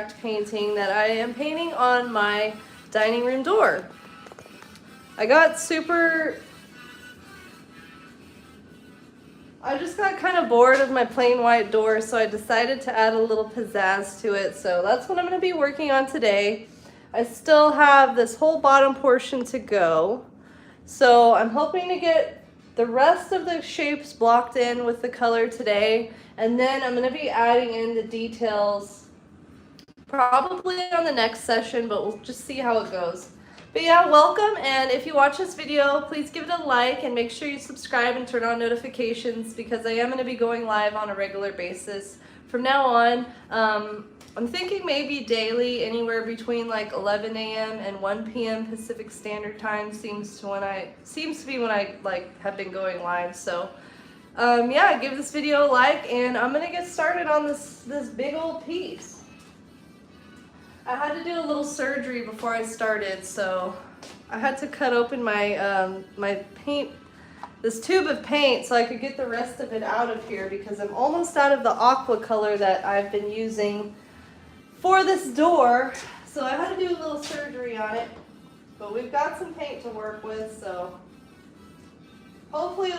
abstract painting that I am painting on my dining room door. I just got kind of bored of my plain white door, so I decided to add a little pizzazz to it. So that's what I'm going to be working on today. I still have this whole bottom portion to go. So I'm hoping to get the rest of the shapes blocked in with the color today. And then I'm going to be adding in the details probably on the next session, but we'll just see how it goes. But yeah, welcome, and if you watch this video, please give it a like and make sure you subscribe and turn on notifications because I am going to be going live on a regular basis from now on. I'm thinking maybe daily, anywhere between like 11 a.m. and 1 p.m. Pacific Standard Time seems to be when I like have been going live. So yeah, give this video a like, and I'm gonna get started on this big old piece. I had to do a little surgery before I started, so I had to cut open my my paint, this tube of paint, so I could get the rest of it out of here because I'm almost out of the aqua color that I've been using for this door. So I had to do a little surgery on it, but we've got some paint to work with, so hopefully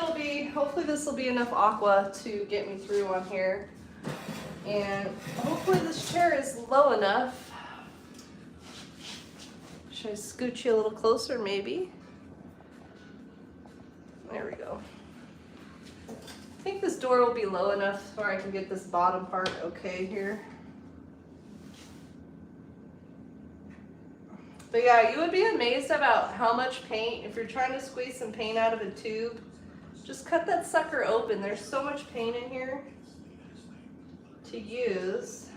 this will be enough aqua to get me through on here. And hopefully this chair is low enough. Should I scooch you a little closer, maybe? There we go. I think this door will be low enough where I can get this bottom part okay here. But yeah, you would be amazed about how much paint, if you're trying to squeeze some paint out of a tube, just cut that sucker open. There's so much paint in here to use.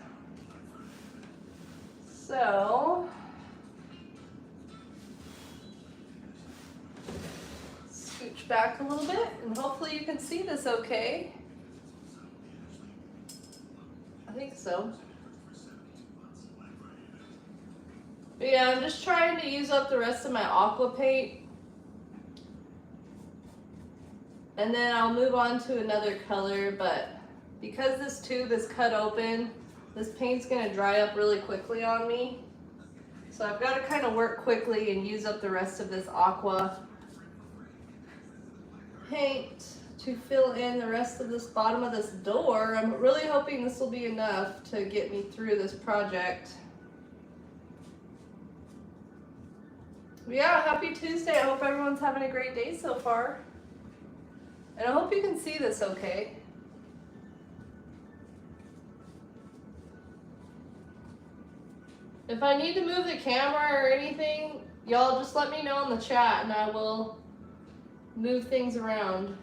So scooch back a little bit, and hopefully you can see this okay. I think so. But yeah, I'm just trying to use up the rest of my aqua paint. And then I'll move on to another color, but because this tube is cut open, this paint's gonna dry up really quickly on me. So I've got to kind of work quickly and use up the rest of this aqua paint to fill in the rest of this bottom of this door. I'm really hoping this will be enough to get me through this project. Yeah, happy Tuesday. I hope everyone's having a great day so far. And I hope you can see this okay. If I need to move the camera or anything, y'all just let me know in the chat and I will move things around.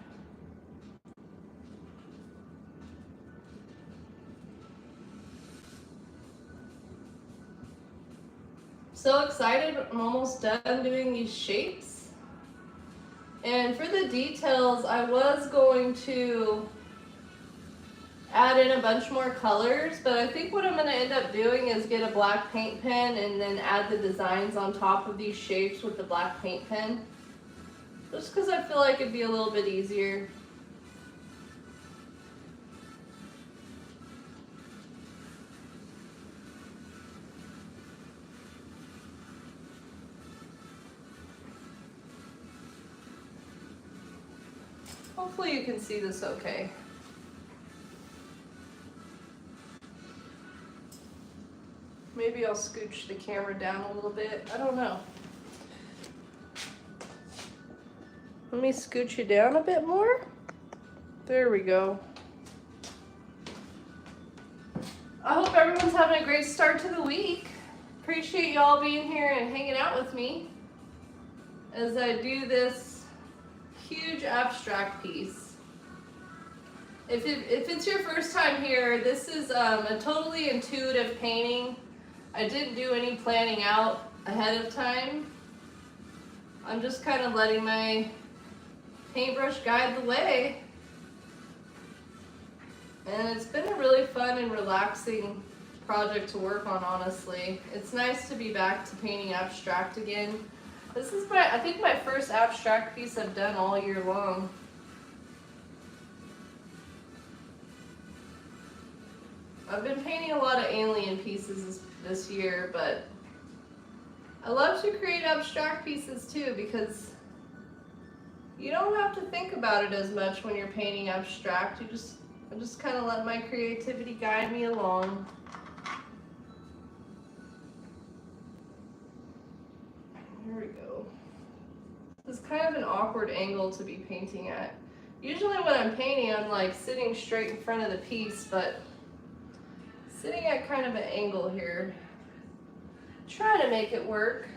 So excited, I'm almost done doing these shapes. And for the details, I was going to add in a bunch more colors, but I think what I'm going to end up doing is get a black paint pen and then add the designs on top of these shapes with the black paint pen. Just because I feel like it'd be a little bit easier. Hopefully you can see this okay. Maybe I'll scooch the camera down a little bit. I don't know. Let me scooch you down a bit more. There we go. I hope everyone's having a great start to the week. Appreciate y'all being here and hanging out with me as I do this huge abstract piece. If it's your first time here, this is a totally intuitive painting. I didn't do any planning out ahead of time. I'm just kind of letting my paintbrush guide the way. And it's been a really fun and relaxing project to work on, honestly. It's nice to be back to painting abstract again. This is I think my first abstract piece I've done all year long. I've been painting a lot of alien pieces this year, but I love to create abstract pieces too, because you don't have to think about it as much when you're painting abstract. I just kind of let my creativity guide me along. Here we go. This is kind of an awkward angle to be painting at. Usually when I'm painting, I'm like sitting straight in front of the piece, but sitting at kind of an angle here. Trying to make it work.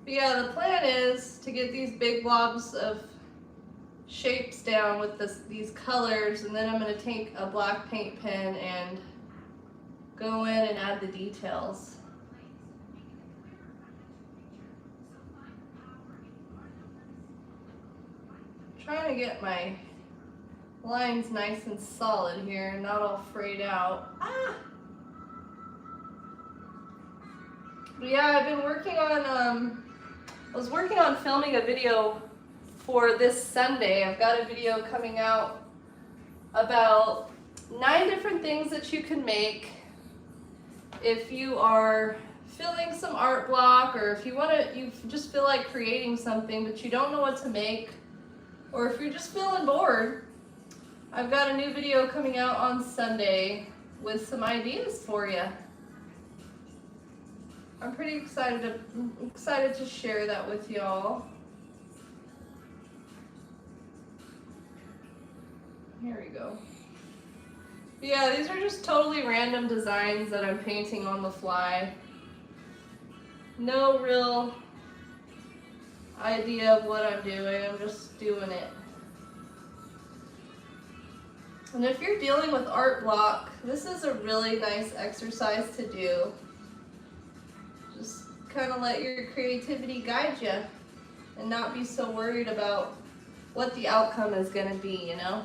But yeah, the plan is to get these big blobs of shapes down with these colors, and then I'm going to take a black paint pen and go in and add the details. Trying to get my lines nice and solid here, not all frayed out. But yeah, I've been working on, I was working on filming a video for this Sunday. I've got a video coming out about 9 different things that you can make if you are filling some art block, or if you just feel like creating something but you don't know what to make, or if you're just feeling bored. I've got a new video coming out on Sunday with some ideas for you. I'm pretty excited to share that with y'all. Here we go. Yeah, these are just totally random designs that I'm painting on the fly. No real idea of what I'm doing, I'm just doing it. And if you're dealing with art block, this is a really nice exercise to do. Just kind of let your creativity guide you and not be so worried about what the outcome is going to be, you know?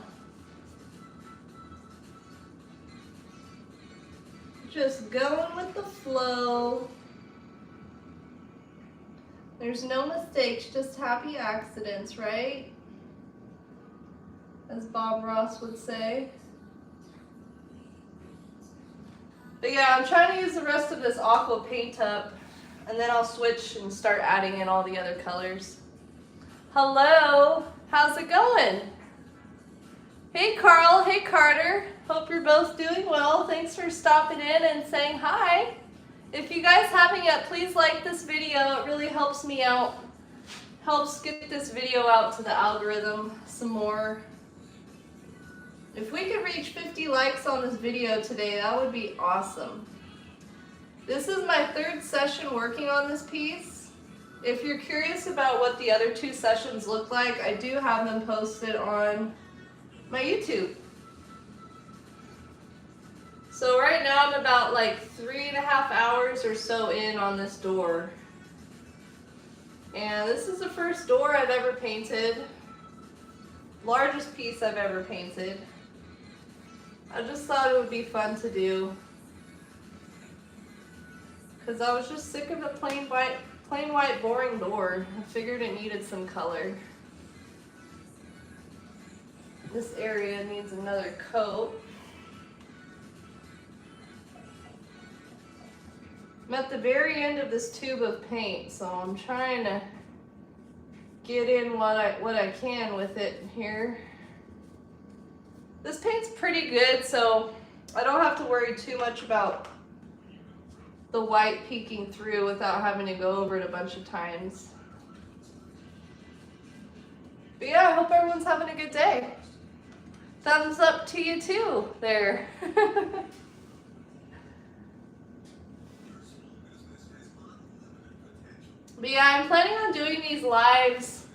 Just going with the flow. There's no mistakes, just happy accidents, right? As Bob Ross would say. But yeah, I'm trying to use the rest of this aqua paint up, and then I'll switch and start adding in all the other colors. Hello, how's it going? Hey Carl, hey Carter. Hope you're both doing well. Thanks for stopping in and saying hi. If you guys haven't yet, please like this video. It really helps me out. Helps get this video out to the algorithm some more. If we could reach 50 likes on this video today, that would be awesome. This is my 3rd session working on this piece. If you're curious about what the other 2 sessions look like, I do have them posted on my YouTube. So right now I'm about like 3.5 hours or so in on this door. And this is the first door I've ever painted. Largest piece I've ever painted. I just thought it would be fun to do, because I was just sick of a plain white boring door. I figured it needed some color. This area needs another coat. I'm at the very end of this tube of paint, so I'm trying to get in what I can with it here. This paint's pretty good, so I don't have to worry too much about the white peeking through without having to go over it a bunch of times. But yeah, I hope everyone's having a good day. Thumbs up to you too, there. But yeah, I'm planning on doing these lives.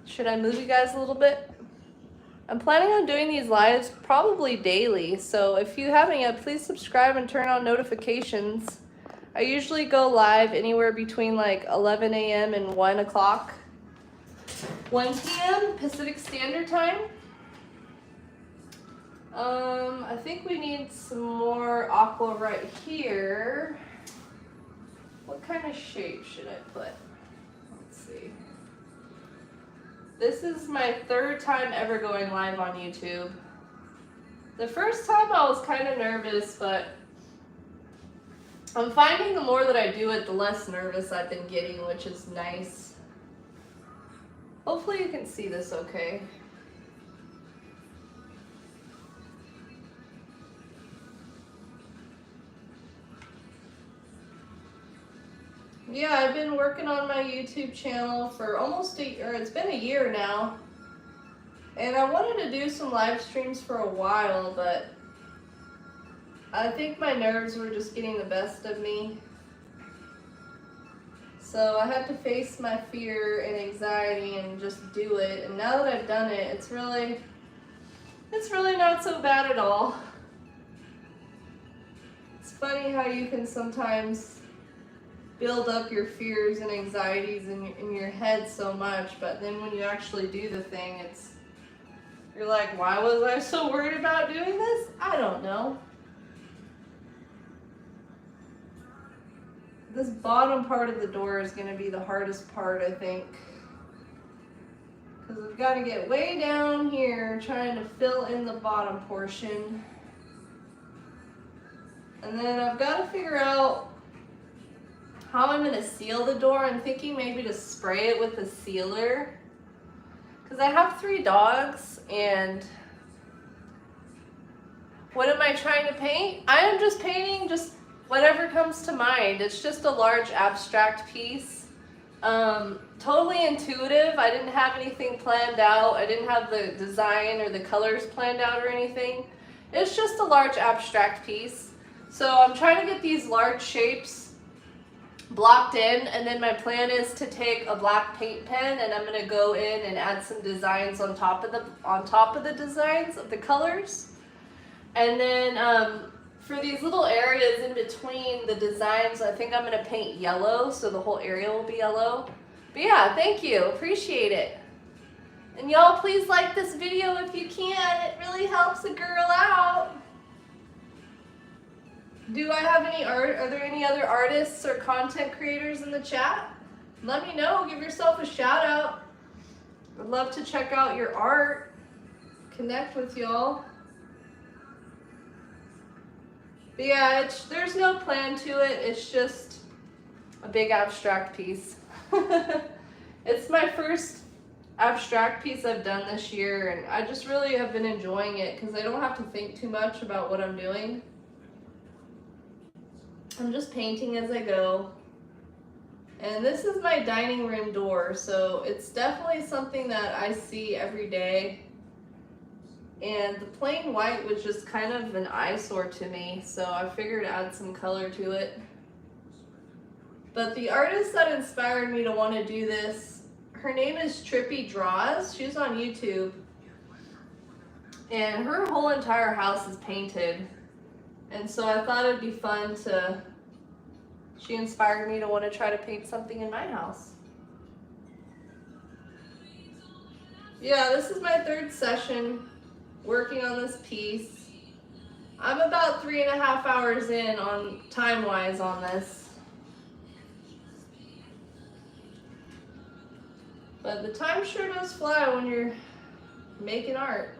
Should I move you guys a little bit? I'm planning on doing these lives probably daily, so if you haven't yet, please subscribe and turn on notifications. I usually go live anywhere between like 11 a.m. and 1 o'clock. 1 p.m. Pacific Standard Time. I think we need some more aqua right here. What kind of shape should I put? Let's see. This is my third time ever going live on YouTube. The first time I was kind of nervous, but I'm finding the more that I do it, the less nervous I've been getting, which is nice. Hopefully you can see this okay. Yeah, I've been working on my YouTube channel for almost a year. It's been a year now. And I wanted to do some live streams for a while, but I think my nerves were just getting the best of me. So I had to face my fear and anxiety and just do it. And now that I've done it, it's really not so bad at all. It's funny how you can sometimes build up your fears and anxieties in your head so much, but then when you actually do the thing, you're like, why was I so worried about doing this? I don't know. This bottom part of the door is going to be the hardest part, I think, because I've got to get way down here trying to fill in the bottom portion, and then I've got to figure out how I'm going to seal the door. I'm thinking maybe to spray it with a sealer, because I have 3 dogs, and what am I trying to paint? I am just painting just whatever comes to mind. It's just a large abstract piece. Totally intuitive. I didn't have anything planned out. I didn't have the design or the colors planned out or anything. It's just a large abstract piece. So I'm trying to get these large shapes blocked in, and then my plan is to take a black paint pen and I'm going to go in and add some designs on top of the designs of the colors. And then for these little areas in between the designs, I think I'm going to paint yellow, so the whole area will be yellow. But yeah, thank you, appreciate it. And y'all please like this video if you can, it really helps a girl out. Do I have any art? Are there any other artists or content creators in the chat? Let me know, give yourself a shout out. I'd love to check out your art, connect with y'all. But yeah, there's no plan to it, it's just a big abstract piece. It's my first abstract piece I've done this year, and I just really have been enjoying it because I don't have to think too much about what I'm doing. I'm just painting as I go. And this is my dining room door, so it's definitely something that I see every day. And the plain white was just kind of an eyesore to me, so I figured to add some color to it. But the artist that inspired me to want to do this, her name is Trippy Draws. She's on YouTube. And her whole entire house is painted. And so I thought it'd be fun to, she inspired me to want to try to paint something in my house. Yeah, this is my 3rd session working on this piece. I'm about 3.5 hours in on time-wise on this. But the time sure does fly when you're making art.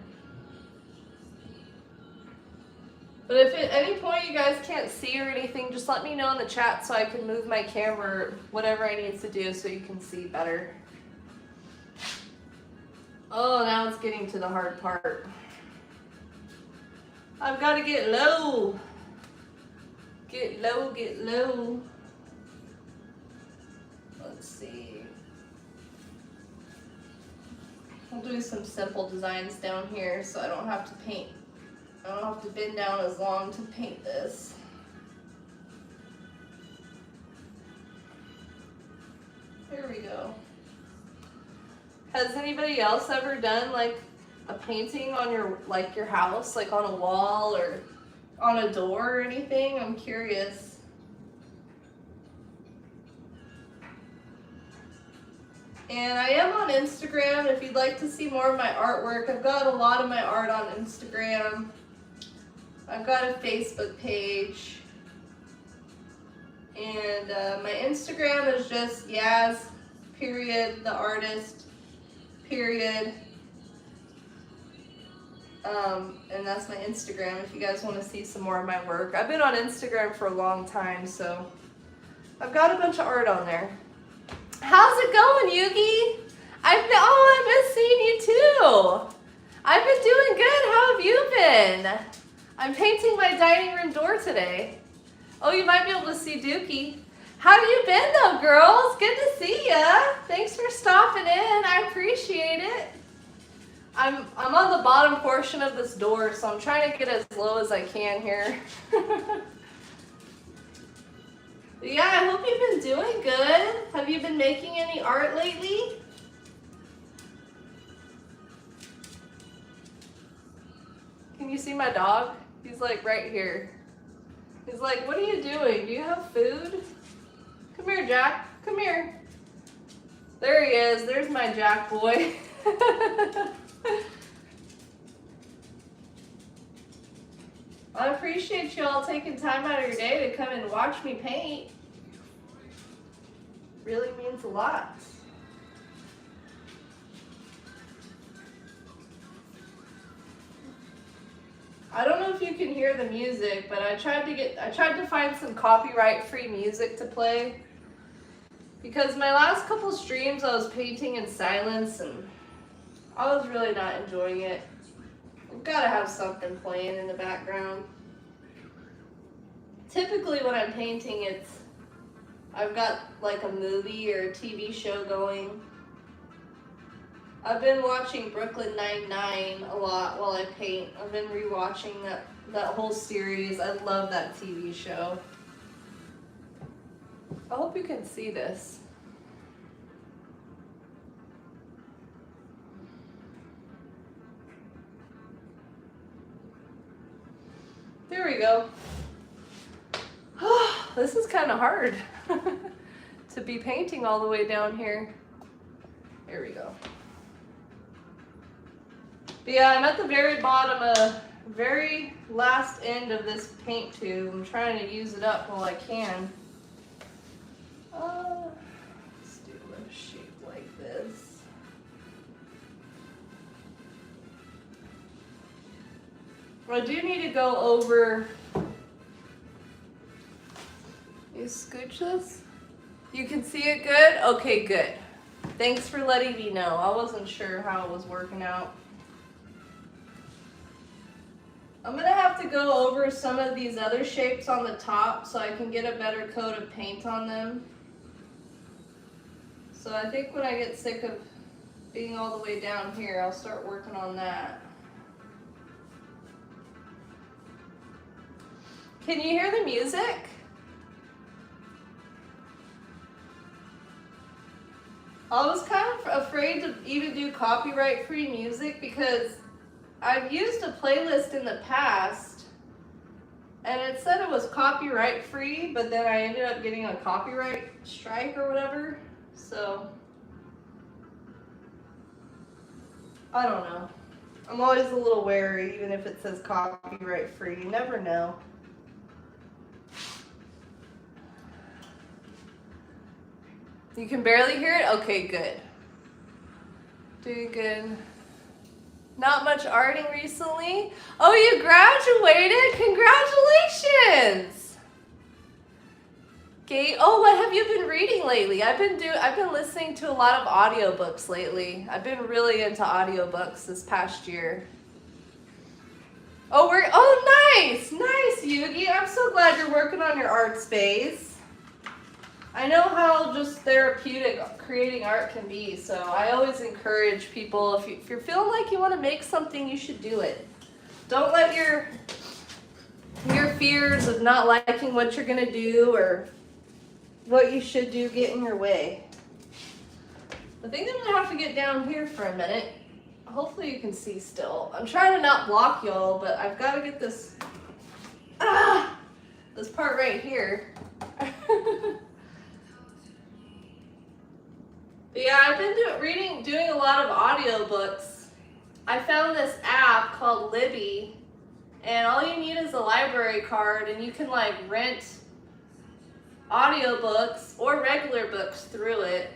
But if at any point you guys can't see or anything, just let me know in the chat so I can move my camera or whatever I need to do so you can see better. Oh, now it's getting to the hard part. I've got to get low. Get low, get low. Let's see. I'll do some simple designs down here so I don't have to paint. I don't have to bend down as long to paint this. There we go. Has anybody else ever done like a painting on your house, like on a wall or on a door or anything? I'm curious. And I am on Instagram if you'd like to see more of my artwork. I've got a lot of my art on Instagram. I've got a Facebook page. And my Instagram is just Yaz, period, the artist, period. And that's my Instagram if you guys want to see some more of my work. I've been on Instagram for a long time, so I've got a bunch of art on there. How's it going, Yugi? I miss seeing you too. I've been doing good. How have you been? I'm painting my dining room door today. Oh, you might be able to see Dookie. How have you been though, girls? Good to see ya. Thanks for stopping in. I appreciate it. I'm on the bottom portion of this door, so I'm trying to get as low as I can here. Yeah, I hope you've been doing good. Have you been making any art lately? Can you see my dog? He's like right here. He's like, what are you doing? Do you have food? Come here, Jack. Come here. There he is. There's my Jack boy. I appreciate you all taking time out of your day to come and watch me paint. Really means a lot. I don't know if you can hear the music, but I tried to find some copyright-free music to play. Because my last couple streams I was painting in silence and I was really not enjoying it. I've got to have something playing in the background. Typically when I'm painting, I've got like a movie or a TV show going. I've been watching Brooklyn Nine-Nine a lot while I paint. I've been rewatching that whole series. I love that TV show. I hope you can see this. There we go. This is kind of hard to be painting all the way down here. There we go. But yeah, I'm at the very bottom, very last end of this paint tube. I'm trying to use it up while I can. Let's do a shape like this. I do need to go over. You scooch this? You can see it good? Okay, good. Thanks for letting me know. I wasn't sure how it was working out. I'm gonna have to go over some of these other shapes on the top so I can get a better coat of paint on them. So I think when I get sick of being all the way down here, I'll start working on that. Can you hear the music? I was kind of afraid to even do copyright-free music because I've used a playlist in the past and it said it was copyright-free, but then I ended up getting a copyright strike or whatever. So, I don't know. I'm always a little wary even if it says copyright-free. You never know. You can barely hear it? Okay, good. Doing good. Not much arting recently. Oh, you graduated? Congratulations! Okay. Oh, what have you been reading lately? I've been listening to a lot of audiobooks lately. I've been really into audiobooks this past year. Oh, nice, Yugi. I'm so glad you're working on your art space. I know how just therapeutic creating art can be, so I always encourage people, if you're feeling like you want to make something, you should do it. Don't let your fears of not liking what you're going to do or what you should do get in your way. I think I'm going to have to get down here for a minute. Hopefully you can see still. I'm trying to not block y'all, but I've got to get this part right here. But yeah, I've been doing a lot of audiobooks. I found this app called Libby, and all you need is a library card, and you can like rent audiobooks or regular books through it.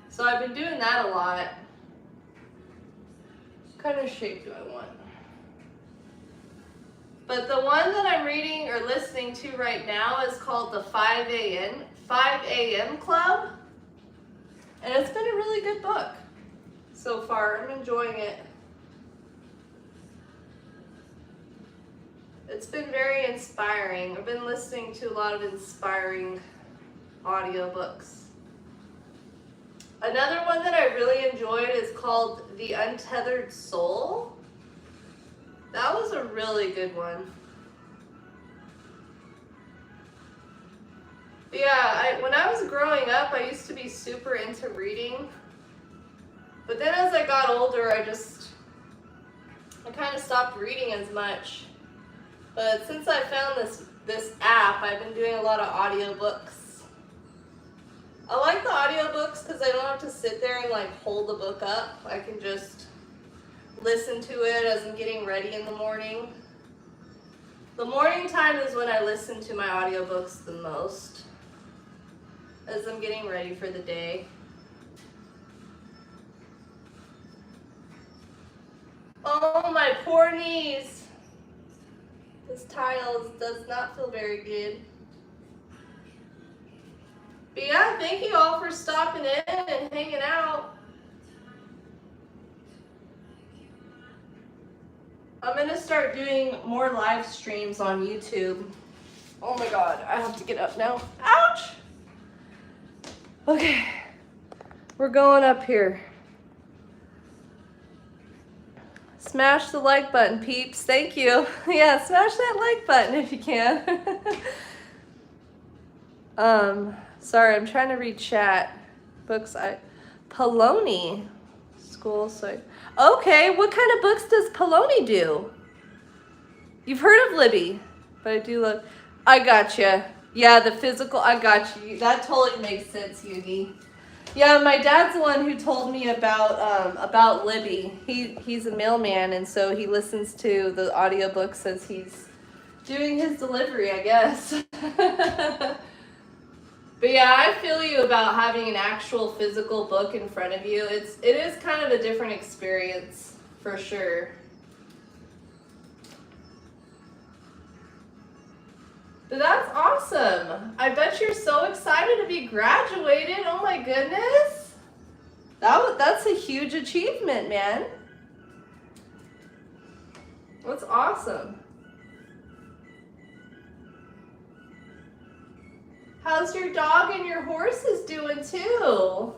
So I've been doing that a lot. What kind of shape do I want? But the one that I'm reading or listening to right now is called the 5 a.m. Club. And it's been a really good book so far. I'm enjoying it. It's been very inspiring. I've been listening to a lot of inspiring audiobooks. Another one that I really enjoyed is called The Untethered Soul. That was a really good one. But yeah, when I was growing up, I used to be super into reading. But then as I got older, I kind of stopped reading as much. But since I found this app, I've been doing a lot of audiobooks. I like the audiobooks because I don't have to sit there and like hold the book up. I can just listen to it as I'm getting ready in the morning. The morning time is when I listen to my audiobooks the most, as I'm getting ready for the day. Oh, my poor knees. This tile does not feel very good. But yeah, thank you all for stopping in and hanging out. I'm going to start doing more live streams on YouTube. Oh my God, I have to get up now. Ouch! Okay, we're going up here. Smash the like button, peeps. Thank you. Yeah, smash that like button if you can. Sorry, I'm trying to read chat. Books, Poloni school. So, okay, what kind of books does Poloni do? You've heard of Libby, but I do love. I gotcha. Yeah, the physical. I got you. That totally makes sense, Yugi. Yeah, my dad's the one who told me about Libby. He's a mailman, and so he listens to the audiobooks as he's doing his delivery, I guess. But yeah, I feel you about having an actual physical book in front of you. It is kind of a different experience, for sure. But that's awesome. I bet you're so excited to be graduated. Oh my goodness. That's a huge achievement, man. That's awesome. How's your dog and your horses doing too?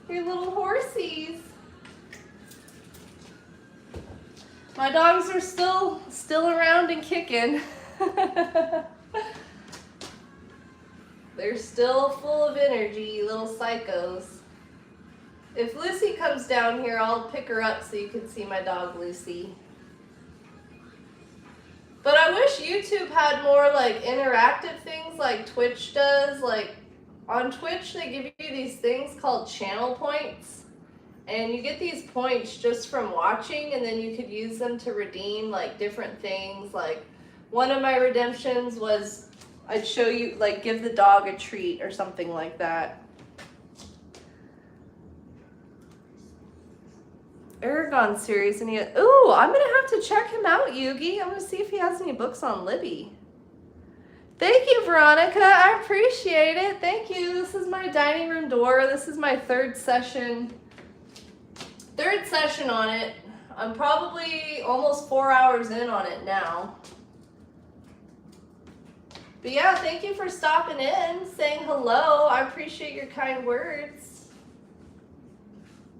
Your little horsies. My dogs are still around and kicking. They're still full of energy, little psychos. If Lucy comes down here, I'll pick her up so you can see my dog Lucy. But I wish YouTube had more like interactive things like Twitch does. Like on Twitch, they give you these things called channel points. And you get these points just from watching, and then you could use them to redeem like different things. Like one of my redemptions was I'd show you, like, give the dog a treat or something like that. Aragon series, and ooh, I'm gonna have to check him out, Yugi. I'm gonna see if he has any books on Libby. Thank you, Veronica. I appreciate it. Thank you. This is my dining room door. This is my third session on it. I'm probably almost 4 hours in on it now. But yeah, thank you for stopping in, saying hello. I appreciate your kind words.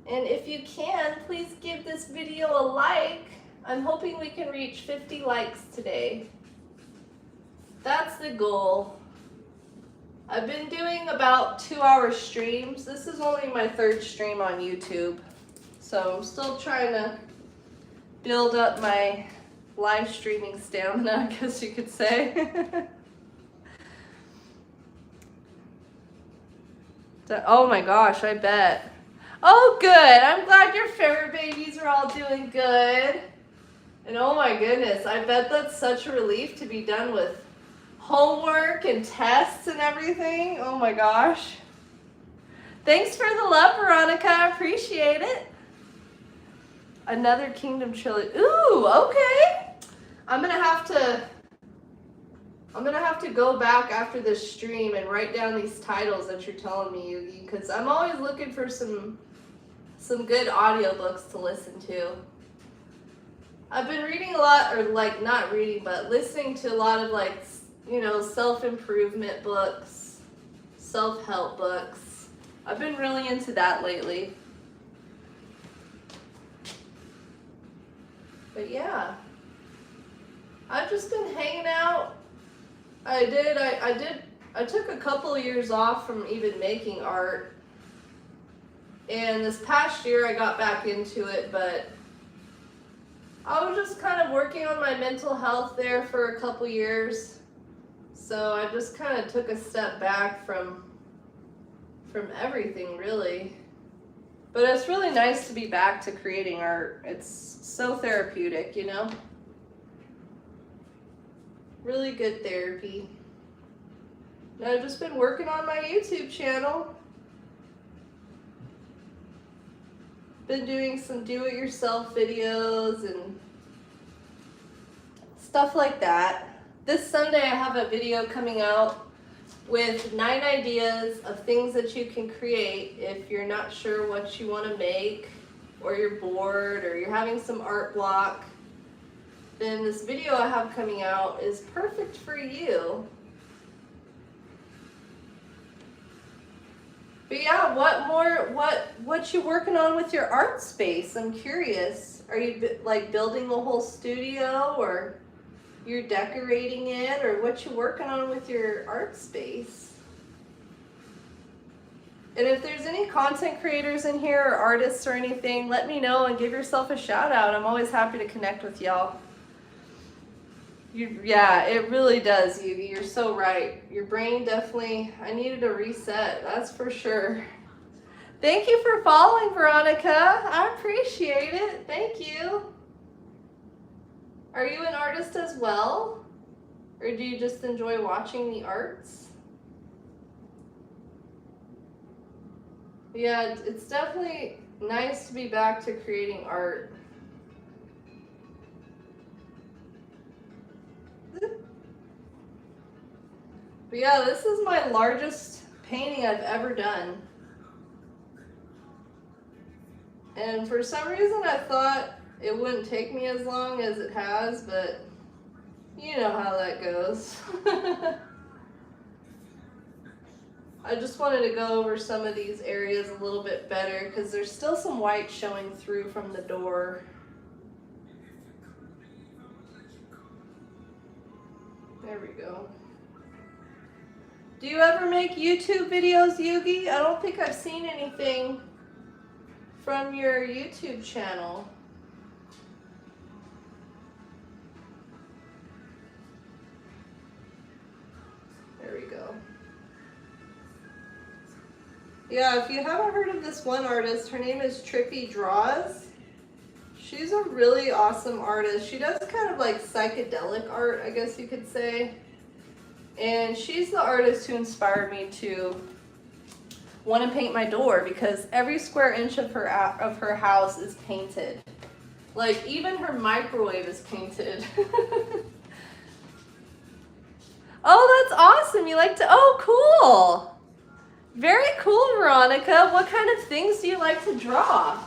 And if you can, please give this video a like. I'm hoping we can reach 50 likes today. That's the goal. I've been doing about 2-hour streams. This is only my third stream on YouTube. So I'm still trying to build up my live streaming stamina, I guess you could say. Oh my gosh, I bet. Oh, good. I'm glad your fairy babies are all doing good. And oh my goodness, I bet that's such a relief to be done with homework and tests and everything. Oh my gosh. Thanks for the love, Veronica. I appreciate it. Another Kingdom Trilogy. Ooh, okay. I'm gonna have to go back after this stream and write down these titles that you're telling me, Yugi, because I'm always looking for some good audiobooks to listen to. I've been reading a lot, or like not reading, but listening to a lot of like, you know, self-improvement books, self-help books. I've been really into that lately. But yeah, I've just been hanging out. I took a couple of years off from even making art. And this past year I got back into it, but I was just kind of working on my mental health there for a couple years. So I just kind of took a step back from everything, really. But it's really nice to be back to creating art. It's so therapeutic, you know? Really good therapy. And I've just been working on my YouTube channel. Been doing some do-it-yourself videos and stuff like that. This Sunday I have a video coming out with 9 ideas of things that you can create if you're not sure what you want to make, or you're bored, or you're having some art block. Then this video I have coming out is perfect for you. But yeah, what you working on with your art space? I'm curious. Are you like building the whole studio, or you're decorating it, or what you working on with your art space? And if there's any content creators in here or artists or anything, let me know and give yourself a shout out. I'm always happy to connect with y'all. Yeah, it really does, Yugi. You're so right. Your brain definitely, I needed a reset, that's for sure. Thank you for following, Veronica. I appreciate it. Thank you. Are you an artist as well? Or do you just enjoy watching the arts? Yeah, it's definitely nice to be back to creating art. But yeah, this is my largest painting I've ever done. And for some reason I thought it wouldn't take me as long as it has, but you know how that goes. I just wanted to go over some of these areas a little bit better because there's still some white showing through from the door. There we go. Do you ever make YouTube videos, Yugi? I don't think I've seen anything from your YouTube channel. There we go. Yeah, if you haven't heard of this one artist, her name is Trippy Draws. She's a really awesome artist. She does kind of like psychedelic art, I guess you could say. And she's the artist who inspired me to want to paint my door, because every square inch of her house is painted. Like even her microwave is painted. Oh, that's awesome. You like to, oh, cool. Very cool, Veronica. What kind of things do you like to draw?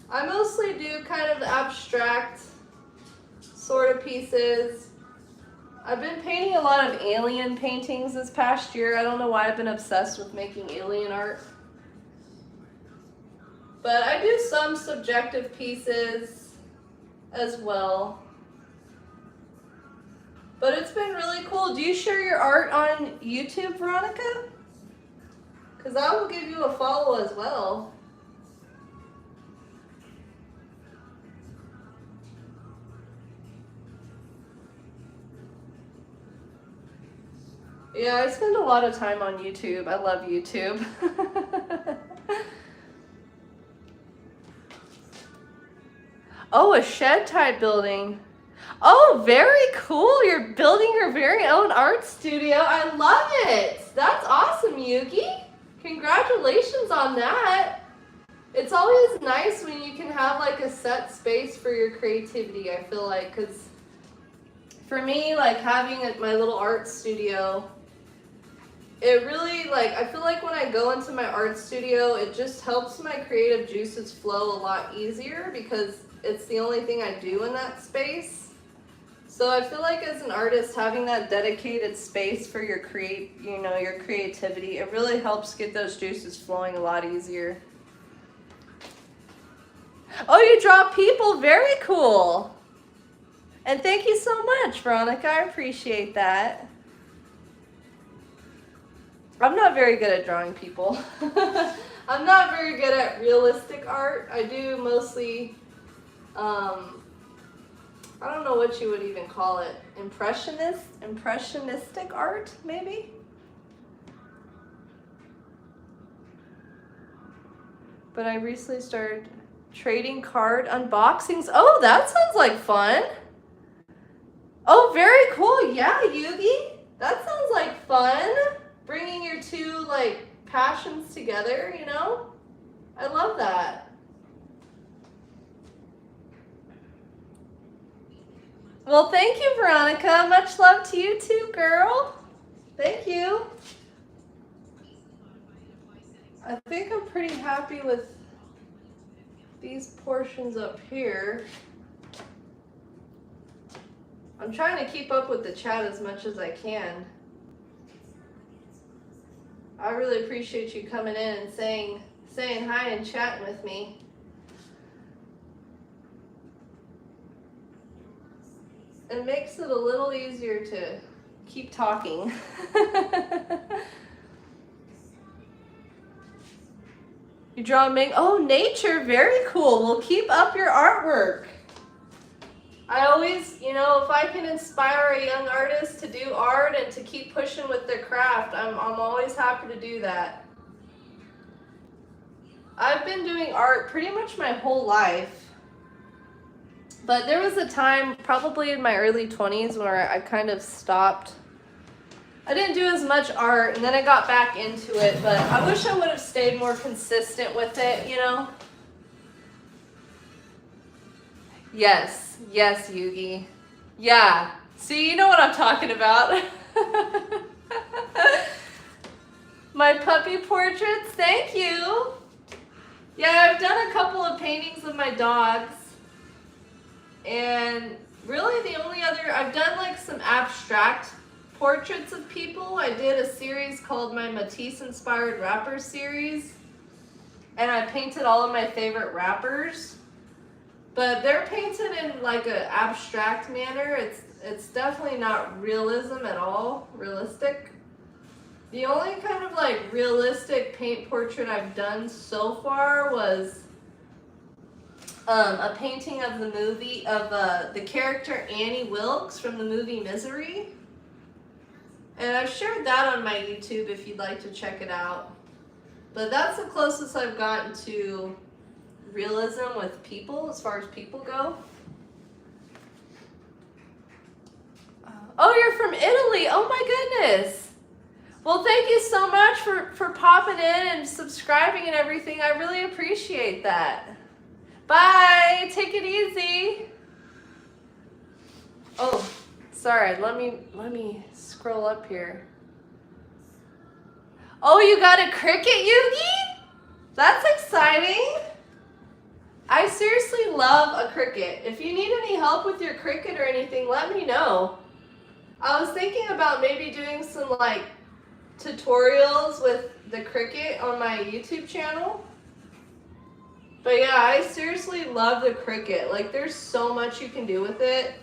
I mostly do kind of abstract sort of pieces. I've been painting a lot of alien paintings this past year. I don't know why I've been obsessed with making alien art. But I do some subjective pieces as well. But it's been really cool. Do you share your art on YouTube, Veronica? Because I will give you a follow as well. Yeah, I spend a lot of time on YouTube. I love YouTube. Oh, a shed type building. Oh, very cool. You're building your very own art studio. I love it. You're building your very own art studio. I love it. That's awesome, Yugi. Congratulations on that. It's always nice when you can have like a set space for your creativity, I feel like, because for me, like having my little art studio, it really, like, I feel like when I go into my art studio, it just helps my creative juices flow a lot easier because it's the only thing I do in that space. So I feel like as an artist, having that dedicated space for your your creativity, it really helps get those juices flowing a lot easier. Oh, you draw people, very cool. And thank you so much, Veronica, I appreciate that. I'm not very good at drawing people. I'm not very good at realistic art. I do mostly, I don't know what you would even call it. Impressionistic art, maybe? But I recently started trading card unboxings. Oh, that sounds like fun. Oh, very cool. Yeah, Yugi. That sounds like fun. Bringing your two, like, passions together, you know? I love that. Well, thank you, Veronica. Much love to you too, girl. Thank you. I think I'm pretty happy with these portions up here. I'm trying to keep up with the chat as much as I can. I really appreciate you coming in and saying hi and chatting with me. It makes it a little easier to keep talking. You draw nature, very cool. Well, keep up your artwork. I always, if I can inspire a young artist to do art and to keep pushing with their craft, I'm always happy to do that. I've been doing art pretty much my whole life, but there was a time, probably in my early 20s, where I kind of stopped. I didn't do as much art, and then I got back into it, but I wish I would have stayed more consistent with it, Yes, Yugi. Yeah, see, you know what I'm talking about. My puppy portraits, thank you. Yeah, I've done a couple of paintings of my dogs. And really the only other, I've done like some abstract portraits of people. I did a series called my Matisse Inspired Rapper series. And I painted all of my favorite rappers. But they're painted in like an abstract manner. It's definitely not realism at all, realistic. The only kind of like realistic paint portrait I've done so far was a painting of the character Annie Wilkes from the movie Misery. And I've shared that on my YouTube if you'd like to check it out. But that's the closest I've gotten to realism with people, as far as people go. Oh, you're from Italy. Oh my goodness. Well, thank you so much for popping in and subscribing and everything. I really appreciate that. Bye. Take it easy. Oh, sorry. Let me scroll up here. Oh, you got a cricket, Yugi? That's exciting. I seriously love a cricket. If you need any help with your cricket or anything, let me know. I was thinking about maybe doing some like tutorials with the cricket on my YouTube channel. But yeah, I seriously love the cricket. Like, there's so much you can do with it.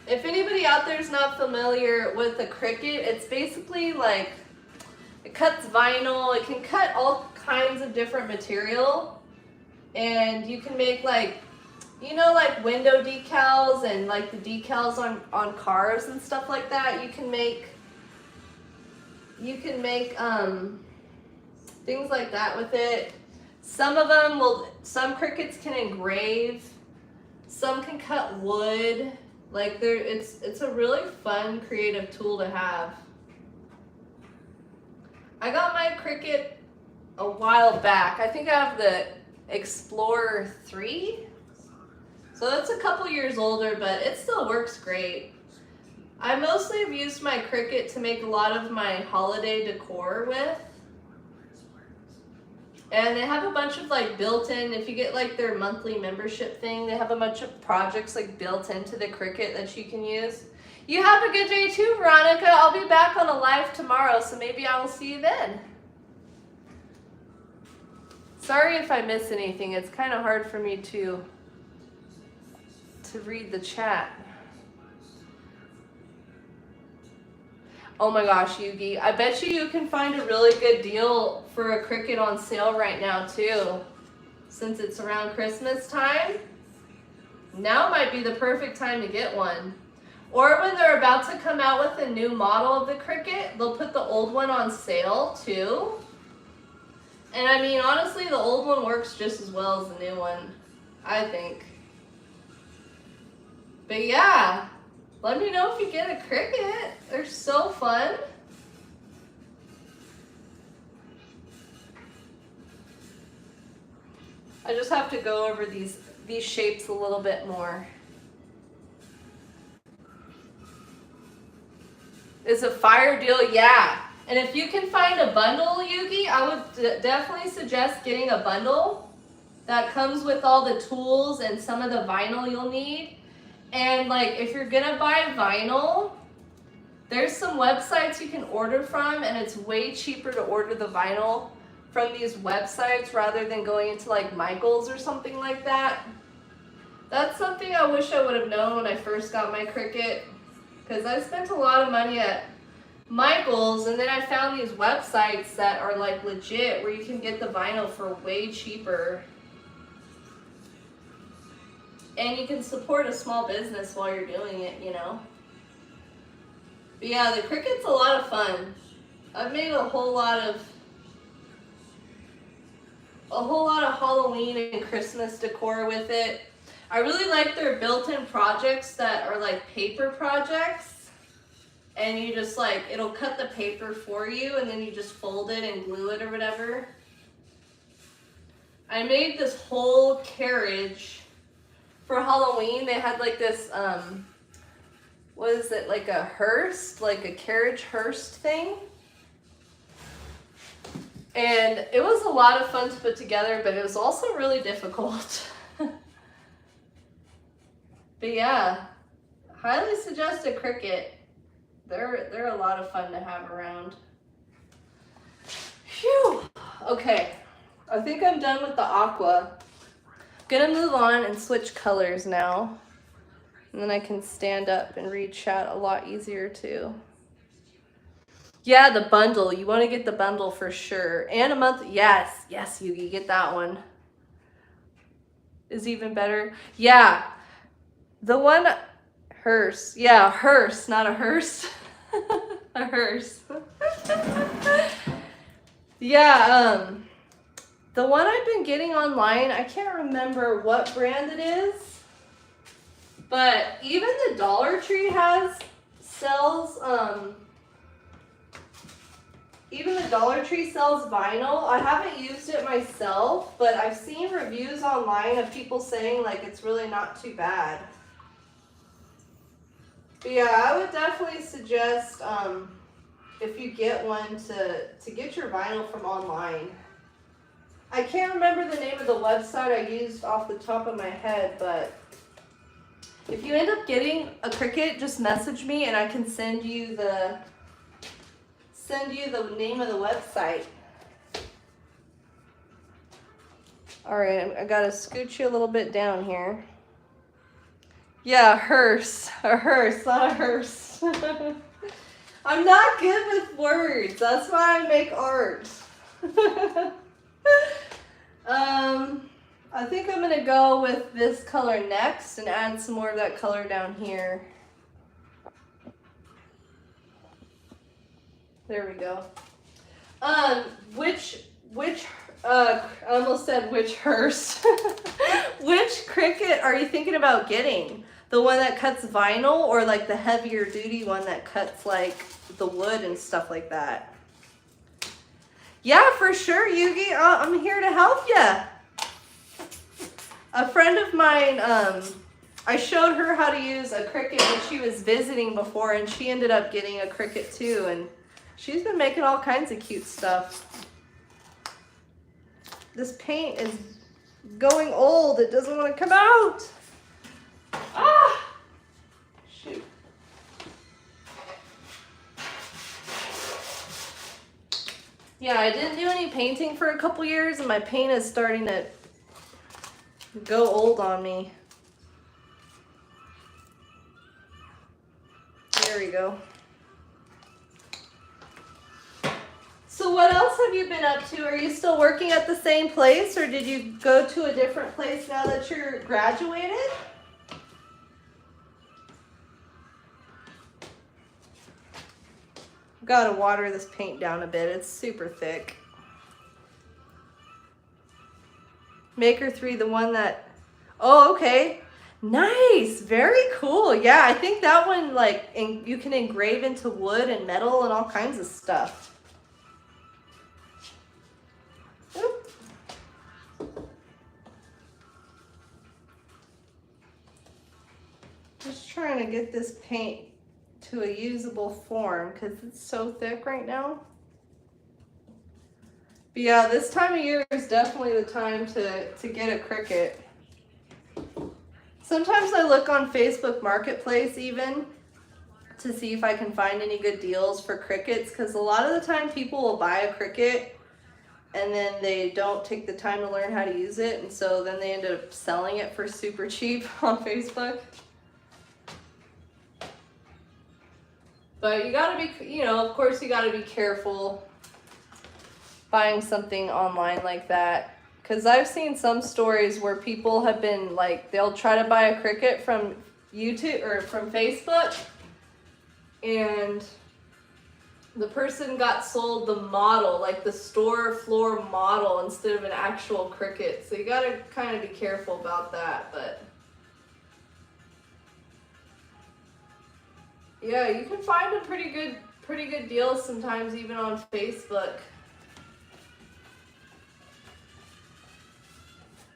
If anybody out there is not familiar with a cricket, it's basically like, it cuts vinyl, it can cut all kinds of different material. And you can make like, like window decals and like the decals on cars and stuff like that. You can make things like that with it. Some crickets can engrave, some can cut wood. Like it's a really fun creative tool to have. I got my Cricut a while back. I think I have the Explorer 3. So that's a couple years older, but it still works great. I mostly have used my Cricut to make a lot of my holiday decor with. And they have a bunch of like built-in, if you get like their monthly membership thing, they have a bunch of projects like built into the Cricut that you can use. You have a good day too, Veronica. I'll be back on a live tomorrow, so maybe I will see you then. Sorry if I miss anything. It's kind of hard for me to read the chat. Oh my gosh, Yugi. I bet you can find a really good deal for a Cricut on sale right now too. Since it's around Christmas time, now might be the perfect time to get one. Or when they're about to come out with a new model of the Cricut, they'll put the old one on sale too. And I mean, honestly, the old one works just as well as the new one, I think. But yeah, let me know if you get a Cricut. They're so fun. I just have to go over these shapes a little bit more. It's a fire deal, yeah. And if you can find a bundle, Yugi, I would definitely suggest getting a bundle that comes with all the tools and some of the vinyl you'll need. And like, if you're gonna buy vinyl, there's some websites you can order from, and it's way cheaper to order the vinyl from these websites rather than going into like Michael's or something like that. That's something I wish I would have known when I first got my Cricut, because I spent a lot of money at Michael's, and then I found these websites that are like legit where you can get the vinyl for way cheaper. And you can support a small business while you're doing it, you know. But yeah, the Cricut's a lot of fun. I've made a whole lot of Halloween and Christmas decor with it. I really like their built-in projects that are like paper projects. And you just like, it'll cut the paper for you and then you just fold it and glue it or whatever. I made this whole carriage for Halloween. They had like this, what is it, like a hearse, like a carriage hearse thing. And it was a lot of fun to put together, but it was also really difficult. But yeah, highly suggest a Cricut. They're a lot of fun to have around. Phew. Okay, I think I'm done with the aqua. Gonna move on and switch colors now. And then I can stand up and read chat a lot easier too. Yeah, the bundle. You want to get the bundle for sure. And a month. Yes, Yugi, get that one. Is even better. Yeah, the one hearse. Yeah, hearse, not a hearse. A hearse. Yeah, the one I've been getting online, I can't remember what brand it is, but even the Dollar Tree sells vinyl. I haven't used it myself, but I've seen reviews online of people saying like it's really not too bad. But yeah, I would definitely suggest if you get one to get your vinyl from online. I can't remember the name of the website I used off the top of my head, but if you end up getting a Cricut, just message me and I can send you the name of the website. All right, I gotta scoot you a little bit down here. Yeah, hearse, a hearse, not a hearse. I'm not good with words. That's why I make art. I think I'm gonna go with this color next and add some more of that color down here. There we go. I almost said which hearse. Which Cricut are you thinking about getting? The one that cuts vinyl, or like the heavier duty one that cuts like the wood and stuff like that? Yeah, for sure, Yugi. I'm here to help you. A friend of mine, I showed her how to use a Cricut when she was visiting before, and she ended up getting a Cricut too, and she's been making all kinds of cute stuff. This paint is going old. It doesn't want to come out. Ah! Shoot. Yeah, I didn't do any painting for a couple years, and my paint is starting to go old on me. There we go. So what else have you been up to? Are you still working at the same place, or did you go to a different place now that you're graduated? Gotta water this paint down a bit. It's super thick. Maker 3, the one that, oh, okay. Nice, very cool. Yeah, I think that one, like, you can engrave into wood and metal and all kinds of stuff. Oop. Just trying to get this paint to a usable form because it's so thick right now. But yeah, this time of year is definitely the time to get a Cricut. Sometimes I look on Facebook Marketplace even to see if I can find any good deals for Cricuts, because a lot of the time people will buy a Cricut and then they don't take the time to learn how to use it, and so then they end up selling it for super cheap on Facebook. But you gotta be, you know, of course you gotta be careful buying something online like that. Because I've seen some stories where people have been like, they'll try to buy a Cricut from YouTube or from Facebook, and the person got sold the model, like the store floor model, instead of an actual Cricut. So you gotta kind of be careful about that. But yeah, you can find a pretty good deals sometimes even on Facebook.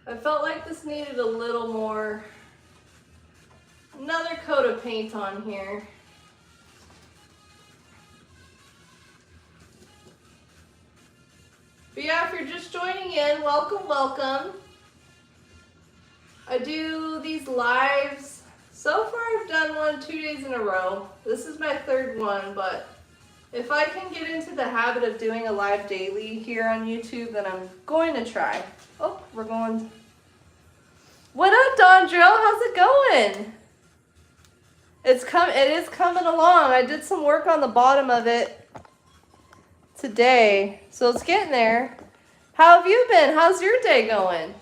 I felt like this needed a little more, another coat of paint on here. But yeah, if you're just joining in, welcome, welcome. I do these lives. So far I've done one 2 days in a row. This is my third one, but if I can get into the habit of doing a live daily here on YouTube, then I'm going to try. Oh, we're going. What up, Dondrill? How's it going? It is coming along. I did some work on the bottom of it today, so it's getting there. How have you been? How's your day going?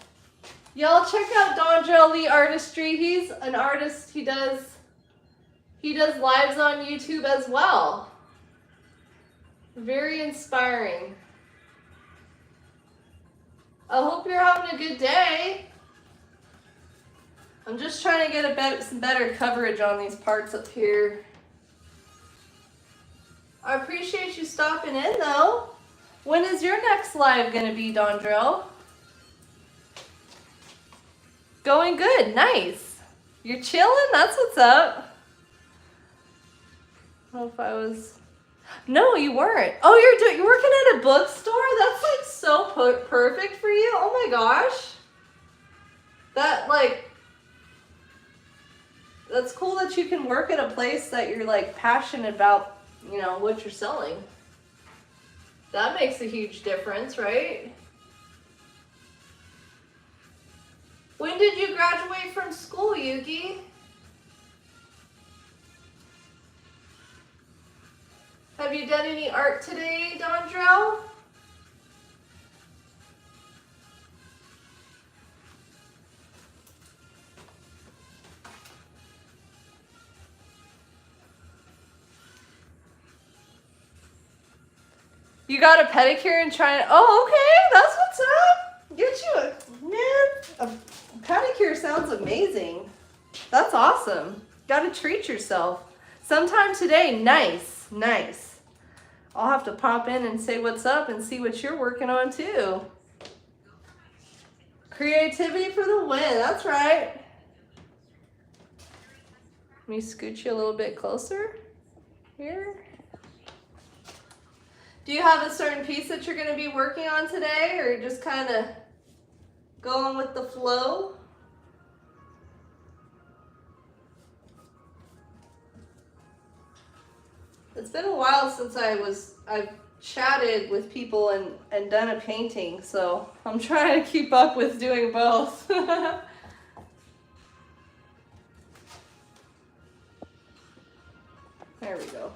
Y'all check out Dondrill Lee Artistry. He's an artist. He does lives on YouTube as well. Very inspiring. I hope you're having a good day. I'm just trying to get some better coverage on these parts up here. I appreciate you stopping in though. When is your next live gonna be, Dondrill? Going good, nice. You're chilling, that's what's up. I don't know if I was, no you weren't. Oh, you're working at a bookstore? That's like so perfect for you, oh my gosh. That's cool that you can work at a place that you're like passionate about, you know, what you're selling. That makes a huge difference, right? When did you graduate from school, Yuki? Have you done any art today, Dondrill? You got a pedicure and trying to, oh, okay, that's what's up. Get you a pedicure sounds amazing. That's awesome. Gotta treat yourself. Sometime today, nice, nice. I'll have to pop in and say what's up and see what you're working on too. Creativity for the win, that's right. Let me scoot you a little bit closer here. Do you have a certain piece that you're going to be working on today, or just kind of going with the flow? It's been a while since I've chatted with people and done a painting, so I'm trying to keep up with doing both. There we go.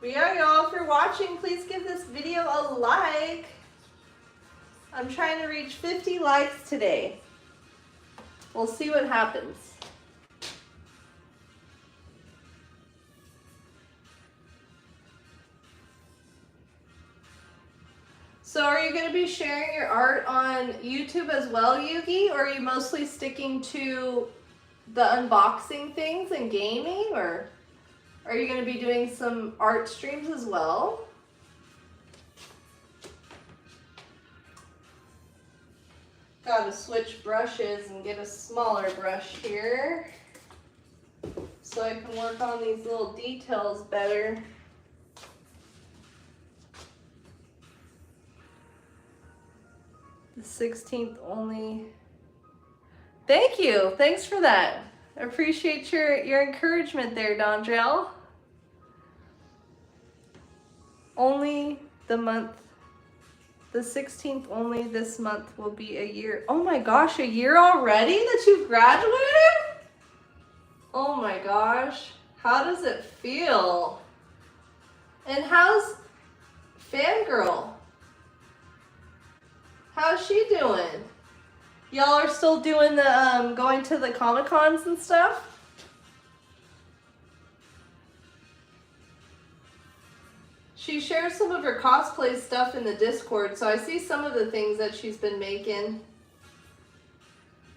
But yeah, y'all, if you're watching, please give this video a like. I'm trying to reach 50 likes today. We'll see what happens. So are you going to be sharing your art on YouTube as well, Yugi? Or are you mostly sticking to the unboxing things and gaming? Or are you going to be doing some art streams as well? Got to switch brushes and get a smaller brush here so I can work on these little details better. The 16th only. Thank you. Thanks for that. I appreciate your encouragement there, Donjel. Only the month. The 16th only this month will be a year. Oh my gosh, a year already that you've graduated? Oh my gosh. How does it feel? And how's Fangirl? How's she doing? Y'all are still doing the going to the Comic-Cons and stuff? She shares some of her cosplay stuff in the Discord, so I see some of the things that she's been making.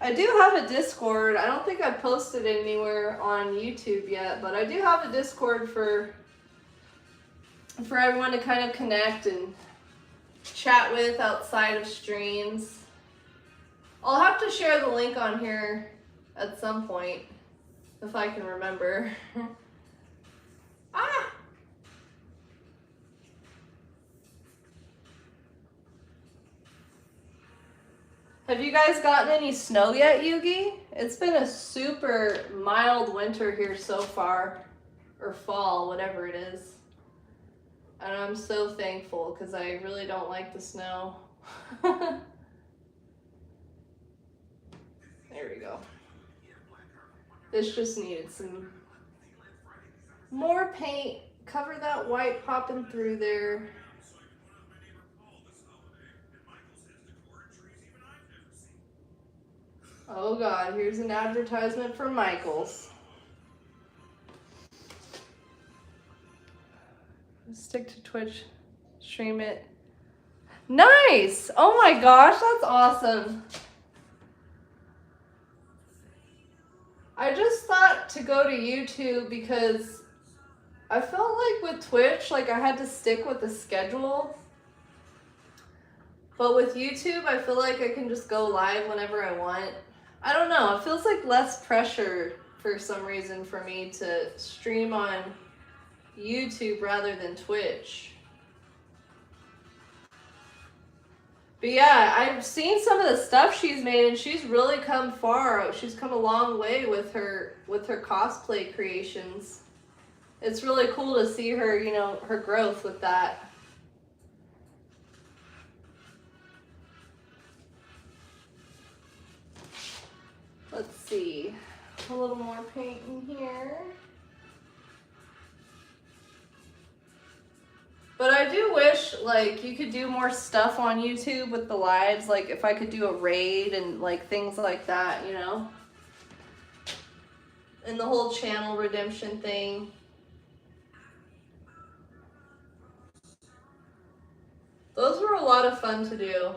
I do have a Discord. I don't think I've posted it anywhere on YouTube yet, but I do have a Discord for everyone to kind of connect and chat with outside of streams. I'll have to share the link on here at some point if I can remember. Ah! Have you guys gotten any snow yet, Yugi? It's been a super mild winter here so far, or fall, whatever it is. And I'm so thankful because I really don't like the snow. There we go. This just needed some more paint. Cover that white popping through there. Oh God, here's an advertisement for Michael's. Stick to Twitch, stream it. Nice! Oh my gosh, that's awesome. I just thought to go to YouTube because I felt like with Twitch, like I had to stick with the schedule. But with YouTube, I feel like I can just go live whenever I want. I don't know, it feels like less pressure for some reason for me to stream on YouTube rather than Twitch. But yeah, I've seen some of the stuff she's made and she's really come far. She's come a long way with her cosplay creations. It's really cool to see her, you know, her growth with that. Let's see, a little more paint in here. But I do wish, like, you could do more stuff on YouTube with the lives, like if I could do a raid and like things like that, you know? And the whole channel redemption thing. Those were a lot of fun to do.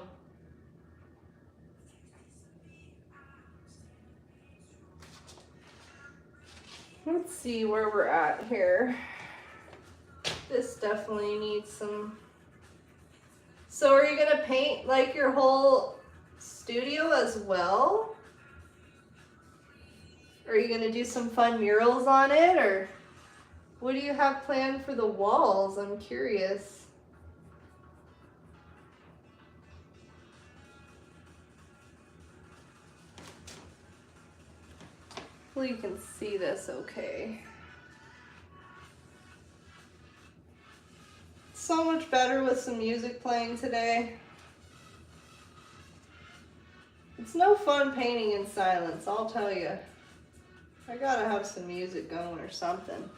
Let's see where we're at here. This definitely needs some. So are you gonna paint like your whole studio as well? Are you gonna do some fun murals on it, or what do you have planned for the walls? I'm curious. Hopefully you can see this okay. So much better with some music playing today. It's no fun painting in silence, I'll tell you. I gotta have some music going or something.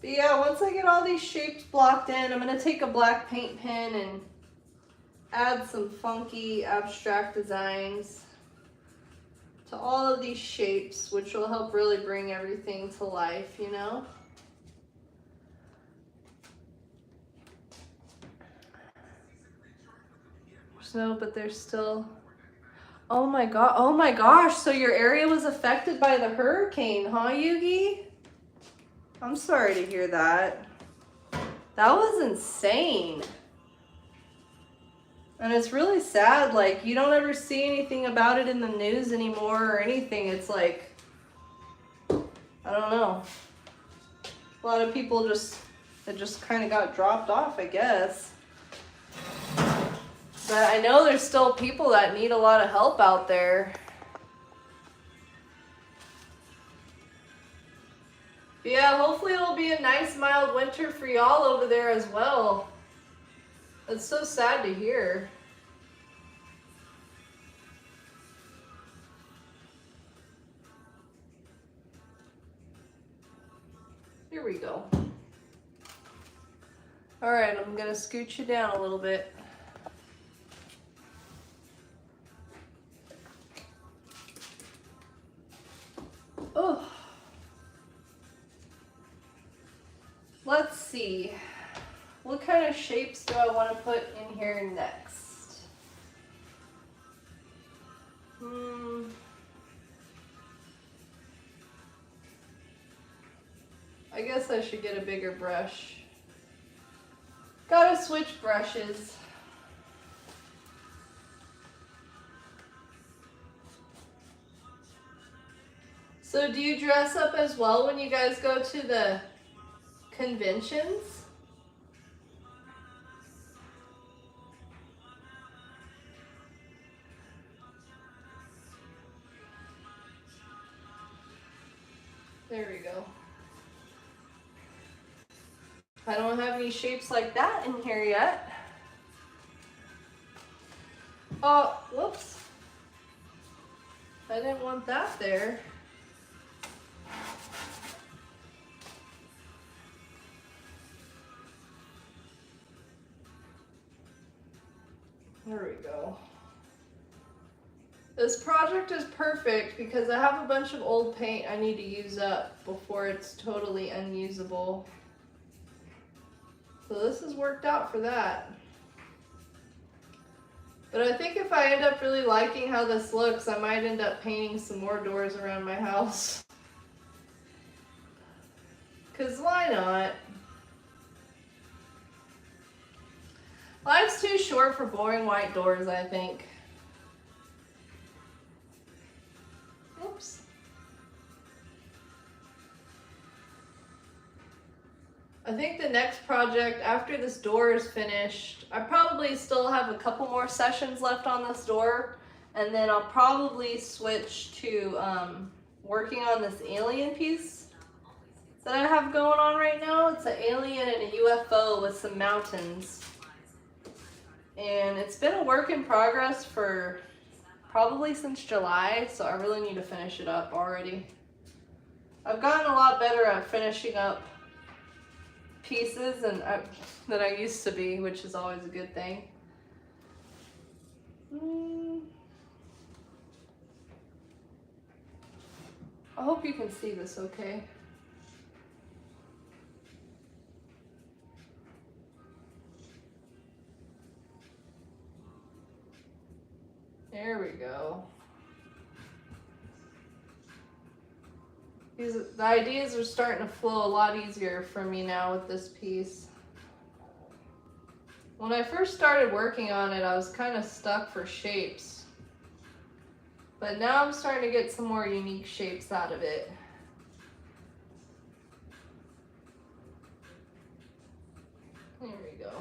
But yeah, once I get all these shapes blocked in, I'm gonna take a black paint pen and add some funky abstract designs to all of these shapes, which will help really bring everything to life, you know? No, but there's still, oh my gosh, so your area was affected by the hurricane, huh, Yugi? I'm sorry to hear that. That was insane. And it's really sad, like, you don't ever see anything about it in the news anymore or anything. It's like, I don't know. A lot of people it just kind of got dropped off, I guess. But I know there's still people that need a lot of help out there. But yeah, hopefully it'll be a nice mild winter for y'all over there as well. It's so sad to hear. Here we go. All right, I'm gonna scoot you down a little bit. Oh. Let's see. What kind of shapes do I want to put in here next? I guess I should get a bigger brush. Gotta switch brushes. So do you dress up as well when you guys go to the conventions? There we go. I don't have any shapes like that in here yet. Oh, whoops. I didn't want that there. There we go. This project is perfect because I have a bunch of old paint I need to use up before it's totally unusable. So this has worked out for that. But I think if I end up really liking how this looks, I might end up painting some more doors around my house. 'Cause why not? Life's too short for boring white doors, I think. Oops. I think the next project after this door is finished, I probably still have a couple more sessions left on this door, and then I'll probably switch to working on this alien piece that I have going on right now. It's an alien and a UFO with some mountains. And it's been a work in progress for probably since July, so I really need to finish it up already. I've gotten a lot better at finishing up pieces than I used to be, which is always a good thing. I hope you can see this okay. There we go. The ideas are starting to flow a lot easier for me now with this piece. When I first started working on it, I was kind of stuck for shapes. But now I'm starting to get some more unique shapes out of it. There we go.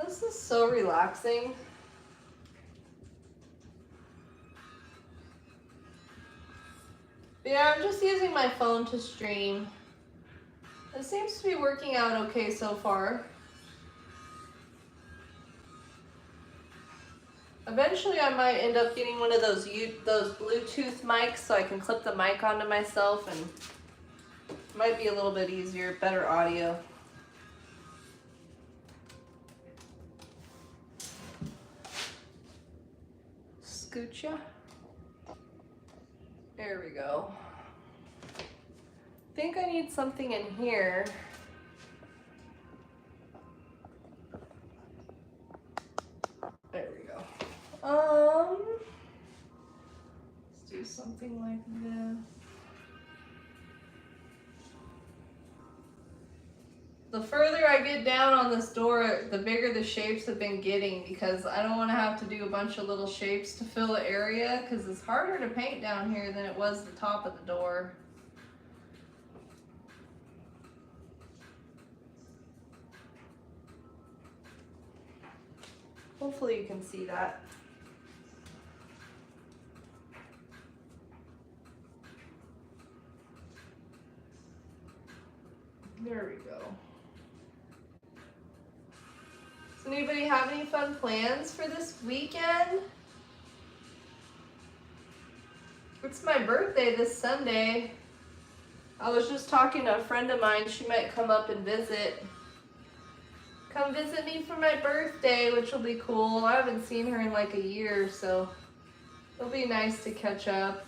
This is so relaxing. But yeah, I'm just using my phone to stream. It seems to be working out okay so far. Eventually I might end up getting one of those Bluetooth mics so I can clip the mic onto myself, and it might be a little bit easier, better audio. Scoocha. There we go. I think I need something in here. There we go. Let's do something like this. The further I get down on this door, the bigger the shapes have been getting, because I don't want to have to do a bunch of little shapes to fill the area, because it's harder to paint down here than it was the top of the door. Hopefully you can see that. There we go. Does anybody have any fun plans for this weekend? It's my birthday this Sunday. I was just talking to a friend of mine. She might come up and visit. Come visit me for my birthday, which will be cool. I haven't seen her in like a year, so it'll be nice to catch up.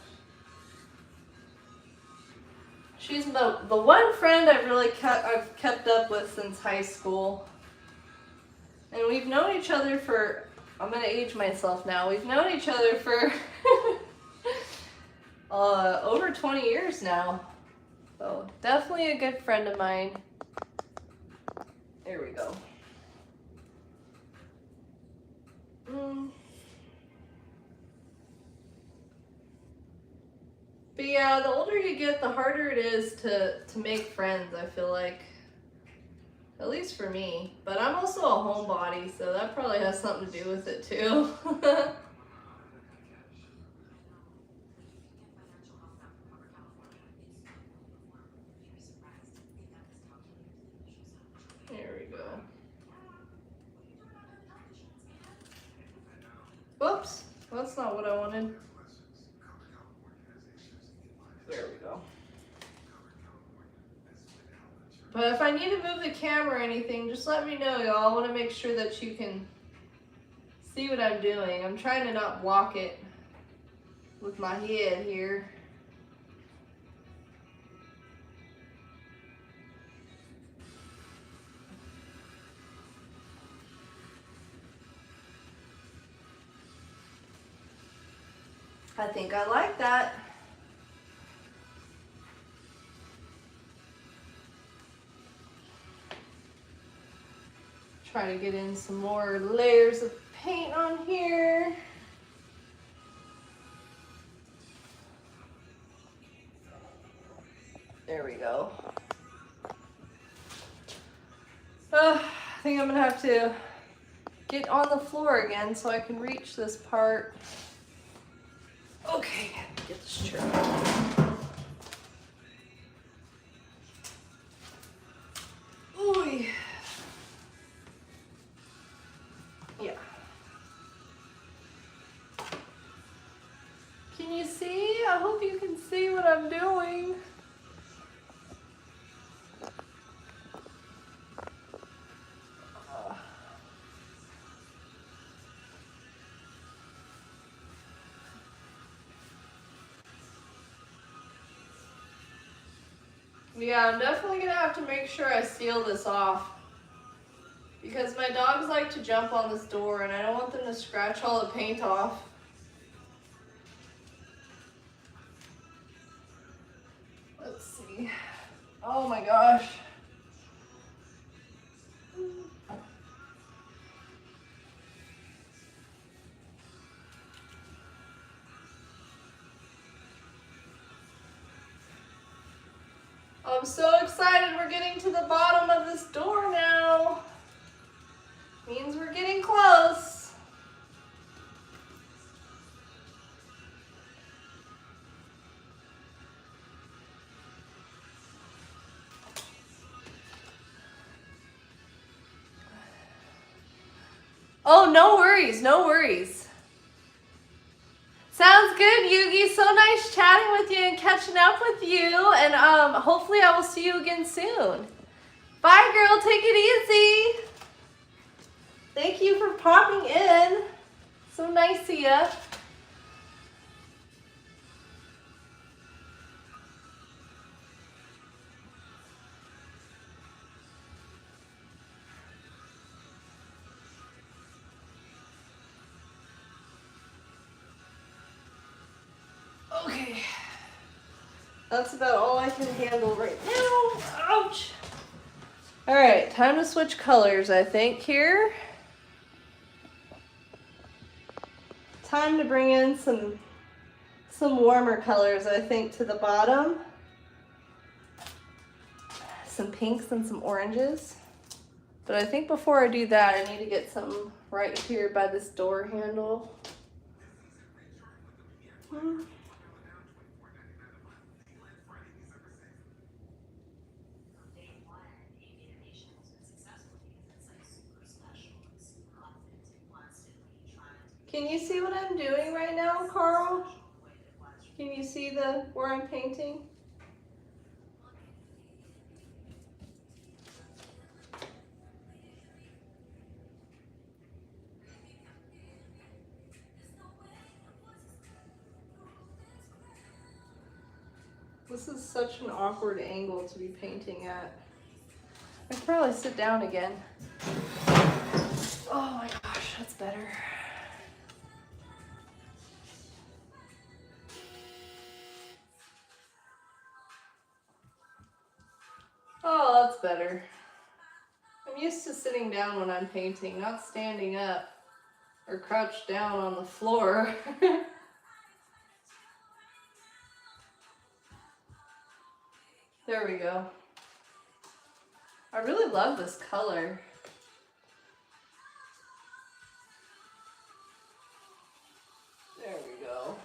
She's the one friend I've kept up with since high school. And we've known each other for, I'm gonna age myself now, we've known each other for over 20 years now. So definitely a good friend of mine. There we go. But yeah, the older you get, the harder it is to make friends, I feel like. At least for me. But I'm also a homebody, so that probably has something to do with it too. There we go. Whoops, that's not what I wanted. There we go. But if I need to move the camera or anything, just let me know, y'all. I want to make sure that you can see what I'm doing. I'm trying to not block it with my head here. I think I like that. Try to get in some more layers of paint on here. There we go. I think I'm gonna have to get on the floor again so I can reach this part. Okay, get this chair. Ooh. Yeah. Can you see? I hope you can see what I'm doing. Yeah, I'm definitely gonna have to make sure I seal this off because my dogs like to jump on this door and I don't want them to scratch all the paint off. Let's see. Oh my gosh. I'm so excited we're getting to the bottom of this door now. Means we're getting close. Oh, no worries, no worries. Sounds good, Yugi. So nice chatting with you and catching up with you. And hopefully I will see you again soon. Bye, girl. Take it easy. Thank you for popping in. So nice of you. Okay. That's about all I can handle right now. Ouch. All right, time to switch colors, I think, here. Time to bring in some warmer colors, I think, to the bottom. Some pinks and some oranges. But I think before I do that, I need to get some right here by this door handle. Can you see what I'm doing right now, Carl? Can you see where I'm painting? This is such an awkward angle to be painting at. I could probably sit down again. Oh my gosh, that's better. Oh, that's better. I'm used to sitting down when I'm painting, not standing up or crouched down on the floor. There we go. I really love this color. There we go.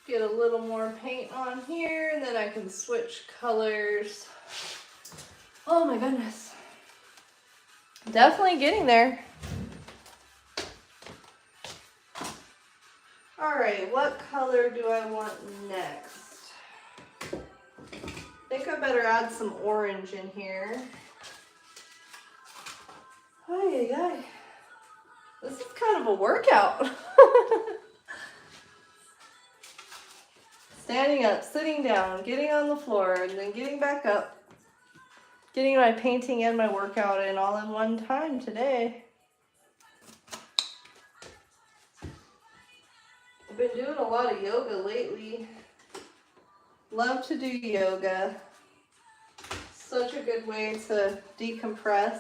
Get a little more paint on here, and then I can switch colors. Oh my goodness. Definitely getting there. All right, what color do I want next? I think I better add some orange in here. Ay, ay, ay. This is kind of a workout. Standing up, sitting down, getting on the floor, and then getting back up. Getting my painting and my workout in all in one time today. I've been doing a lot of yoga lately. Love to do yoga. Such a good way to decompress.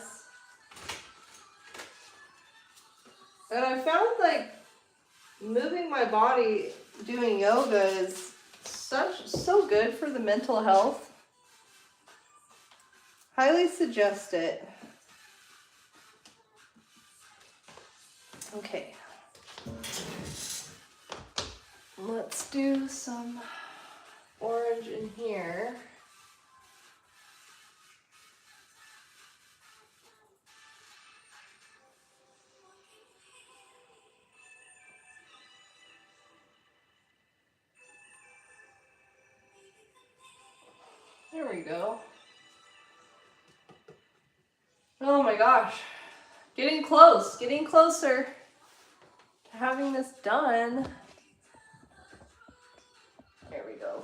And I found like moving my body doing yoga is so good for the mental health. Highly suggest it. Okay. Let's do some orange in here. There we go. Oh my gosh. Getting close, getting closer to having this done. There we go.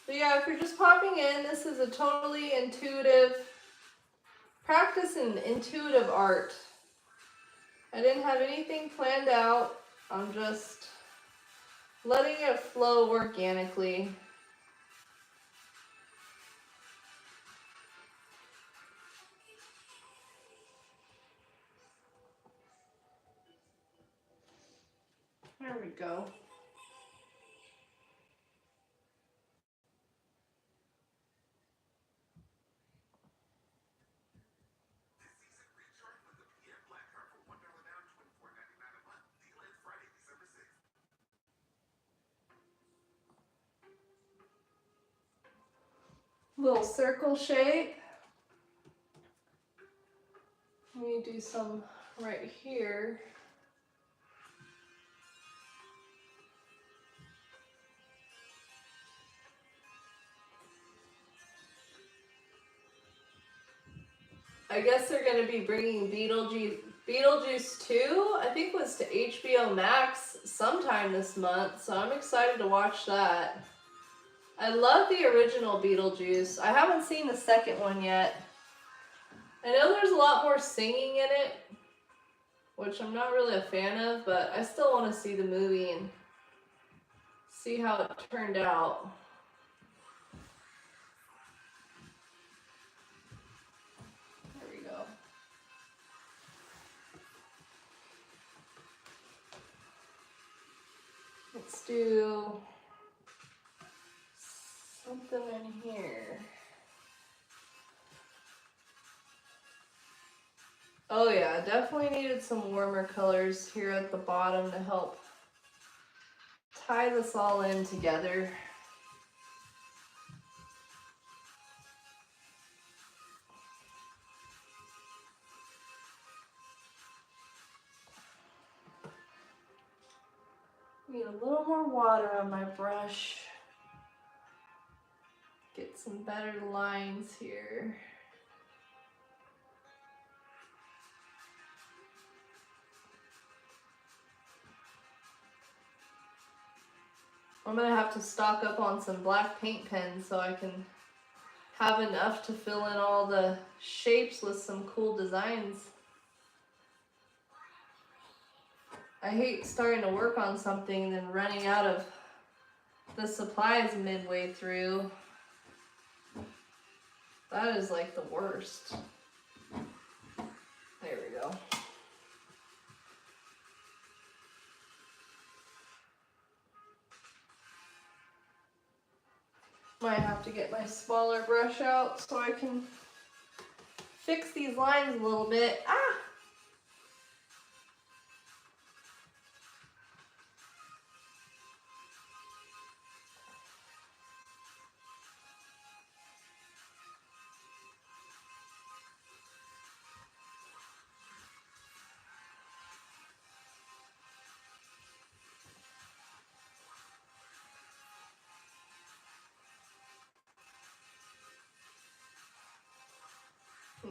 So yeah, if you're just popping in, this is a totally intuitive practice in intuitive art. I didn't have anything planned out. I'm just letting it flow organically. There we go. Little circle shape. Let me do some right here. I guess they're going to be bringing Beetlejuice 2, I think was to HBO Max sometime this month, so I'm excited to watch that. I love the original Beetlejuice. I haven't seen the second one yet. I know there's a lot more singing in it, which I'm not really a fan of, but I still want to see the movie and see how it turned out. There we go. Let's do something in here. Oh yeah, definitely needed some warmer colors here at the bottom to help tie this all in together. Need a little more water on my brush. Get some better lines here. I'm gonna have to stock up on some black paint pens so I can have enough to fill in all the shapes with some cool designs. I hate starting to work on something and then running out of the supplies midway through. That is like the worst. There we go. Might have to get my smaller brush out so I can fix these lines a little bit. Ah!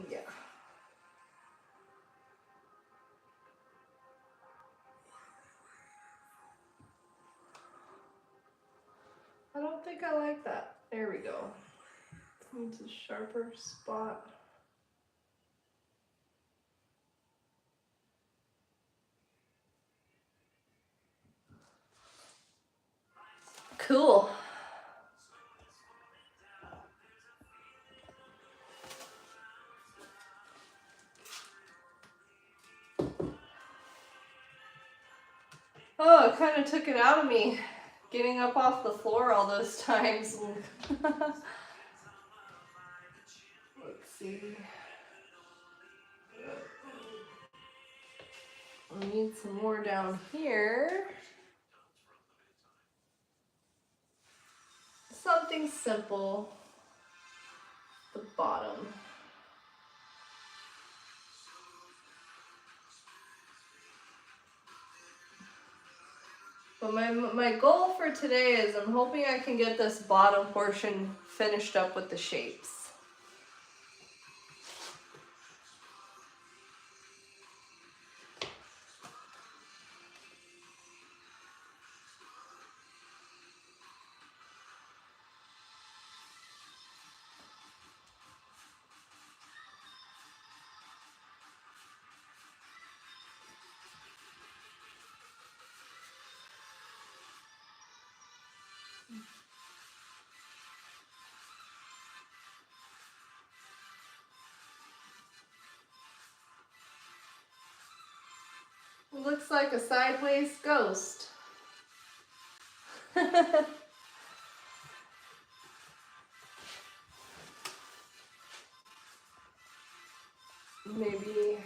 Yeah. I don't think I like that. There we go. Needs a sharper spot. Cool. Oh, it kind of took it out of me, getting up off the floor all those times. Let's see. I need some more down here. Something simple. The bottom. But my goal for today is I'm hoping I can get this bottom portion finished up with the shapes. It looks like a sideways ghost. Maybe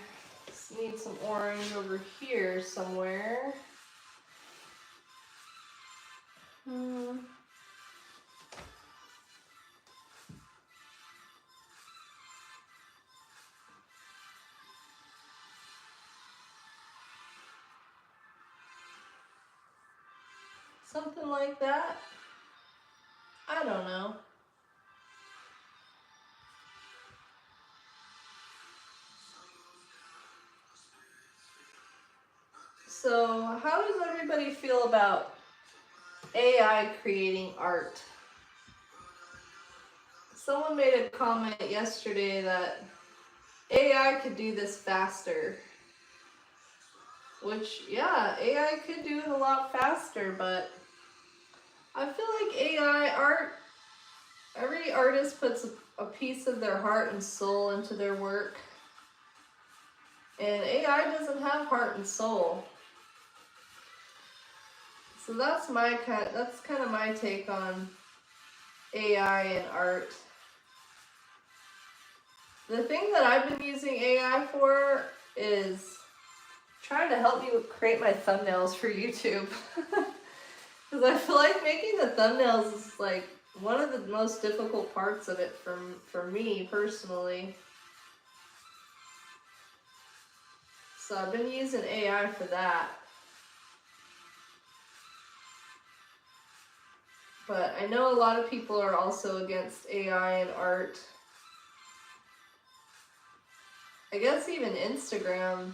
need some orange over here somewhere. Something like that. I don't know. So, how does everybody feel about AI creating art? Someone made a comment yesterday that AI could do this faster. Which, yeah, AI could do it a lot faster, but I feel like AI art, every artist puts a piece of their heart and soul into their work. And AI doesn't have heart and soul. So that's kind of my take on AI and art. The thing that I've been using AI for is trying to help me create my thumbnails for YouTube. Because I feel like making the thumbnails is like one of the most difficult parts of it for me personally. So I've been using AI for that. But I know a lot of people are also against AI and art. I guess even Instagram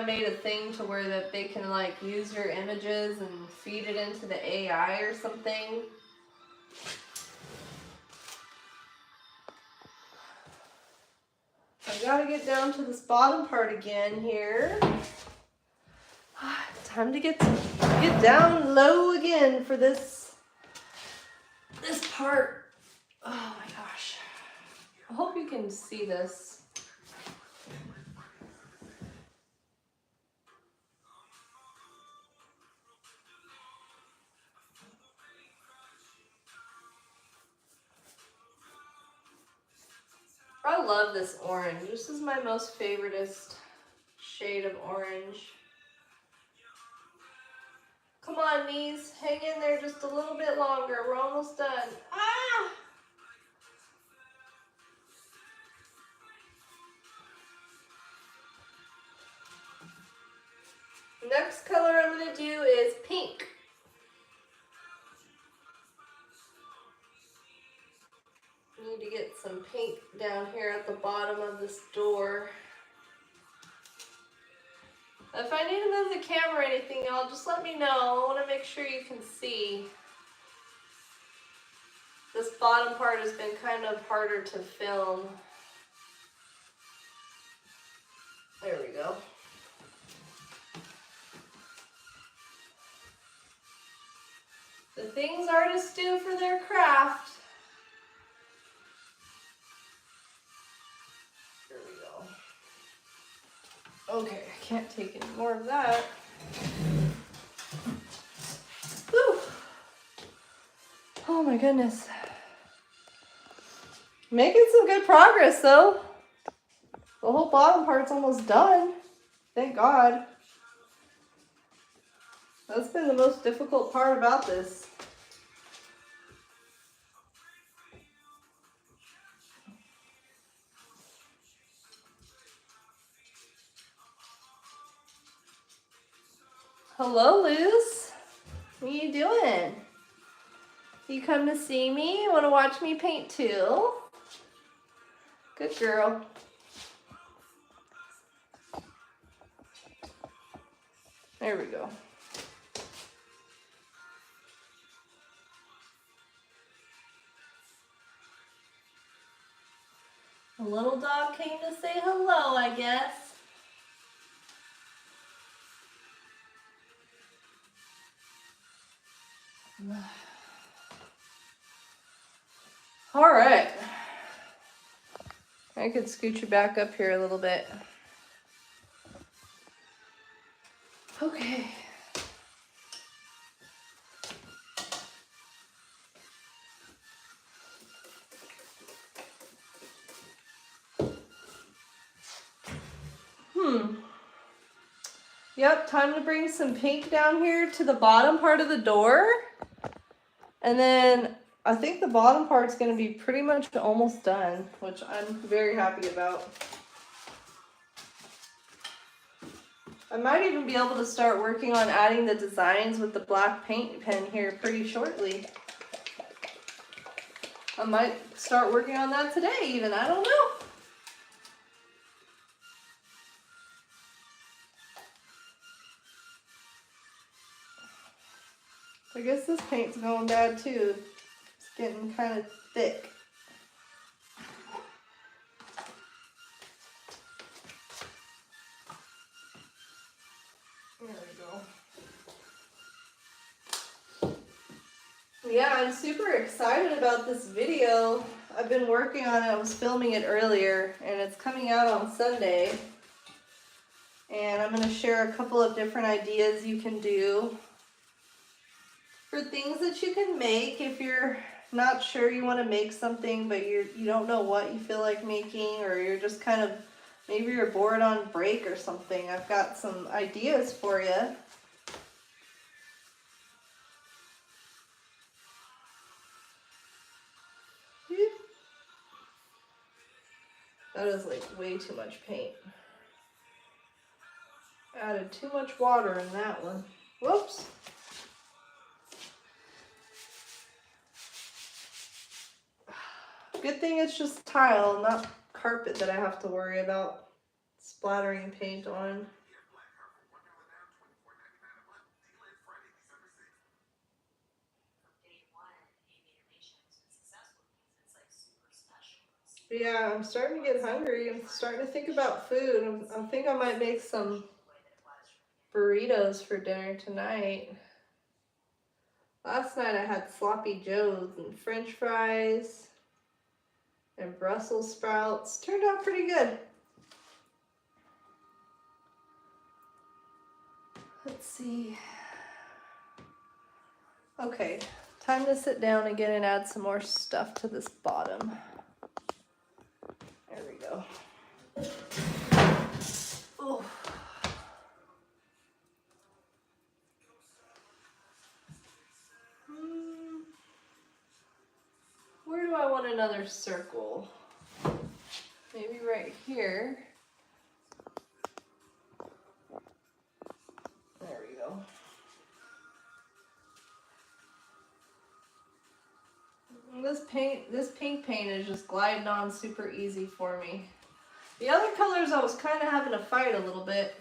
made a thing to where that they can like use your images and feed it into the AI or something. I gotta get down to this bottom part again here. Time to get down low again for this part. Oh my gosh. I hope you can see this. I love this orange. This is my most favoriteest shade of orange. Come on, knees. Hang in there just a little bit longer. We're almost done. Ah! Next color I'm going to do is pink. Need to get some pink down here at the bottom of this door. If I need to move the camera or anything, y'all, just let me know. I want to make sure you can see. This bottom part has been kind of harder to film. There we go. The things artists do for their craft. Here we go. Okay, I can't take any more of that. Whew. Oh my goodness. Making some good progress though. The whole bottom part's almost done. Thank God. That's been the most difficult part about this. Hello, Luz. What are you doing? You come to see me? Want to watch me paint too? Good girl. There we go. The little dog came to say hello, I guess. All right. I could scoot you back up here a little bit. Okay. Yep, time to bring some pink down here to the bottom part of the door. And then I think the bottom part's going to be pretty much almost done, which I'm very happy about. I might even be able to start working on adding the designs with the black paint pen here pretty shortly. I might start working on that today even, I don't know. I guess this paint's going bad too. It's getting kind of thick. There we go. Yeah, I'm super excited about this video. I've been working on it. I was filming it earlier and it's coming out on Sunday. And I'm going to share a couple of different ideas you can do for things that you can make if you're not sure you want to make something, but you don't know what you feel like making, or you're just kind of, maybe you're bored on break or something. I've got some ideas for you. That is like way too much paint. Added too much water in that one. Whoops. Good thing it's just tile, not carpet that I have to worry about splattering paint on. But yeah, I'm starting to get hungry. I'm starting to think about food. I think I might make some burritos for dinner tonight. Last night I had sloppy joes and French fries and Brussels sprouts. Turned out pretty good. Let's see. Okay, time to sit down again and add some more stuff to this bottom. There we go. Oh. Where do I want another circle? Maybe right here. There we go. This pink paint is just gliding on super easy for me. The other colors I was kind of having to fight a little bit.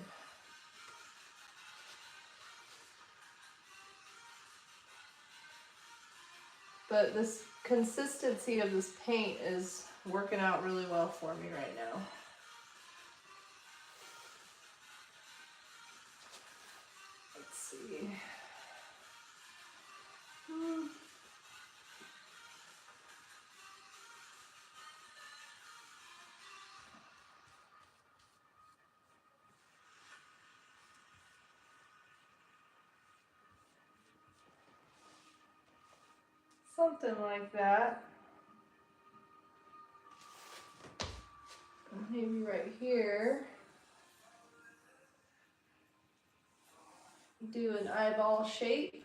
But this consistency of this paint is working out really well for me right now. Let's see. Something like that. Maybe right here. Do an eyeball shape.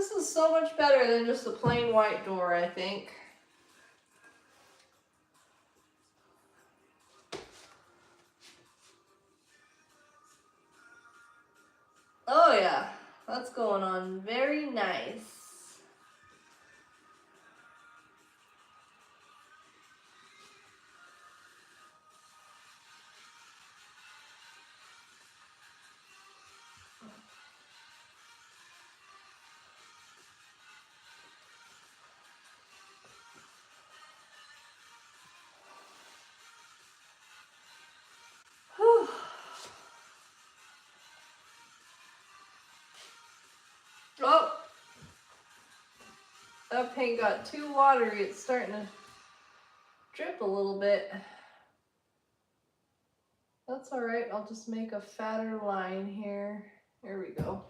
This is so much better than just a plain white door, I think. Oh yeah, that's going on very nice. Whew. Oh, that paint got too watery. It's starting to drip a little bit. That's all right. I'll just make a fatter line here. There we go.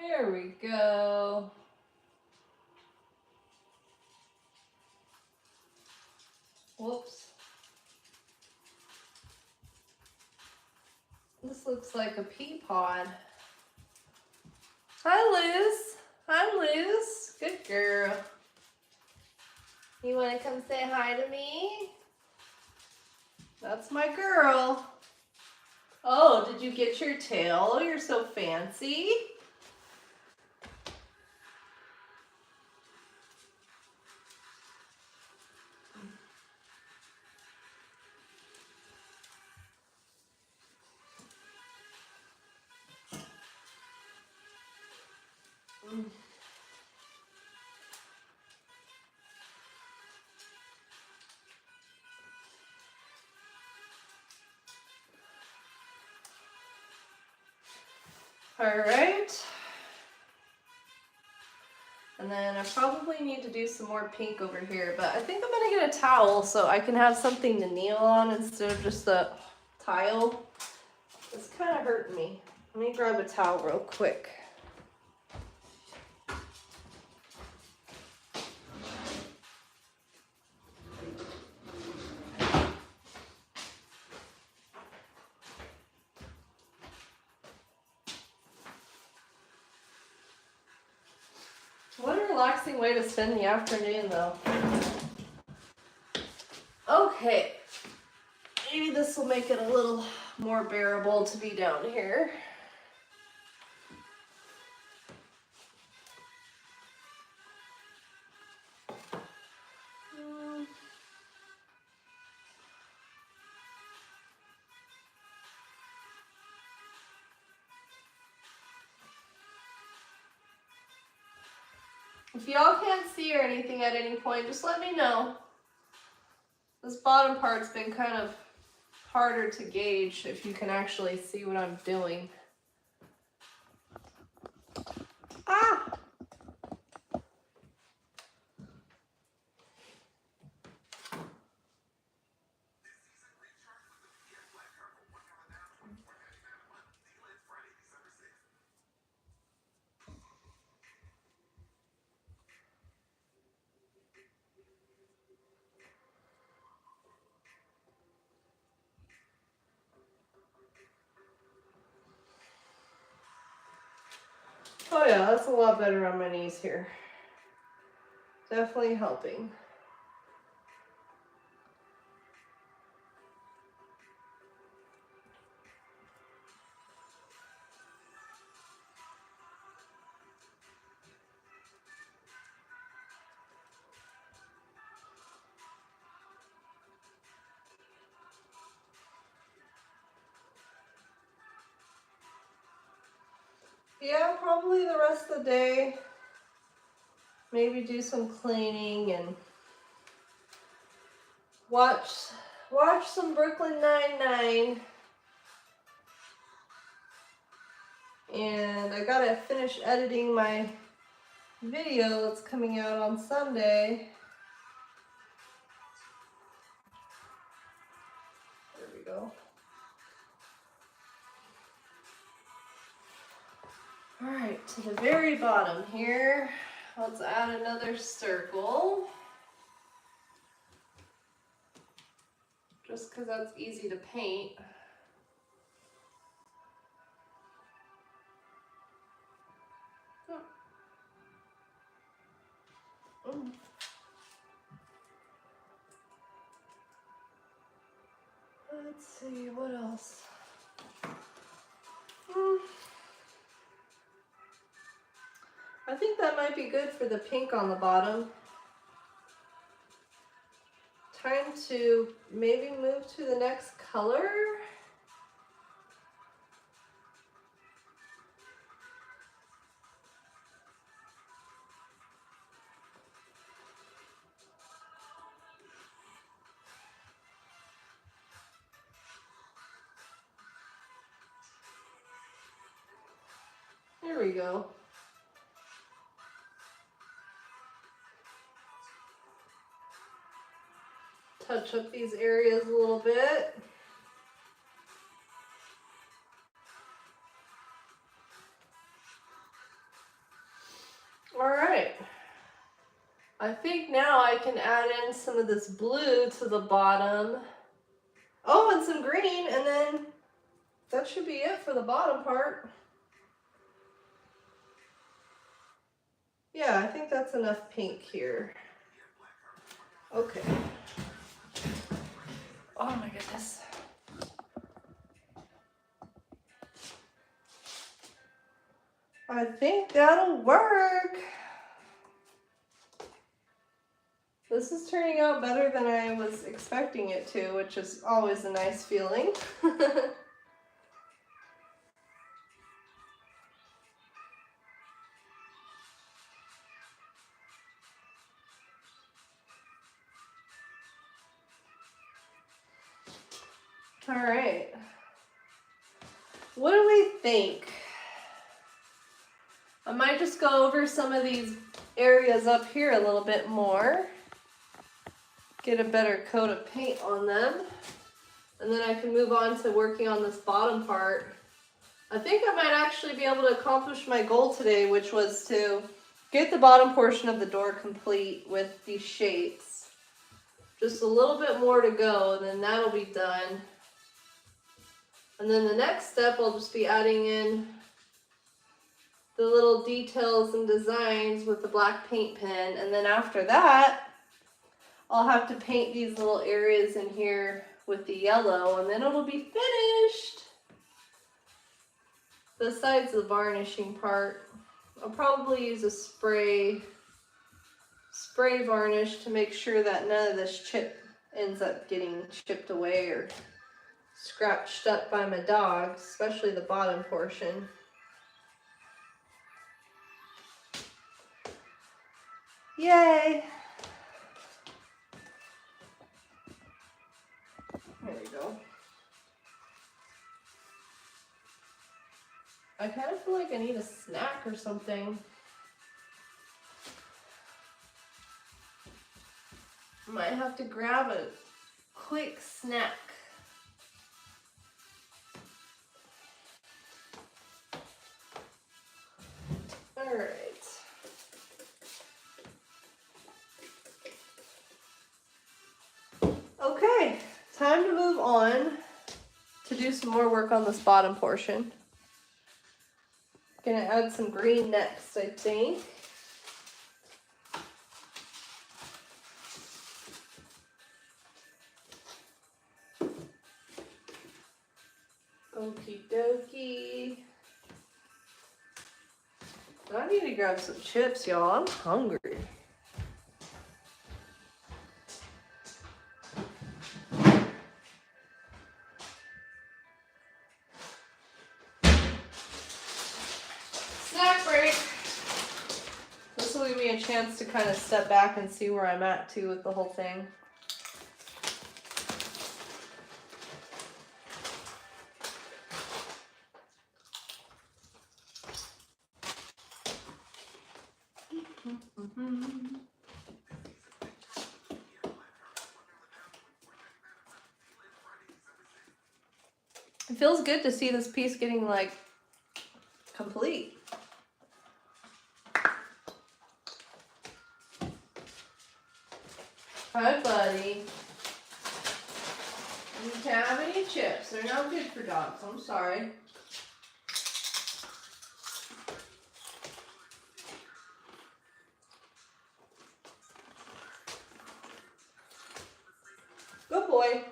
There we go. Whoops. This looks like a pea pod. Hi, Liz. Hi, Liz. Good girl. You want to come say hi to me? That's my girl. Oh, did you get your tail? Oh, you're so fancy. All right. And then I probably need to do some more pink over here, but I think I'm gonna get a towel so I can have something to kneel on instead of just the tile. It's kind of hurting me. Let me grab a towel real quick. What a relaxing way to spend the afternoon, though. Okay, maybe this will make it a little more bearable to be down here. If y'all can't see or anything at any point, just let me know. This bottom part's been kind of harder to gauge if you can actually see what I'm doing. Ah! Oh yeah, that's a lot better on my knees here. Definitely helping. Yeah, probably the rest of the day. Maybe do some cleaning and watch some Brooklyn Nine-Nine. And I gotta finish editing my video that's coming out on Sunday. There we go. All right, to the very bottom here, let's add another circle. Just because that's easy to paint. Let's see, what else? I think that might be good for the pink on the bottom. Time to maybe move to the next color. There we go. Touch up these areas a little bit. All right. I think now I can add in some of this blue to the bottom. Oh, and some green, and then that should be it for the bottom part. Yeah, I think that's enough pink here. Okay. Oh my goodness. I think that'll work. This is turning out better than I was expecting it to, which is always a nice feeling. All right. What do we think? I might just go over some of these areas up here a little bit more. Get a better coat of paint on them. And then I can move on to working on this bottom part. I think I might actually be able to accomplish my goal today, which was to get the bottom portion of the door complete with these shapes. Just a little bit more to go, and then that'll be done. And then the next step, I'll just be adding in the little details and designs with the black paint pen. And then after that, I'll have to paint these little areas in here with the yellow, and then it'll be finished. Besides the varnishing part, I'll probably use a spray varnish to make sure that none of this chip ends up getting chipped away or scratched up by my dog, especially the bottom portion. Yay! There we go. I kind of feel like I need a snack or something. Might have to grab a quick snack. All right. Okay, time to move on to do some more work on this bottom portion. Gonna add some green next, I think. Okie dokie. I need to grab some chips, y'all. I'm hungry. Snack break. This will give me a chance to kind of step back and see where I'm at too with the whole thing. It feels good to see this piece getting like complete. Hi, buddy. You can't have any chips. They're not good for dogs. I'm sorry. Good boy.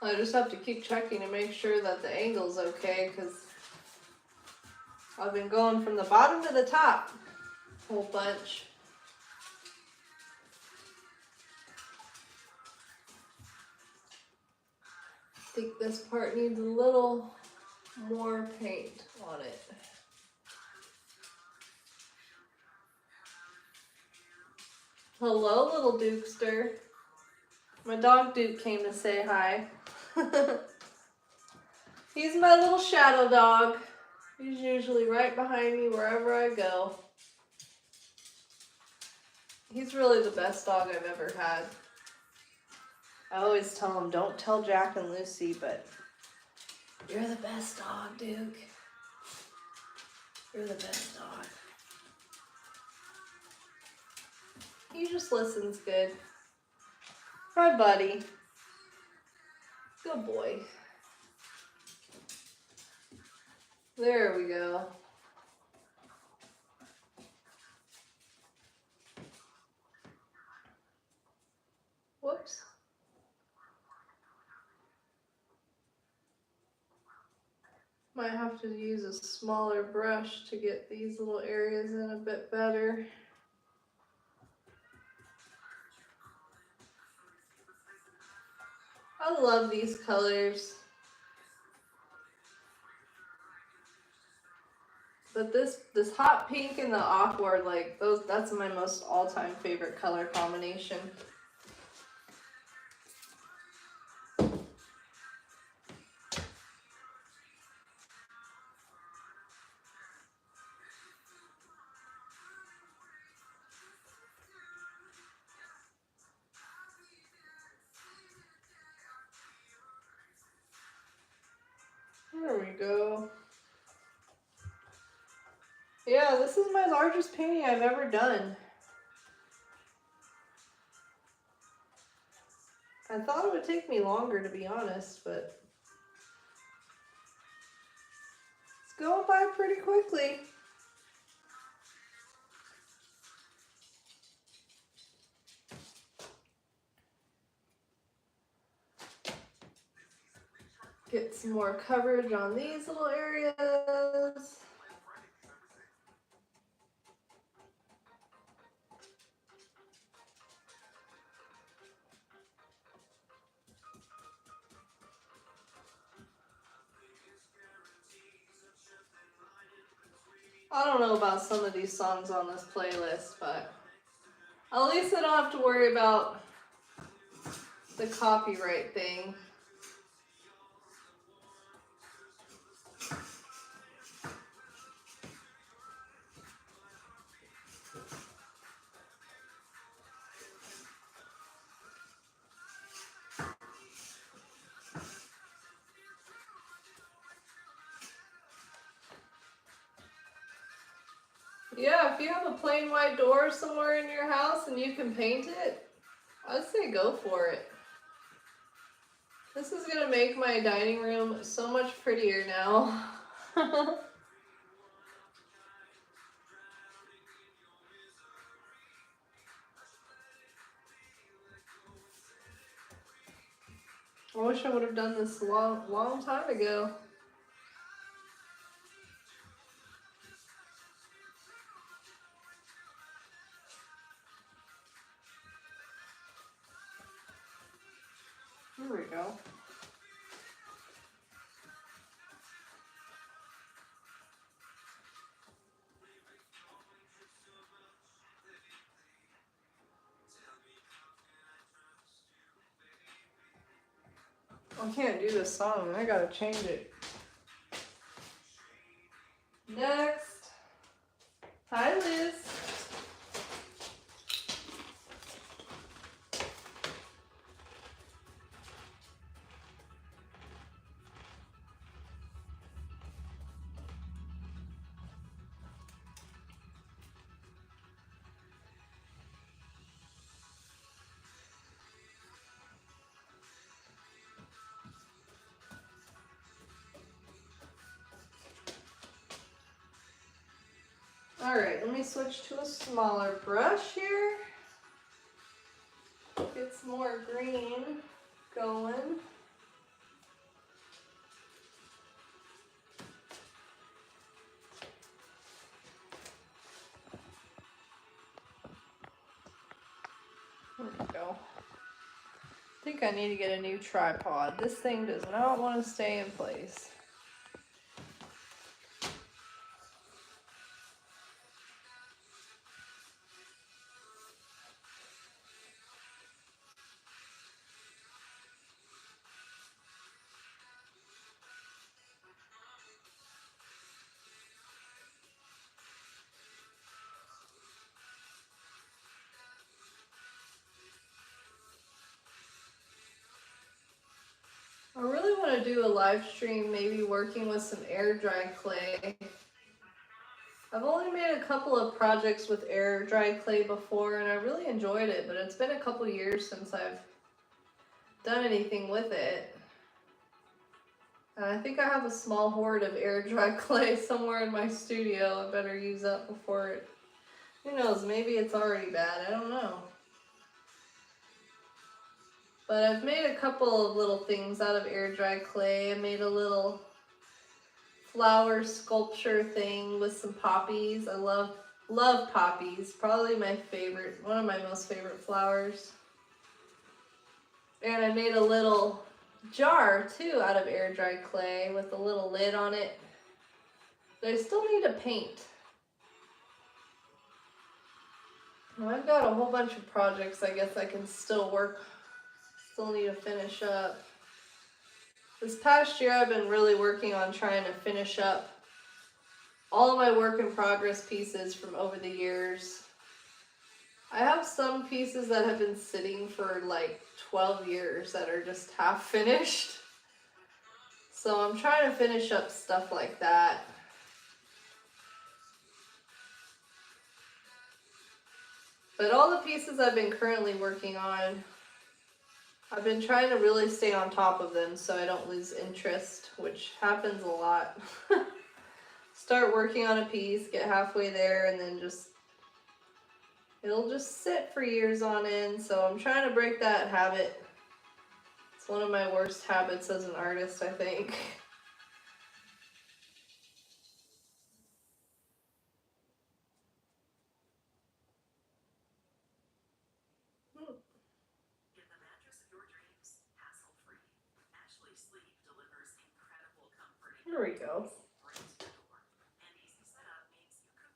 I just have to keep checking to make sure that the angle's okay, because I've been going from the bottom to the top a whole bunch. I think this part needs a little more paint on it. Hello, little Dukester. My dog Duke came to say hi. He's my little shadow dog. He's usually right behind me wherever I go. He's really the best dog I've ever had. I always tell him, don't tell Jack and Lucy, but you're the best dog, Duke. You're the best dog. He just listens good. Hi, buddy. Good boy. There we go. Whoops. Might have to use a smaller brush to get these little areas in a bit better. I love these colors. But this hot pink and the aqua, like that's my most all-time favorite color combination. There we go. Yeah, this is my largest painting I've ever done. I thought it would take me longer, to be honest, but it's going by pretty quickly. Get some more coverage on these little areas. I don't know about some of these songs on this playlist, but at least I don't have to worry about the copyright thing. Yeah, if you have a plain white door somewhere in your house and you can paint it, I'd say go for it. This is gonna make my dining room so much prettier now. I wish I would have done this a long time ago. There we go. I can't do this song. I gotta change it. Next. Hi, Liz. All right, let me switch to a smaller brush here. Get some more green going. There we go. I think I need to get a new tripod. This thing does not want to stay in place. I really want to do a live stream, maybe working with some air dry clay. I've only made a couple of projects with air dry clay before and I really enjoyed it, but it's been a couple years since I've done anything with it. And I think I have a small hoard of air dry clay somewhere in my studio. I better use that before it, who knows, maybe it's already bad, I don't know. But I've made a couple of little things out of air dry clay. I made a little flower sculpture thing with some poppies. I love poppies. Probably my favorite, one of my most favorite flowers. And I made a little jar too out of air dry clay with a little lid on it. But I still need to paint. Well, I've got a whole bunch of projects I guess I can still need to finish up. This past year I've been really working on trying to finish up all of my work in progress pieces from over the years. I have some pieces that have been sitting for like 12 years that are just half finished. So I'm trying to finish up stuff like that. But all the pieces I've been currently working on, I've been trying to really stay on top of them so I don't lose interest, which happens a lot. Start working on a piece, get halfway there, and then it'll just sit for years on end. So I'm trying to break that habit. It's one of my worst habits as an artist, I think. There we go.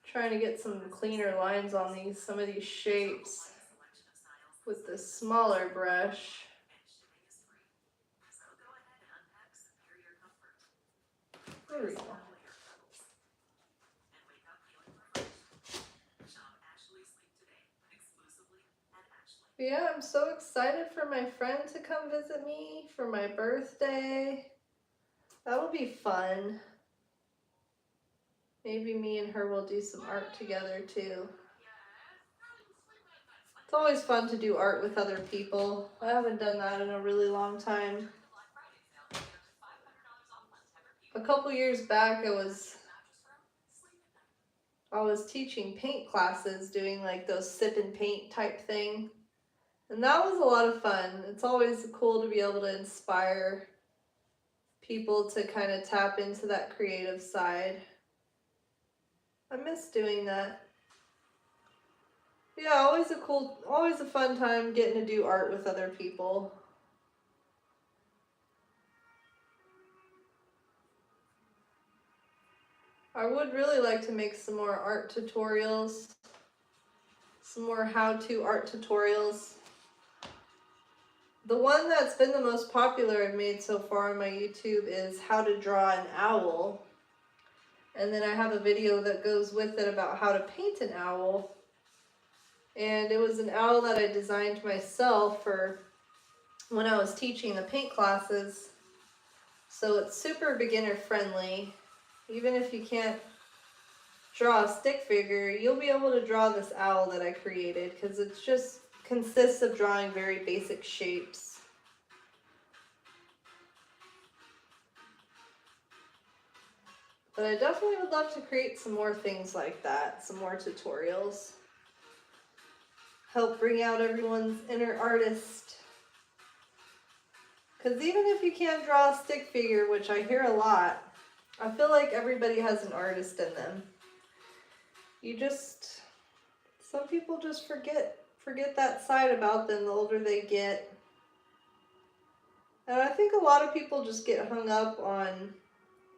Trying to get some cleaner lines on some of these shapes with this smaller brush. There we go. Yeah, I'm so excited for my friend to come visit me for my birthday. That'll be fun. Maybe me and her will do some art together too. It's always fun to do art with other people. I haven't done that in a really long time. A couple years back, I was teaching paint classes, doing like those sip and paint type thing. And that was a lot of fun. It's always cool to be able to inspire people to kind of tap into that creative side. I miss doing that. Yeah, always a fun time getting to do art with other people. I would really like to make some more art tutorials, some more how-to art tutorials. The one that's been the most popular I've made so far on my YouTube is how to draw an owl. And then I have a video that goes with it about how to paint an owl. And it was an owl that I designed myself for when I was teaching the paint classes. So it's super beginner friendly. Even if you can't draw a stick figure, you'll be able to draw this owl that I created because it just consists of drawing very basic shapes. But I definitely would love to create some more things like that, some more tutorials. Help bring out everyone's inner artist. Because even if you can't draw a stick figure, which I hear a lot, I feel like everybody has an artist in them. Some people just forget that side about them the older they get. And I think a lot of people just get hung up on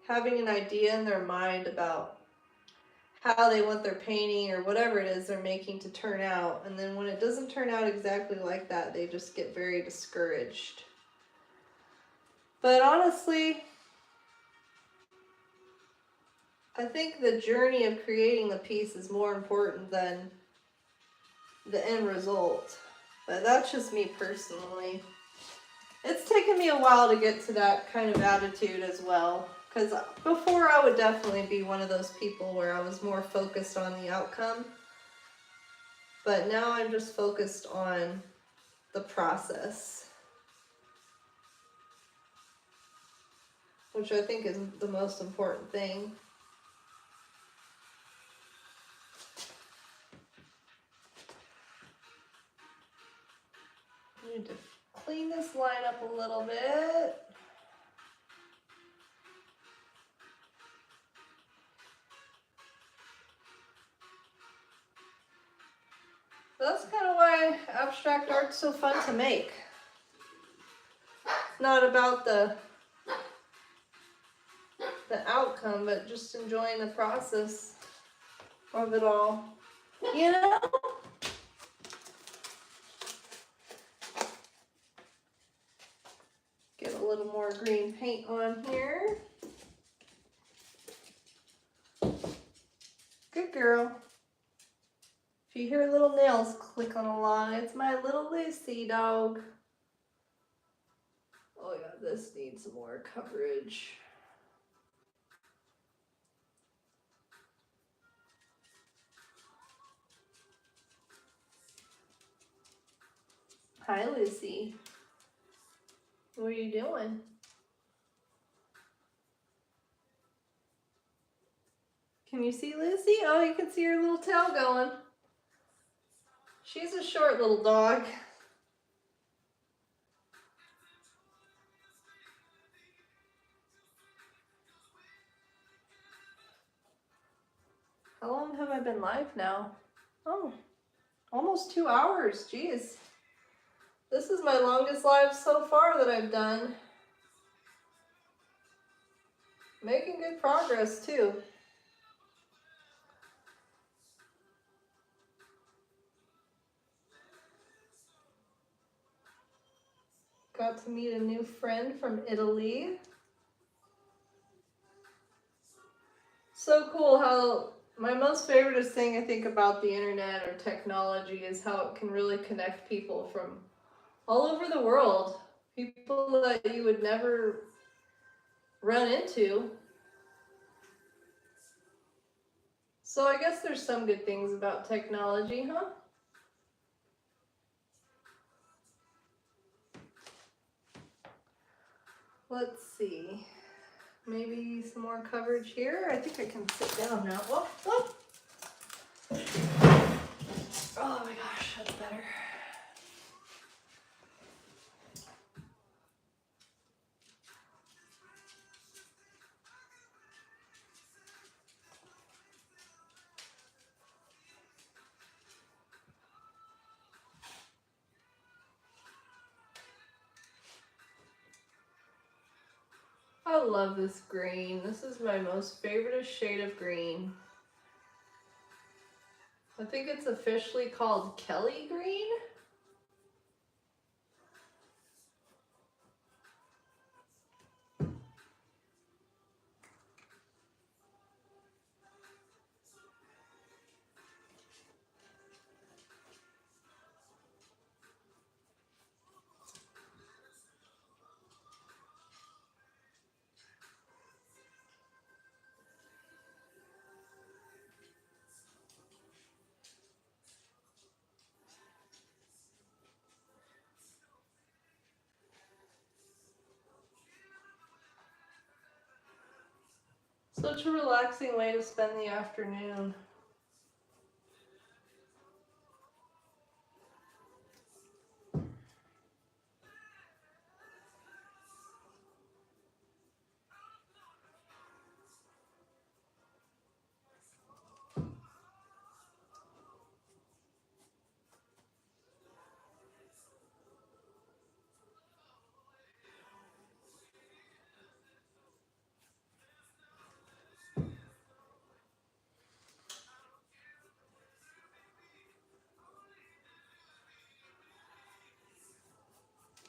having an idea in their mind about how they want their painting or whatever it is they're making to turn out. And then when it doesn't turn out exactly like that, they just get very discouraged. But honestly, I think the journey of creating the piece is more important than the end result. But that's just me personally. It's taken me a while to get to that kind of attitude as well. Because before I would definitely be one of those people where I was more focused on the outcome. But now I'm just focused on the process, which I think is the most important thing. I need to clean this line up a little bit. That's kind of why abstract art's so fun to make. It's not about the outcome, but just enjoying the process of it all. You know? Get a little more green paint on here. Good girl. If you hear little nails clicking along, it's my little Lucy dog. Oh yeah, this needs some more coverage. Hi, Lucy. What are you doing? Can you see Lucy? Oh, you can see her little tail going. She's a short little dog. How long have I been live now? Oh, almost 2 hours. Jeez. This is my longest live so far that I've done. Making good progress too. Got to meet a new friend from Italy. So cool how my most favoriteest thing I think about the internet or technology is how it can really connect people from all over the world. People that you would never run into. So I guess there's some good things about technology, huh? Let's see. Maybe some more coverage here. I think I can sit down now. Whoop, whoop. Oh my gosh, that's better. I love this green. This is my most favorite shade of green. I think it's officially called Kelly green. Such a relaxing way to spend the afternoon.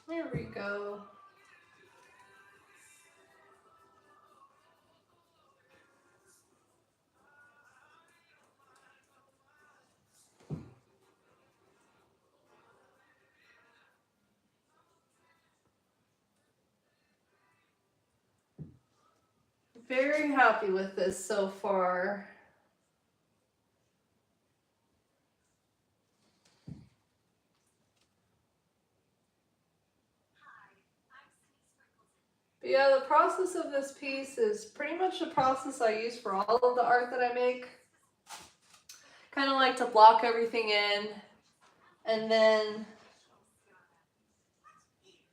There we go. Very happy with this so far. But yeah, the process of this piece is pretty much the process I use for all of the art that I make. Kind of like to block everything in and then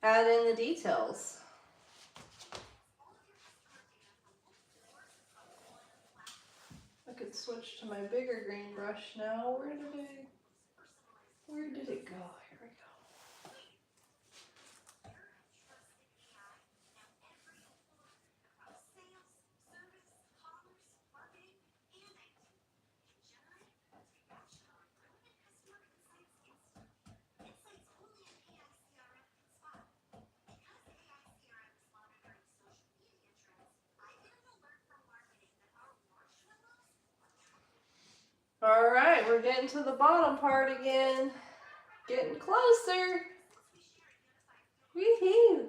add in the details. I could switch to my bigger green brush now. Where did it go? Here we go. All right, we're getting to the bottom part again. Getting closer. Wee-hoo.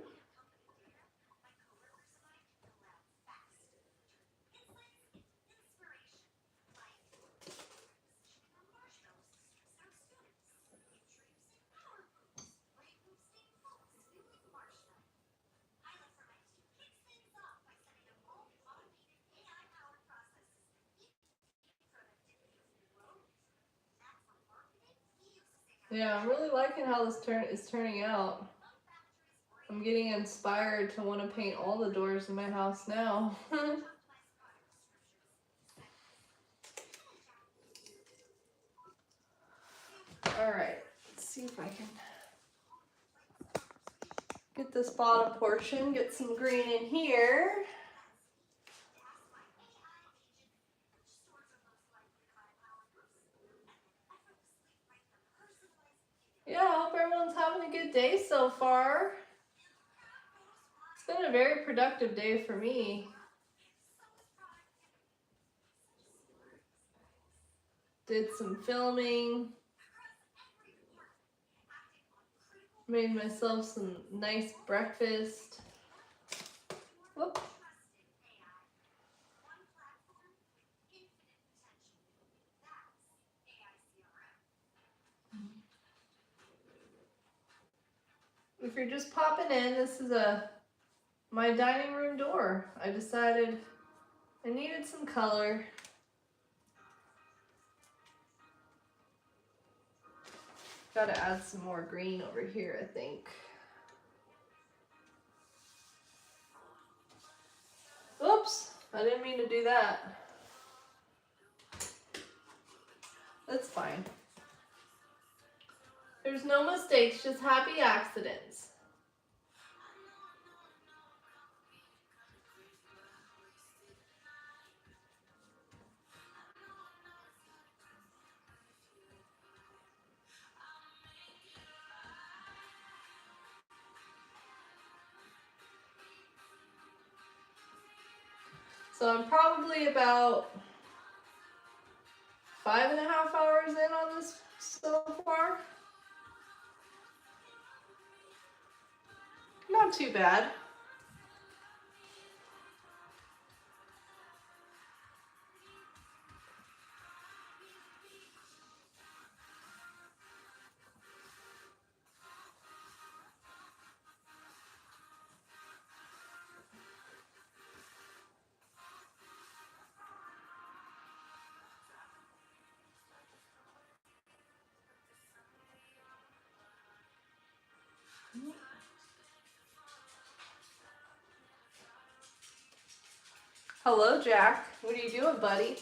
Yeah, I'm really liking how this is turning out. I'm getting inspired to want to paint all the doors in my house now. Alright, let's see if I can get this bottom portion, get some green in here. Yeah, I hope everyone's having a good day so far. It's been a very productive day for me. Did some filming. Made myself some nice breakfast. Whoop. If you're just popping in, this is my dining room door. I decided I needed some color. Gotta add some more green over here, I think. Oops, I didn't mean to do that. That's fine. There's no mistakes, just happy accidents. So I'm probably about 5.5 hours in on this so far. Not too bad. Hello, Jack. What are you doing, buddy?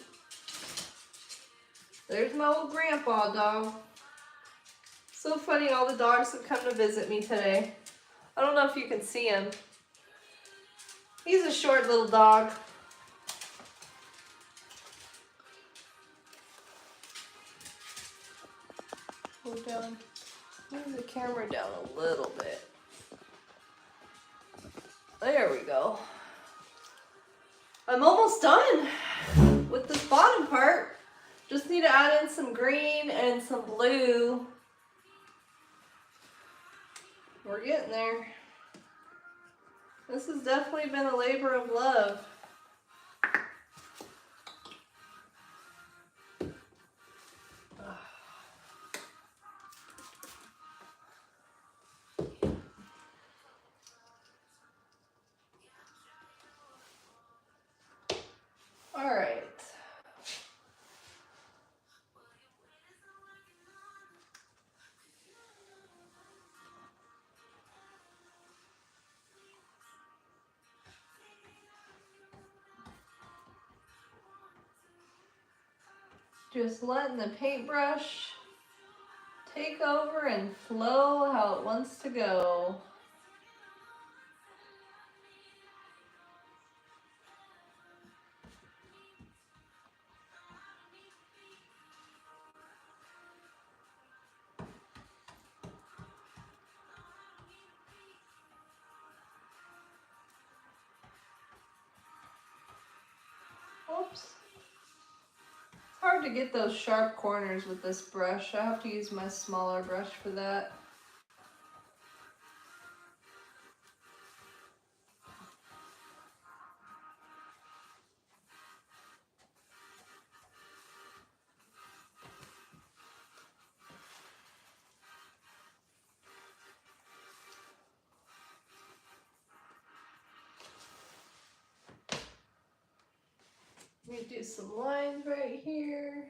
There's my old grandpa dog. So funny, all the dogs have come to visit me today. I don't know if you can see him. He's a short little dog. Move down. Move the camera down a little bit. There we go. I'm almost done with this bottom part. Just need to add in some green and some blue. We're getting there. This has definitely been a labor of love. All right. Just letting the paintbrush take over and flow how it wants to go. Oops. It's hard to get those sharp corners with this brush. I have to use my smaller brush for that. Let me do some lines right here.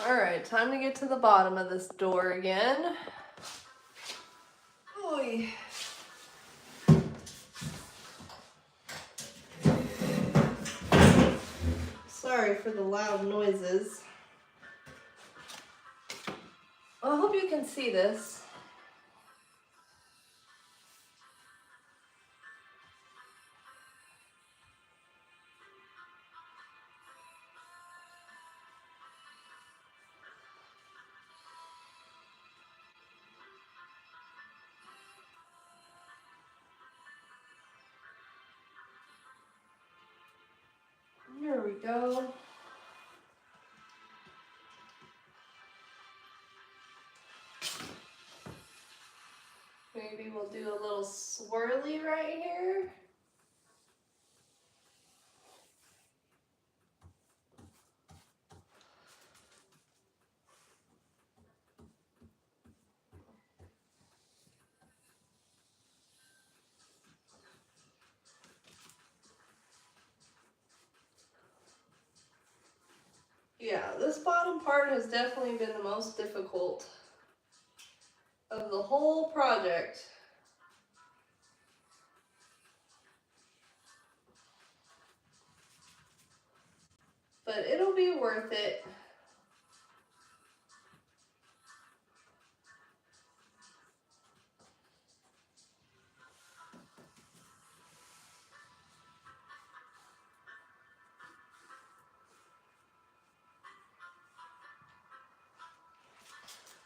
All right, time to get to the bottom of this door again. Oy. Sorry for the loud noises. I hope you can see this. Here we go. Maybe we'll do a little swirly right here. Yeah, this bottom part has definitely been the most difficult of the whole project. But it'll be worth it.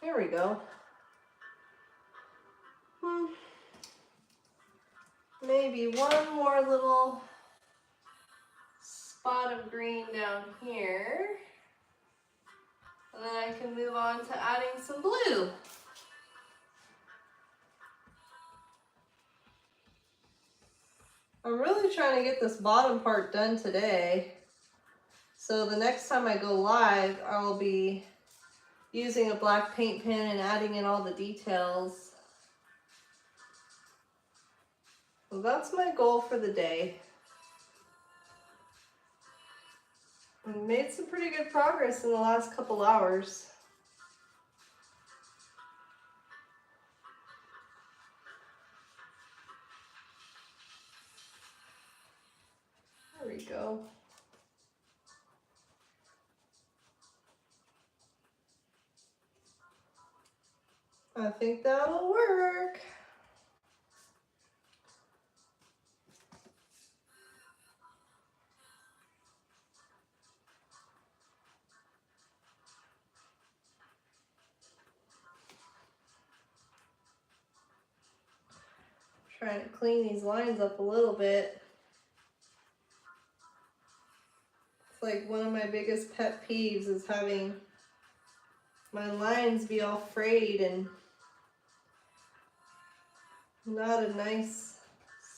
There we go. maybe one more little spot of green down here. And then I can move on to adding some blue. I'm really trying to get this bottom part done today. So the next time I go live, I'll be using a black paint pen and adding in all the details. So that's my goal for the day. I made some pretty good progress in the last couple hours. There we go. I think that'll work. Trying to clean these lines up a little bit. It's like one of my biggest pet peeves is having my lines be all frayed and not a nice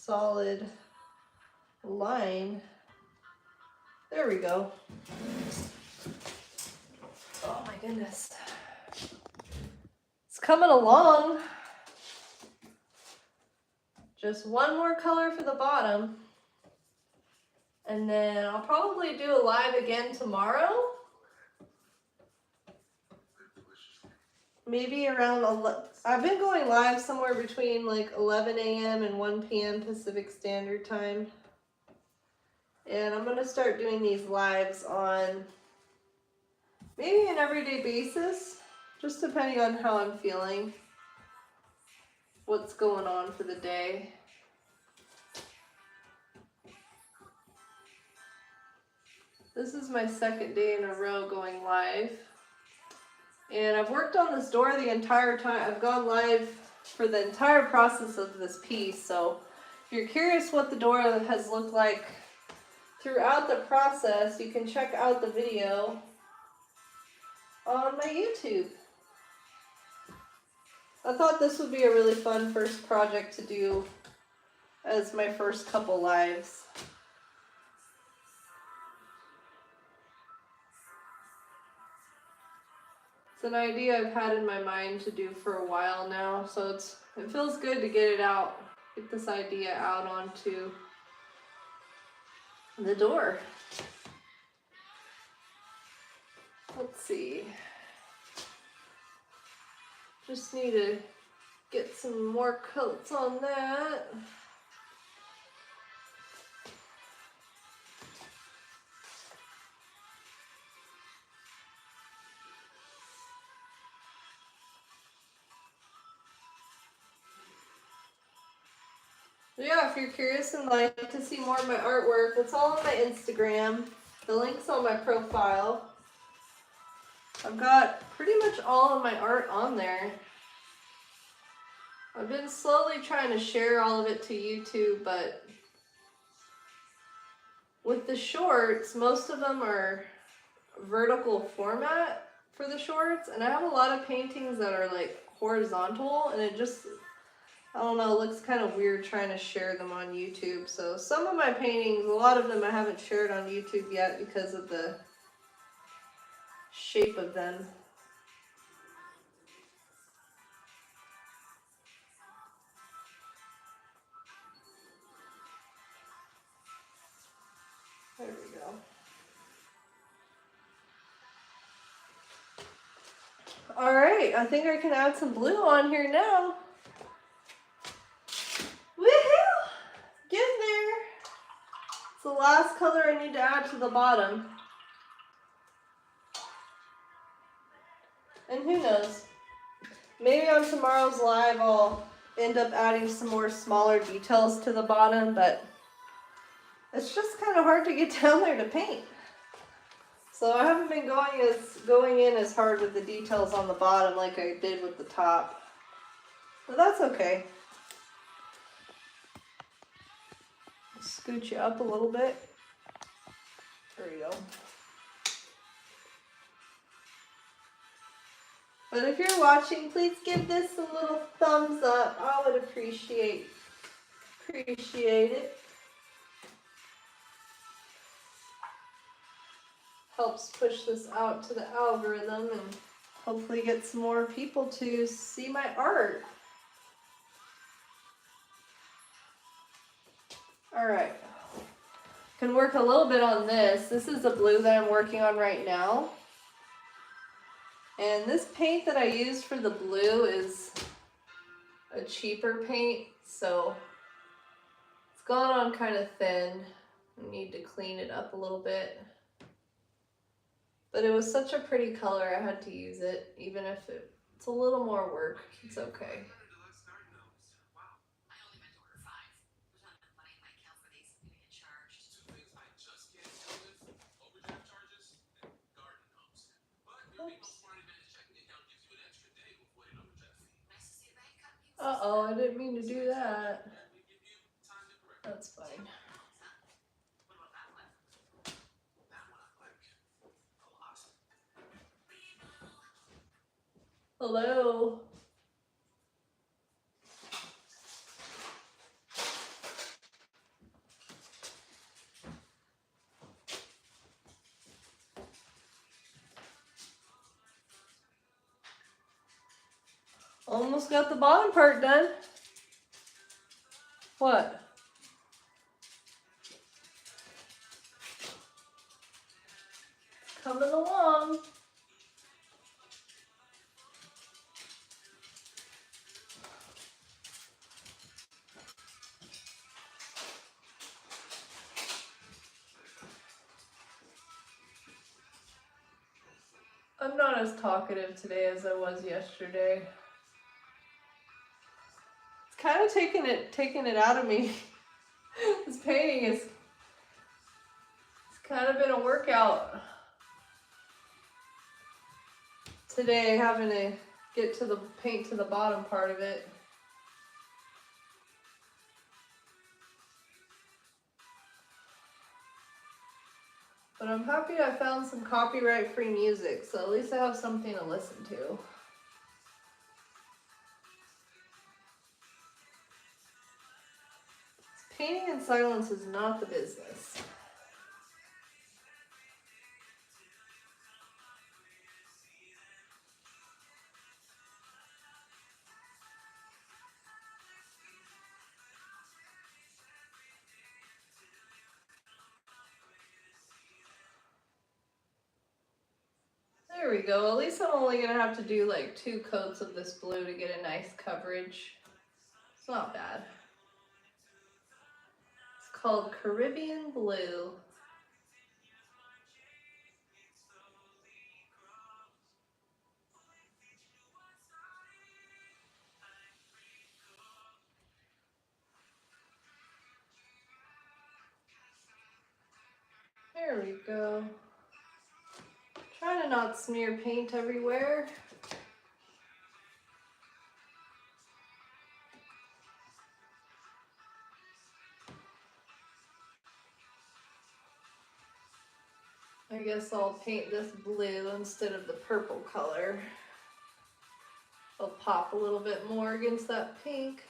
solid line. There we go. Oh my goodness. It's coming along. Just one more color for the bottom. And then I'll probably do a live again tomorrow. Maybe around 11. I've been going live somewhere between like 11 a.m. and 1 p.m. Pacific Standard Time. And I'm going to start doing these lives on maybe an everyday basis, just depending on how I'm feeling, what's going on for the day. This is my second day in a row going live. And I've worked on this door the entire time. I've gone live for the entire process of this piece. So if you're curious what the door has looked like throughout the process, you can check out the video on my YouTube. I thought this would be a really fun first project to do as my first couple lives. It's an idea I've had in my mind to do for a while now, so it feels good to get it out, get this idea out onto the door. Let's see. Just need to get some more coats on that. Yeah, if you're curious and like to see more of my artwork, it's all on my Instagram. The link's on my profile. I've got pretty much all of my art on there. I've been slowly trying to share all of it to YouTube, but with the shorts, most of them are vertical format for the shorts, and I have a lot of paintings that are like horizontal, and it just, I don't know, it looks kind of weird trying to share them on YouTube. So some of my paintings, a lot of them I haven't shared on YouTube yet because of the shape of them. There we go. All right, I think I can add some blue on here now. Woohoo! Getting there. It's the last color I need to add to the bottom. And who knows? Maybe on tomorrow's live I'll end up adding some more smaller details to the bottom, but it's just kind of hard to get down there to paint. So I haven't been going in as hard with the details on the bottom like I did with the top. But that's okay. Scoot you up a little bit. There you go. But if you're watching, please give this a little thumbs up. I would appreciate it. Helps push this out to the algorithm and hopefully get some more people to see my art. All right. Can work a little bit on this. This is the blue that I'm working on right now. And this paint that I use for the blue is a cheaper paint, so it's gone on kind of thin. I need to clean it up a little bit. But it was such a pretty color, I had to use it, even if it's a little more work. It's okay. Uh-oh, I didn't mean to do that. That's fine. Hello. Almost got the bottom part done. What? Coming along. I'm not as talkative today as I was yesterday. It's kind of taking it out of me. This painting it's kind of been a workout today, having to get to the paint to the bottom part of it. But I'm happy I found some copyright-free music, so at least I have something to listen to. Painting in silence is not the business. There we go. At least I'm only going to have to do like 2 coats of this blue to get a nice coverage. It's not bad. It's called Caribbean Blue. There we go. Trying to not smear paint everywhere. I guess I'll paint this blue instead of the purple color. It'll pop a little bit more against that pink.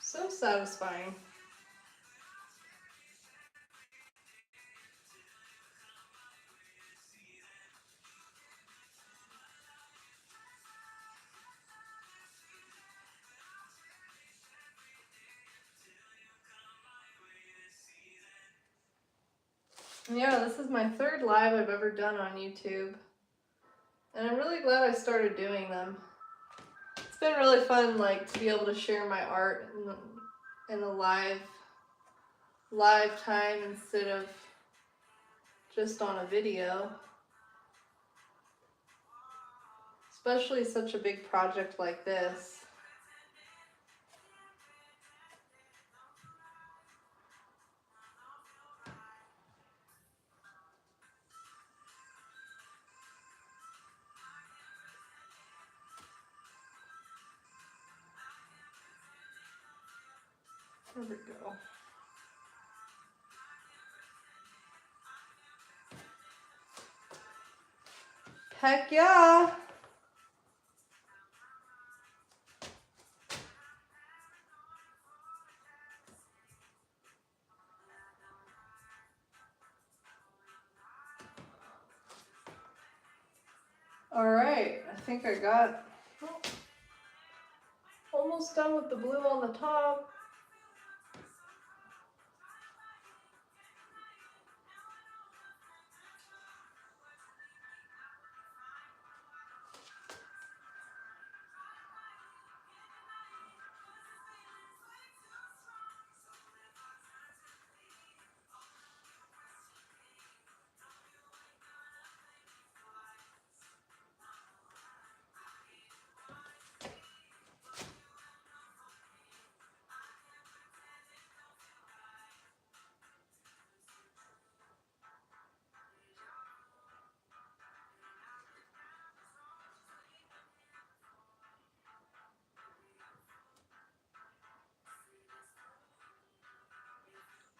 So satisfying. Yeah, this is my 3rd live I've ever done on YouTube. And I'm really glad I started doing them. It's been really fun, like, to be able to share my art in a live time instead of just on a video. Especially such a big project like this. There we go. Heck yeah! All right, I think I got almost done with the blue on the top.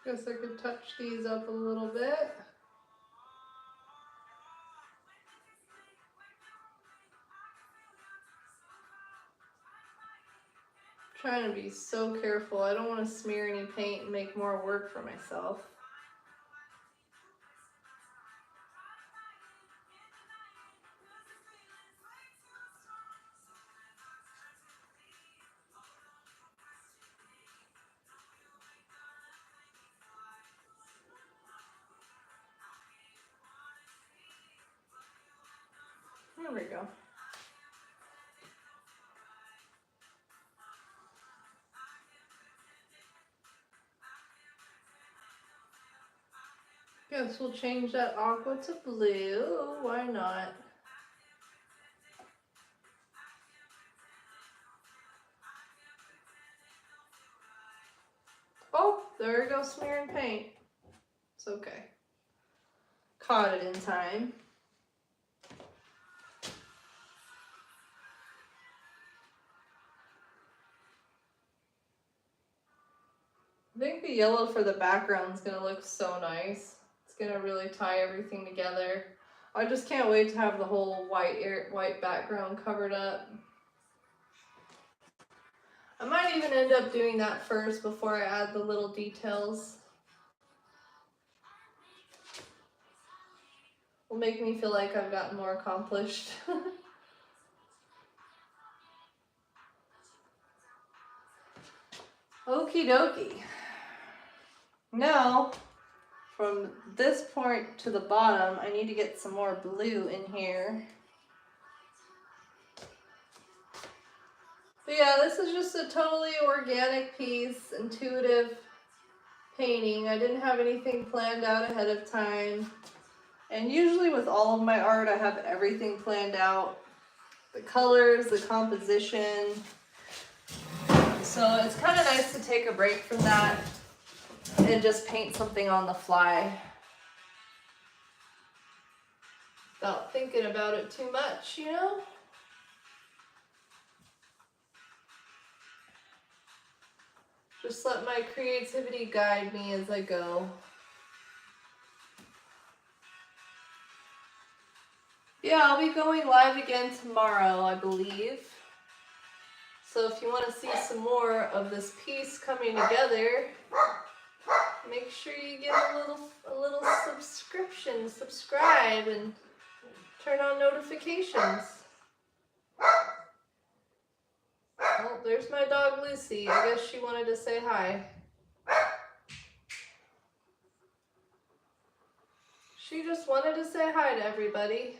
Guess I could touch these up a little bit. Trying to be so careful. I don't want to smear any paint and make more work for myself. There we go. Guess we'll change that aqua to blue. Why not? Oh, there we go, smearing paint. It's okay. Caught it in time. I think the yellow for the background is gonna look so nice. It's gonna really tie everything together. I just can't wait to have the whole white background covered up. I might even end up doing that first before I add the little details. Will make me feel like I've gotten more accomplished. Okie dokie. Now, from this point to the bottom, I need to get some more blue in here. But yeah, this is just a totally organic piece, intuitive painting. I didn't have anything planned out ahead of time. And usually with all of my art, I have everything planned out. The colors, the composition. So it's kind of nice to take a break from that and just paint something on the fly without thinking about it too much, you know? Just let my creativity guide me as I go. Yeah, I'll be going live again tomorrow, I believe. So if you want to see some more of this piece coming together, make sure you give a little subscribe, and turn on notifications. Oh, there's my dog Lucy. I guess she wanted to say hi. She just wanted to say hi to everybody.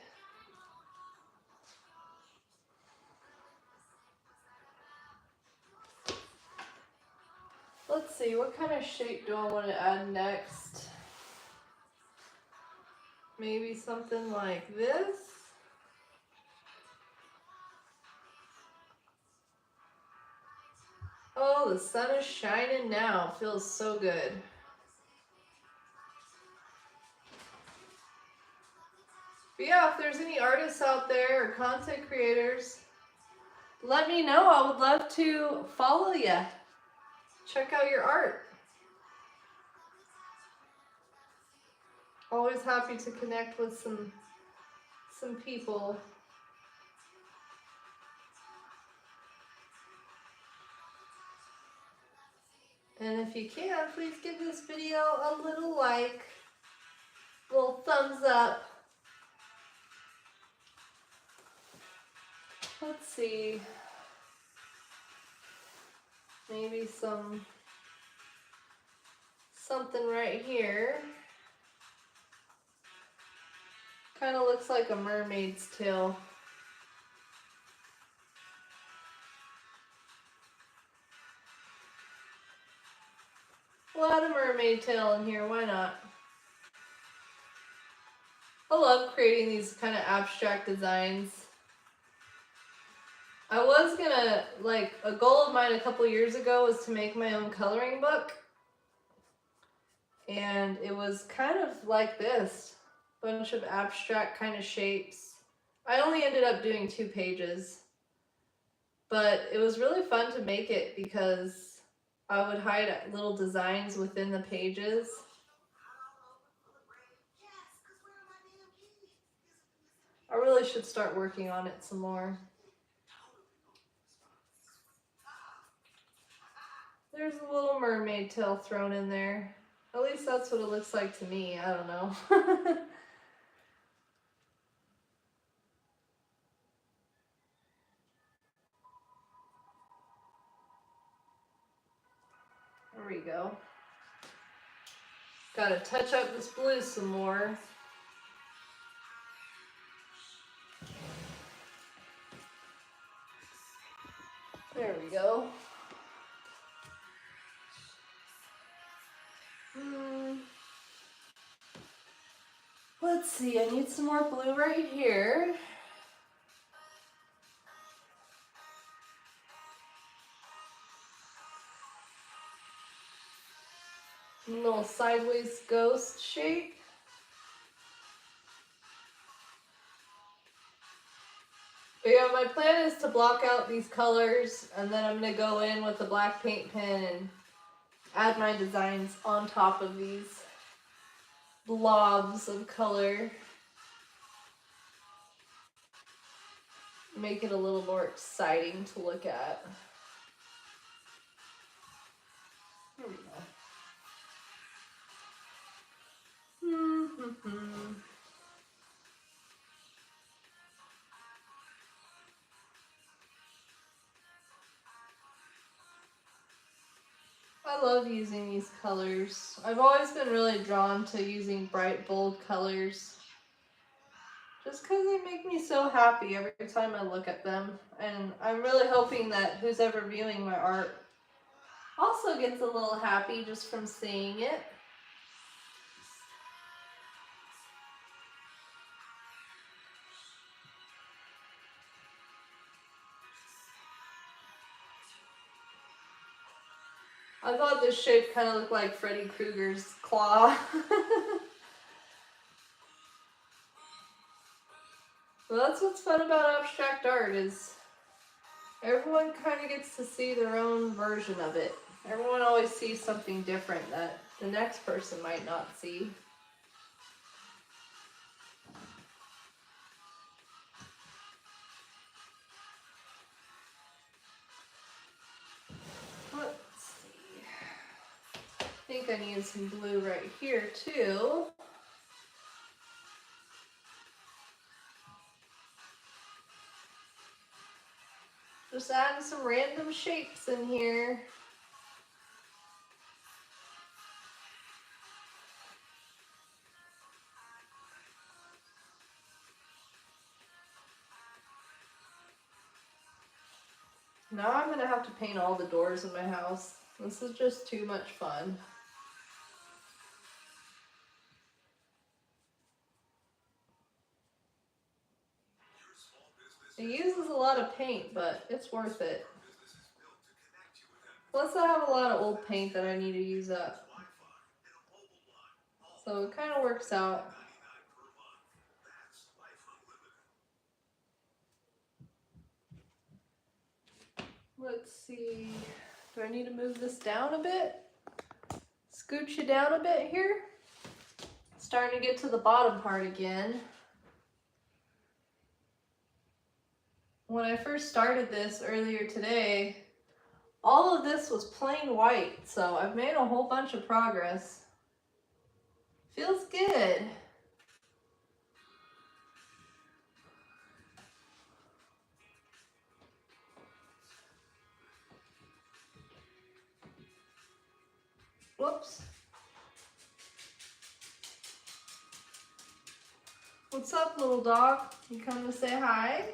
Let's see, what kind of shape do I want to add next? Maybe something like this. Oh, the sun is shining now. Feels so good. But yeah, if there's any artists out there or content creators, let me know. I would love to follow you. check out your art. Always happy to connect with some people. And if you can, please give this video a little like, little thumbs up. Let's see. Maybe something right here. Kind of looks like a mermaid's tail. A lot of mermaid tail in here, why not? I love creating these kind of abstract designs. I was gonna, like, a goal of mine a couple years ago was to make my own coloring book. And it was kind of like this, bunch of abstract kind of shapes. I only ended up doing 2 pages, but it was really fun to make it because I would hide little designs within the pages. I really should start working on it some more. There's a little mermaid tail thrown in there. At least that's what it looks like to me. I don't know. There we go. Gotta touch up this blue some more. There we go. Let's see, I need some more blue right here. A little sideways ghost shape. But yeah, my plan is to block out these colors, and then I'm going to go in with a black paint pen and add my designs on top of these blobs of color. Make it a little more exciting to look at. Here we go. I love using these colors. I've always been really drawn to using bright, bold colors. Just because they make me so happy every time I look at them. And I'm really hoping that who's ever viewing my art also gets a little happy just from seeing it. I thought this shape kind of looked like Freddy Krueger's claw. Well, that's what's fun about abstract art, is everyone kind of gets to see their own version of it. Everyone always sees something different that the next person might not see. Let's see. I think I need some blue right here too. Just adding some random shapes in here. Now I'm gonna have to paint all the doors in my house. This is just too much fun. It uses a lot of paint, but it's worth it. Plus I have a lot of old paint that I need to use up. So it kind of works out. Let's see. Do I need to move this down a bit? Scooch you down a bit here. Starting to get to the bottom part again. When I first started this earlier today, all of this was plain white, so I've made a whole bunch of progress. Feels good. Whoops. What's up, little dog? You come to say hi?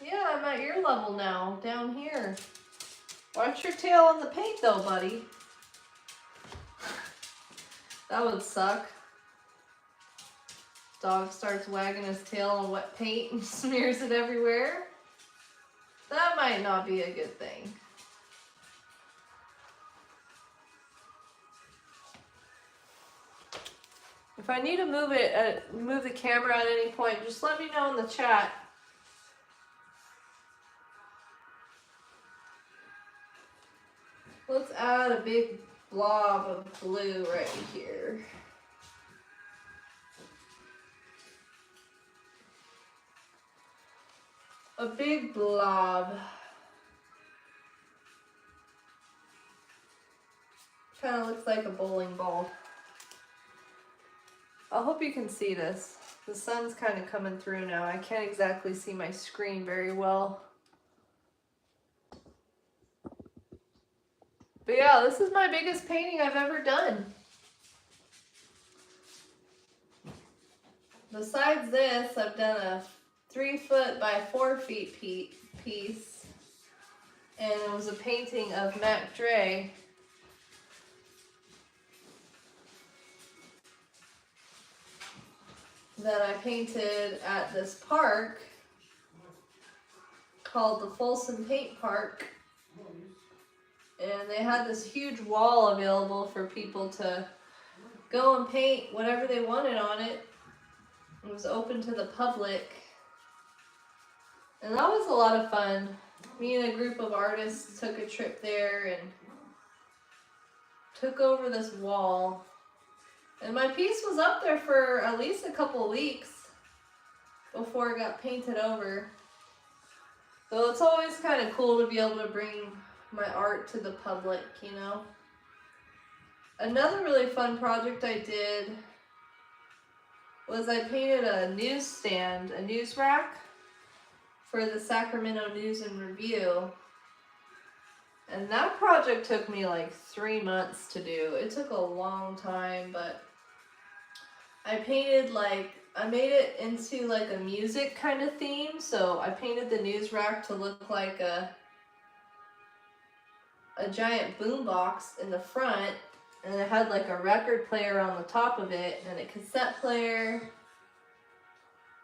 Yeah, I'm at your level now, down here. Watch your tail on the paint though, buddy. That would suck. Dog starts wagging his tail on wet paint and smears it everywhere. That might not be a good thing. If I need to move the camera at any point, just let me know in the chat. Let's add a big blob of blue right here. A big blob. Kind of looks like a bowling ball. I hope you can see this. The sun's kind of coming through now. I can't exactly see my screen very well. But yeah, this is my biggest painting I've ever done. Besides this, I've done a 3 foot by 4 feet piece. And it was a painting of Mac Dre. That I painted at this park called the Folsom Paint Park. And they had this huge wall available for people to go and paint whatever they wanted on it. It was open to the public. And that was a lot of fun. Me and a group of artists took a trip there and took over this wall. And my piece was up there for at least a couple of weeks before it got painted over. So it's always kind of cool to be able to bring my art to the public, you know. Another really fun project I did was I painted a newsstand, a news rack for the Sacramento News and Review. And that project took me like 3 months to do. It took a long time, but I painted I made it into like a music kind of theme. So I painted the news rack to look like a giant boombox in the front, and it had like a record player on the top of it and a cassette player.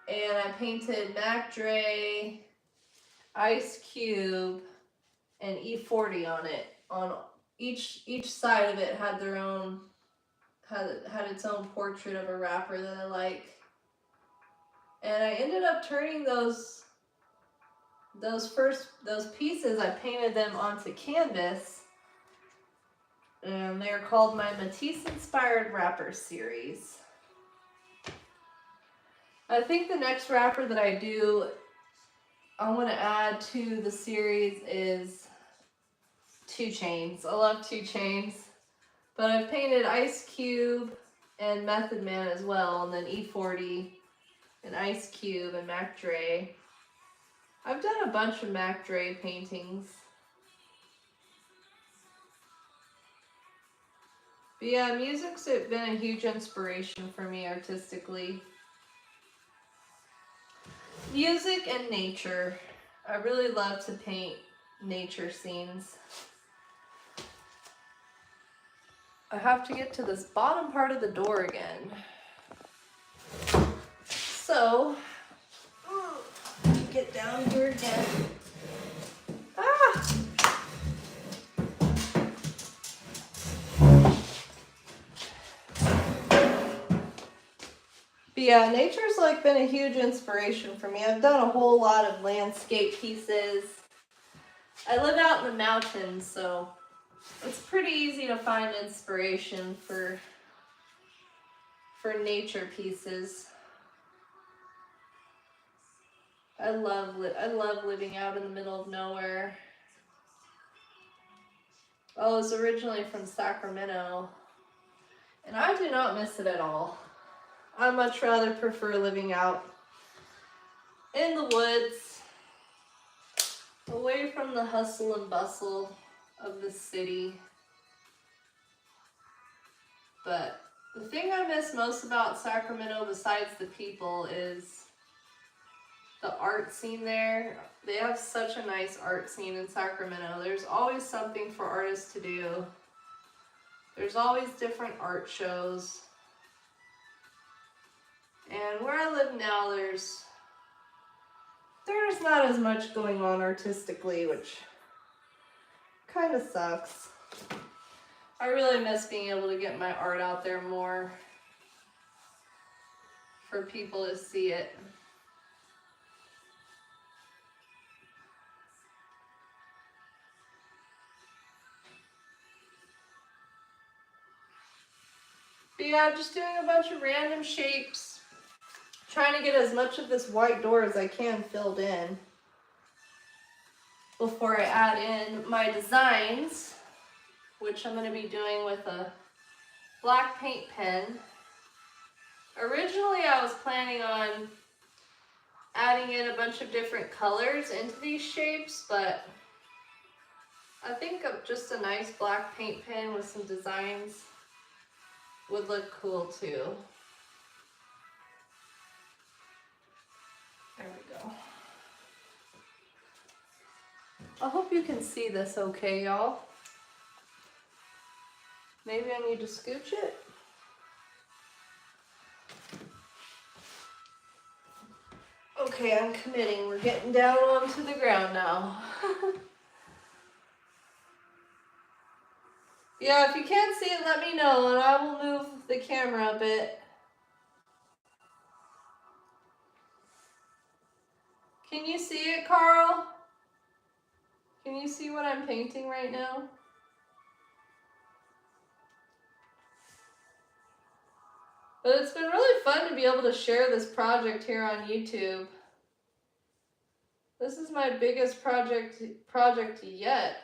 And I painted Mac Dre, Ice Cube, and E40 on it. On each side of it had their own had its own portrait of a rapper that I like. And I ended up turning those pieces, I painted them onto canvas. And they're called my Matisse Inspired Rapper series. I think the next rapper that I do, I want to add to the series is 2 Chainz. I love 2 Chainz. But I've painted Ice Cube and Method Man as well, and then E40 and Ice Cube and Mac Dre. I've done a bunch of Mac Dre paintings. But yeah, music's been a huge inspiration for me artistically. Music and nature. I really love to paint nature scenes. I have to get to this bottom part of the door again. So, get down here again. Ah! But yeah, nature's been a huge inspiration for me. I've done a whole lot of landscape pieces. I live out in the mountains, so it's pretty easy to find inspiration for nature pieces. I love living out in the middle of nowhere. I was originally from Sacramento, and I do not miss it at all. I much rather prefer living out in the woods, away from the hustle and bustle of the city. But the thing I miss most about Sacramento, besides the people, is the art scene there. They have such a nice art scene in Sacramento. There's always something for artists to do. There's always different art shows. And where I live now, there's not as much going on artistically, which kind of sucks. I really miss being able to get my art out there more for people to see it. But yeah, just doing a bunch of random shapes, trying to get as much of this white door as I can filled in before I add in my designs, which I'm going to be doing with a black paint pen. Originally, I was planning on adding in a bunch of different colors into these shapes, but I think just a nice black paint pen with some designs would look cool too. There we go. I hope you can see this okay, y'all. Maybe I need to scooch it. Okay, I'm committing. We're getting down onto the ground now. Yeah, if you can't see it, let me know and I will move the camera a bit. Can you see it, Carl? Can you see what I'm painting right now? But it's been really fun to be able to share this project here on YouTube. This is my biggest project yet.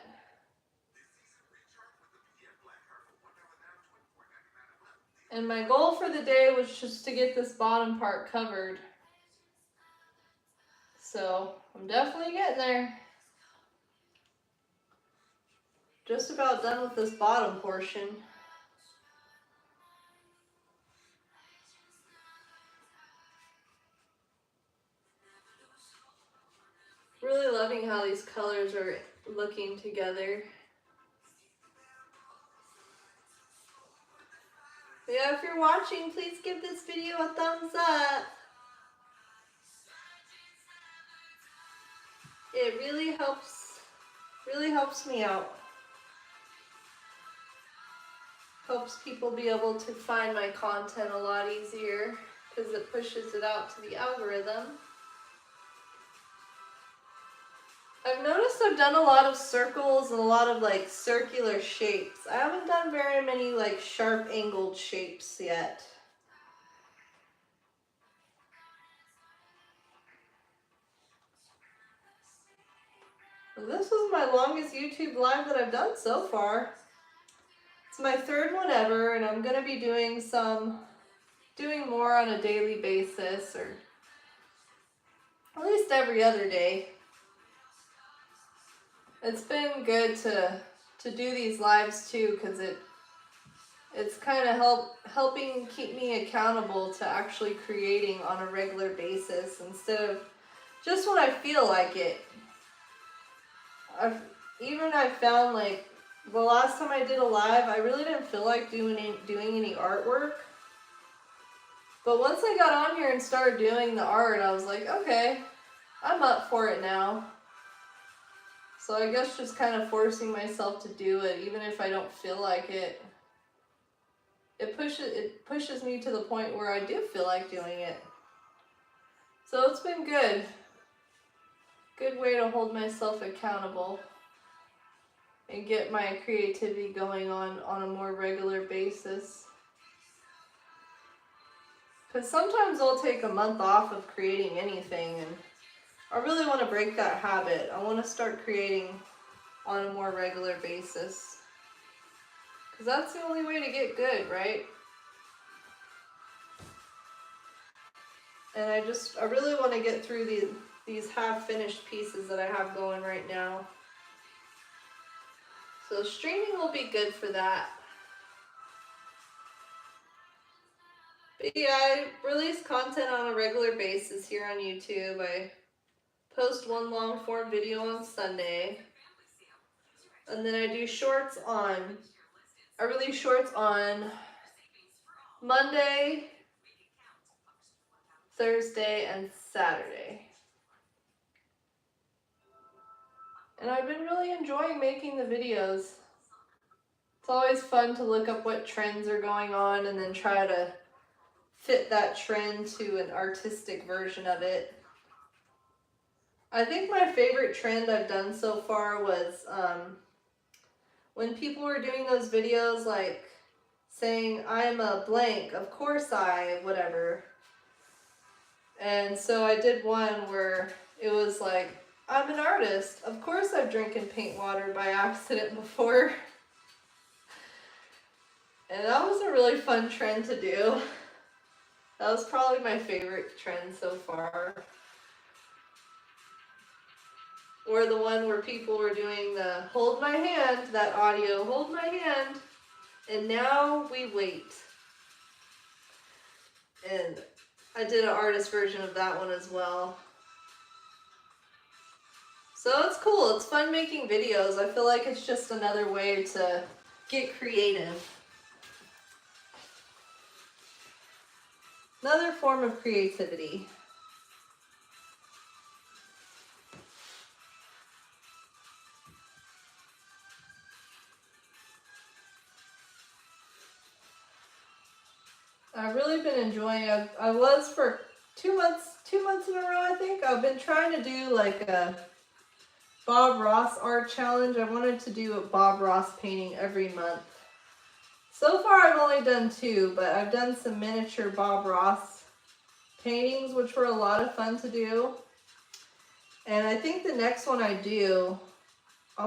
And my goal for the day was just to get this bottom part covered. So I'm definitely getting there. Just about done with this bottom portion. Really loving how these colors are looking together. But yeah, if you're watching, please give this video a thumbs up. It really helps me out. Helps people be able to find my content a lot easier because it pushes it out to the algorithm. I've noticed I've done a lot of circles and a lot of like circular shapes. I haven't done very many like sharp angled shapes yet. This was my longest YouTube live that I've done so far. It's my third one ever, and I'm gonna be doing more on a daily basis, or at least every other day. It's been good to do these lives too, because it's kind of helping keep me accountable to actually creating on a regular basis instead of just when I feel like it. I found like the last time I did a live, I really didn't feel like doing any artwork. But once I got on here and started doing the art, I was like, okay, I'm up for it now. So I guess just kind of forcing myself to do it, even if I don't feel like it. It pushes me to the point where I do feel like doing it. So it's been good. Good way to hold myself accountable. and get my creativity going on a more regular basis. Because sometimes I'll take a month off of creating anything, and I really want to break that habit. I want to start creating on a more regular basis. Because that's the only way to get good, right? And I really want to get through these half-finished pieces that I have going right now. So streaming will be good for that. But yeah, I release content on a regular basis here on YouTube. I post one long-form video on Sunday. And then I release shorts on Monday, Thursday, and Saturday. And I've been really enjoying making the videos. It's always fun to look up what trends are going on and then try to fit that trend to an artistic version of it. I think my favorite trend I've done so far was when people were doing those videos like saying, I'm a blank, of course I, whatever. And so I did one where it was like, I'm an artist. Of course I've drinking paint water by accident before. And that was a really fun trend to do. That was probably my favorite trend so far. Or the one where people were doing the hold my hand, that audio, hold my hand, and now we wait. And I did an artist version of that one as well. So it's cool, it's fun making videos. I feel like it's just another way to get creative. Another form of creativity. I've really been enjoying it. I was for 2 months in a row, I think. I've been trying to do like a Bob Ross art challenge. I wanted to do a Bob Ross painting every month. So far I've only done 2, but I've done some miniature Bob Ross paintings, which were a lot of fun to do. And I think the next one I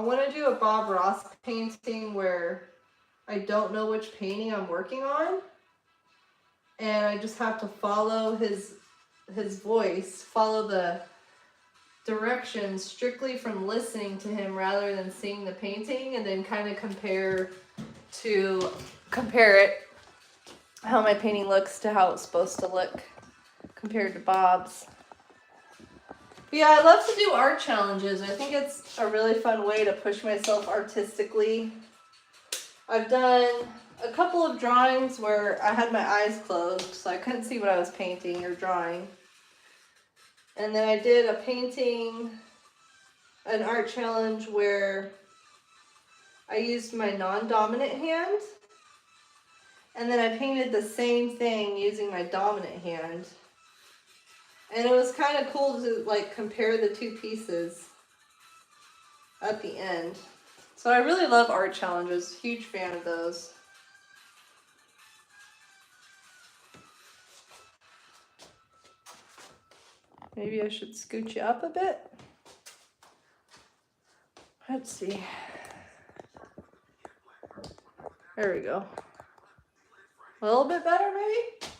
want to do a Bob Ross painting where I don't know which painting I'm working on. And I just have to follow his voice, follow the directions strictly from listening to him rather than seeing the painting, and then kind of compare it, how my painting looks to how it's supposed to look compared to Bob's. But yeah, I love to do art challenges. I think it's a really fun way to push myself artistically. I've done a couple of drawings where I had my eyes closed, so I couldn't see what I was painting or drawing. And then I did an art challenge where I used my non-dominant hand, and then I painted the same thing using my dominant hand. And it was kind of cool to like compare the 2 pieces at the end. So I really love art challenges, huge fan of those. Maybe I should scoot you up a bit. Let's see. There we go. A little bit better, maybe?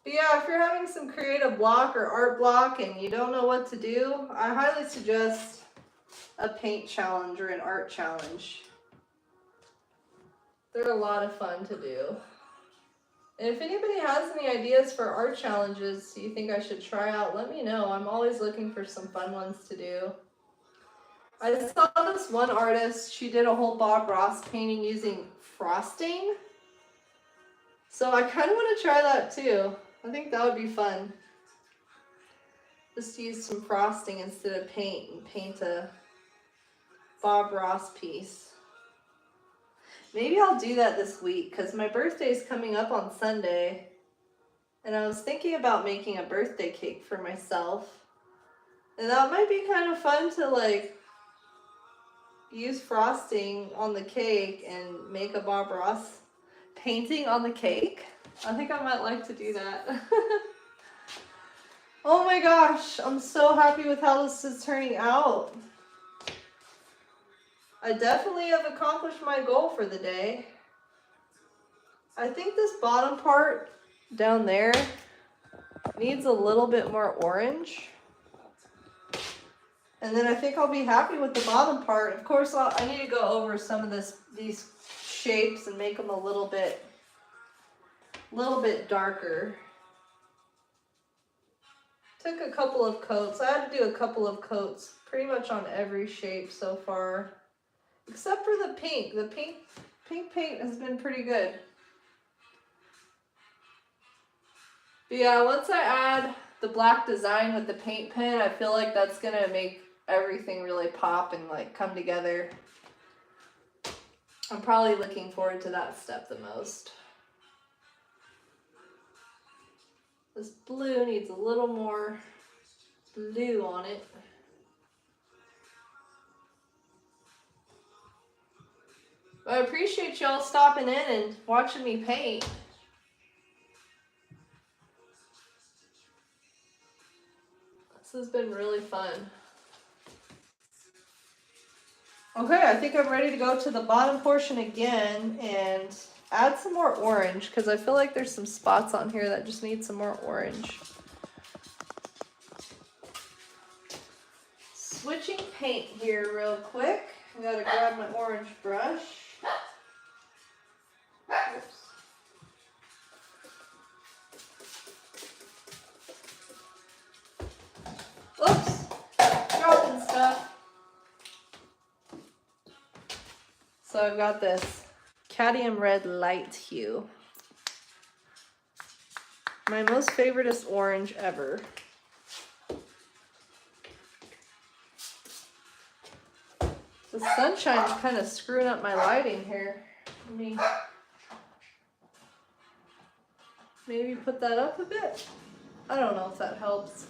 But yeah, if you're having some creative block or art block and you don't know what to do, I highly suggest a paint challenge or an art challenge. They're a lot of fun to do. And if anybody has any ideas for art challenges you think I should try out, let me know. I'm always looking for some fun ones to do. I saw this one artist, she did a whole Bob Ross painting using frosting. So I kind of want to try that too. I think that would be fun. Just use some frosting instead of paint and paint a Bob Ross piece. Maybe I'll do that this week because my birthday's coming up on Sunday. And I was thinking about making a birthday cake for myself. And that might be kind of fun to like use frosting on the cake and make a Bob Ross painting on the cake. I think I might like to do that. Oh my gosh, I'm so happy with how this is turning out. I definitely have accomplished my goal for the day. I think this bottom part down there needs a little bit more orange. And then I think I'll be happy with the bottom part. Of course, I need to go over some of these shapes and make them a little bit darker. Took a couple of coats. I had to do a couple of coats pretty much on every shape so far, except for the pink. The pink paint has been pretty good. But yeah, once I add the black design with the paint pen, I feel like that's gonna make everything really pop and like come together. I'm probably looking forward to that step the most. This blue needs a little more blue on it. But I appreciate y'all stopping in and watching me paint. This has been really fun. Okay, I think I'm ready to go to the bottom portion again and add some more orange because I feel like there's some spots on here that just need some more orange. Switching paint here real quick. I gotta grab my orange brush. Oops. Oops, dropping stuff. So I've got this cadmium red light hue. My most favoriteest orange ever. The sunshine is kind of screwing up my lighting here. Let me maybe put that up a bit. I don't know if that helps.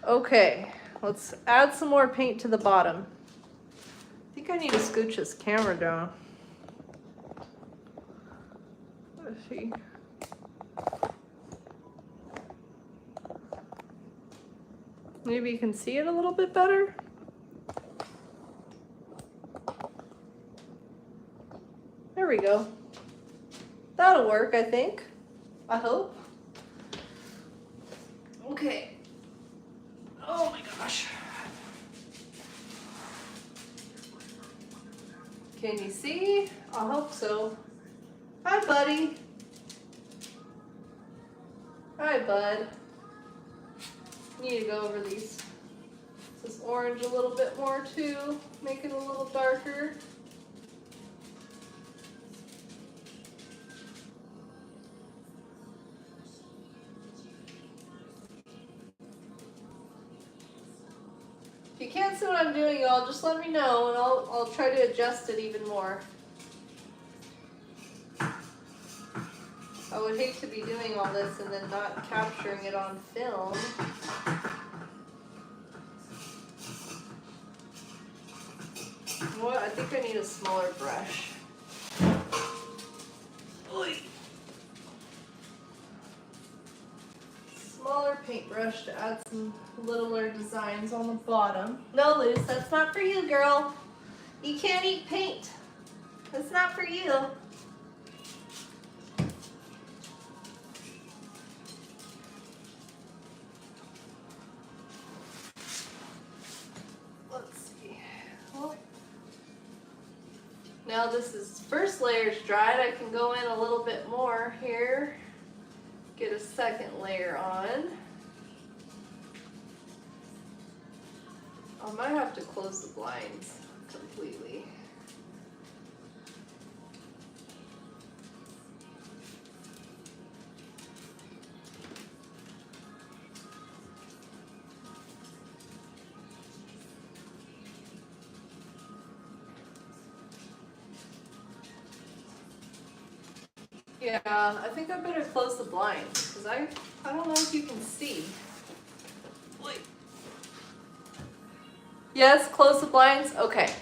Okay, let's add some more paint to the bottom. I think I need to scooch this camera down. Let's see. Maybe you can see it a little bit better. There we go. That'll work, I think. I hope. Okay. Oh my gosh. Can you see? I hope so. Hi, buddy. Hi, bud. Need to go over these. This orange a little bit more too. Make it a little darker. If you can't see what I'm doing, y'all, just let me know and I'll try to adjust it even more. I would hate to be doing all this and then not capturing it on film. What? I think I need a smaller brush. Oy. Smaller paintbrush to add some littler designs on the bottom. No, Luce, that's not for you, girl. You can't eat paint. That's not for you. Let's see. Well, now this is first layer's dried. I can go in a little bit more here. Get a second layer on. I might have to close the blinds completely. Yeah, I think I better close the blinds because I don't know if you can see. Wait. Yes, close the blinds. Okay.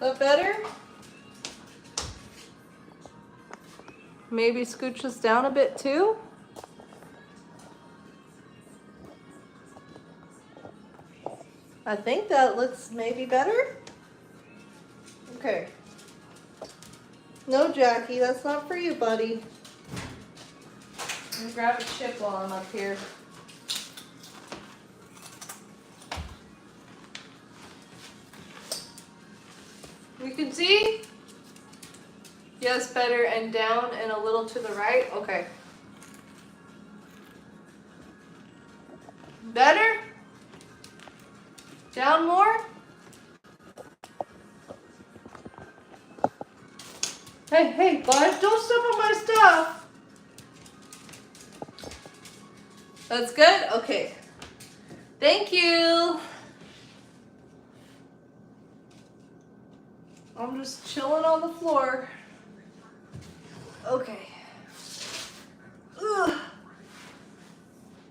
That better? Maybe scooch this down a bit too. I think that looks maybe better. Okay. No, Jackie, that's not for you, buddy. Let me grab a chip while I'm up here. You can see? Yes, better, and down and a little to the right. Okay. Better? Down more? Hey, hey, bud, don't step on my stuff. That's good? Okay. Thank you. I'm just chilling on the floor. Okay. Ugh.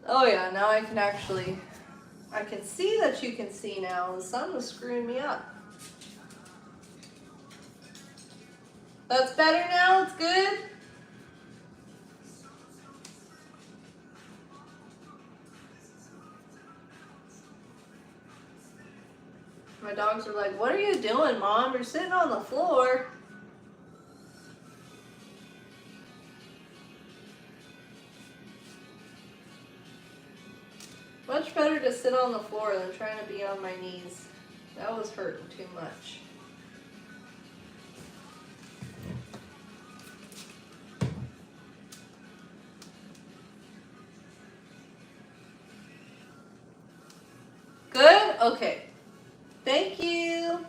Oh yeah, now I can see that you can see now. The sun was screwing me up. That's better now, it's good? My dogs are like, what are you doing, Mom? You're sitting on the floor. Much better to sit on the floor than trying to be on my knees. That was hurting too much. Good? Okay. Thank you.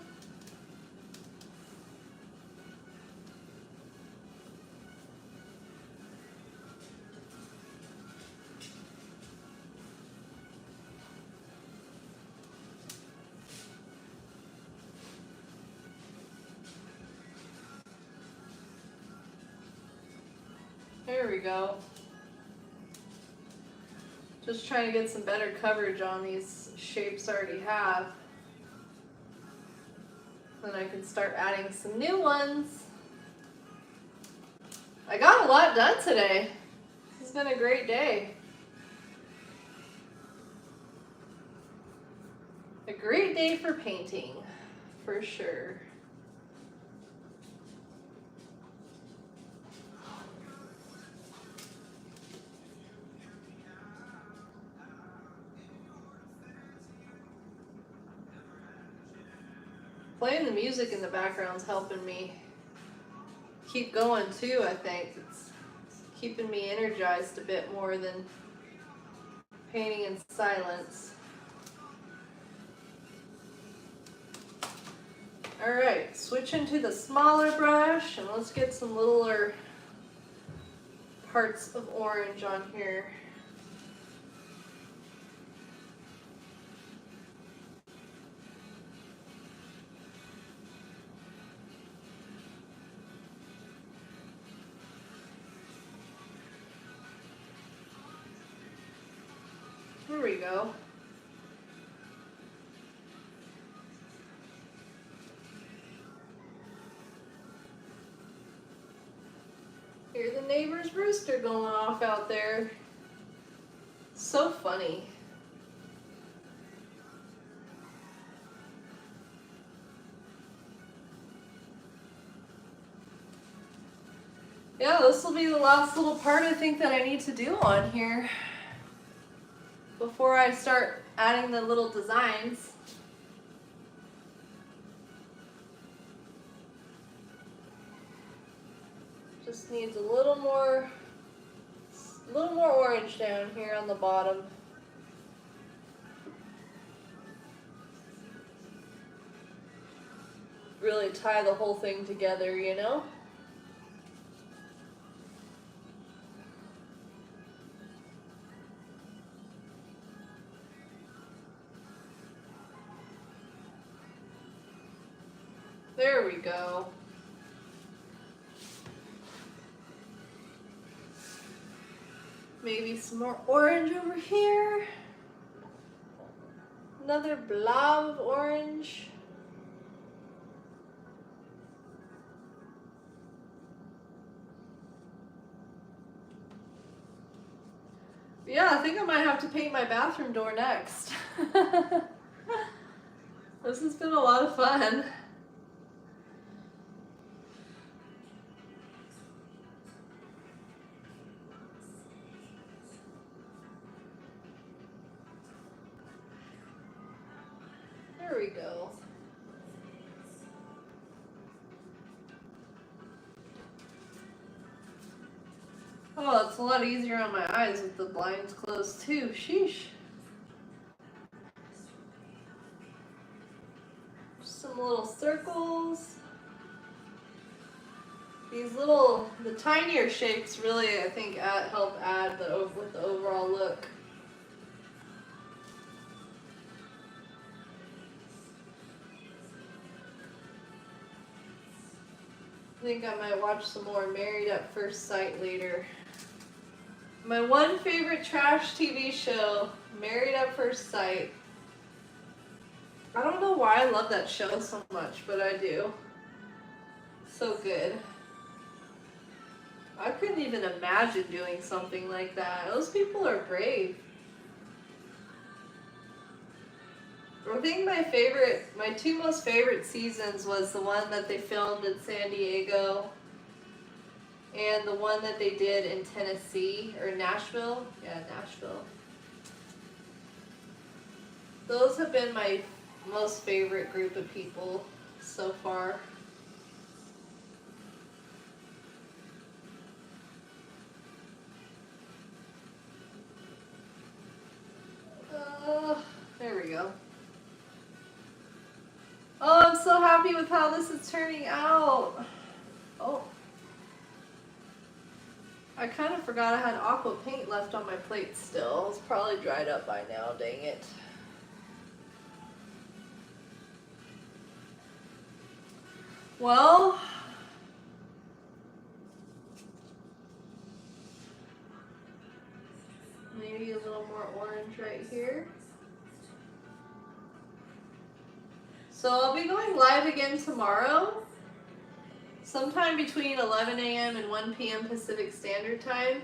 There we go. Just trying to get some better coverage on these shapes I already have. Then I can start adding some new ones. I got a lot done today. This has been a great day. A great day for painting, for sure. Playing the music in the background is helping me keep going too, I think. It's keeping me energized a bit more than painting in silence. Alright, switching to the smaller brush, and let's get some littler parts of orange on here. There we go. Hear the neighbor's rooster going off out there. So funny. Yeah, this will be the last little part I think that I need to do on here before I start adding the little designs. Just needs a little more orange down here on the bottom. Really tie the whole thing together, you know? There we go. Maybe some more orange over here. Another blob of orange. Yeah, I think I might have to paint my bathroom door next. This has been a lot of fun. There we go. Oh, it's a lot easier on my eyes with the blinds closed too. Sheesh. Some little circles. The tinier shapes really, I think, help add with the overall look. I think I might watch some more Married at First Sight later. My one favorite trash TV show, Married at First Sight. I don't know why I love that show so much, but I do. So good. I couldn't even imagine doing something like that. Those people are brave. I think my two most favorite seasons was the one that they filmed in San Diego and the one that they did in Tennessee, or Nashville. Yeah, Nashville. Those have been my most favorite group of people so far. There we go. Oh, I'm so happy with how this is turning out. Oh. I kind of forgot I had aqua paint left on my plate still. It's probably dried up by now, dang it. Well, maybe a little more orange right here. So I'll be going live again tomorrow, sometime between 11 a.m. and 1 p.m. Pacific Standard Time.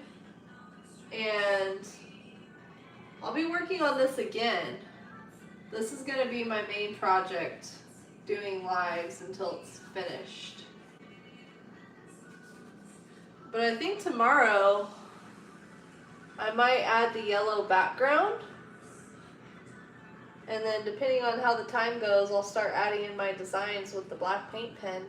And I'll be working on this again. This is going to be my main project, doing lives until it's finished. But I think tomorrow I might add the yellow background. And then depending on how the time goes, I'll start adding in my designs with the black paint pen.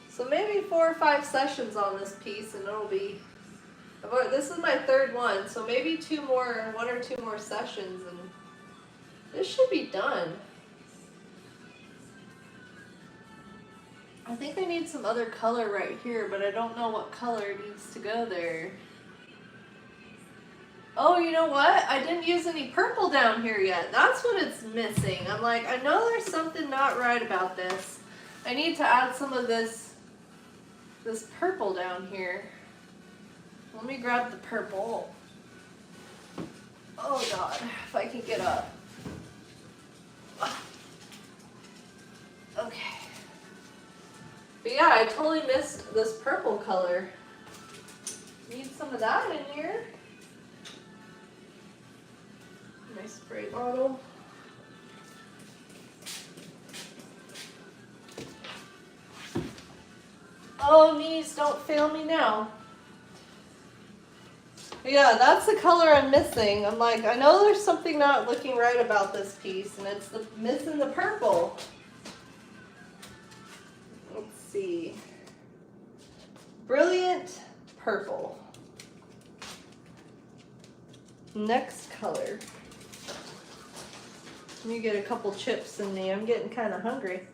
So maybe 4 or 5 sessions on this piece and it'll be, this is my third one, so maybe 1 or 2 more sessions and this should be done. I think I need some other color right here, but I don't know what color needs to go there. Oh, you know what? I didn't use any purple down here yet. That's what it's missing. I'm like, I know there's something not right about this. I need to add some of this purple down here. Let me grab the purple. Oh God, if I can get up. Okay. But yeah, I totally missed this purple color. Need some of that in here. My spray bottle. Oh, knees, don't fail me now. Yeah, that's the color I'm missing. I'm like, I know there's something not looking right about this piece, and it's missing the purple. Let's see. Brilliant purple. Next color. Let me get a couple chips in me. I'm getting kind of hungry.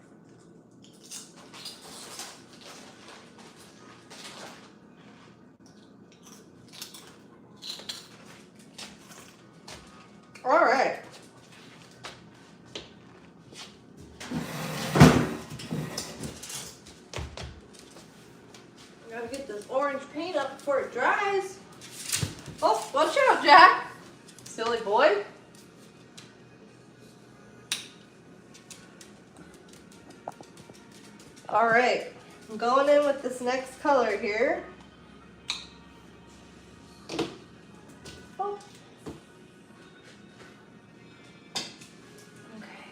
All right. All right, I'm going in with this next color here. Oh. Okay.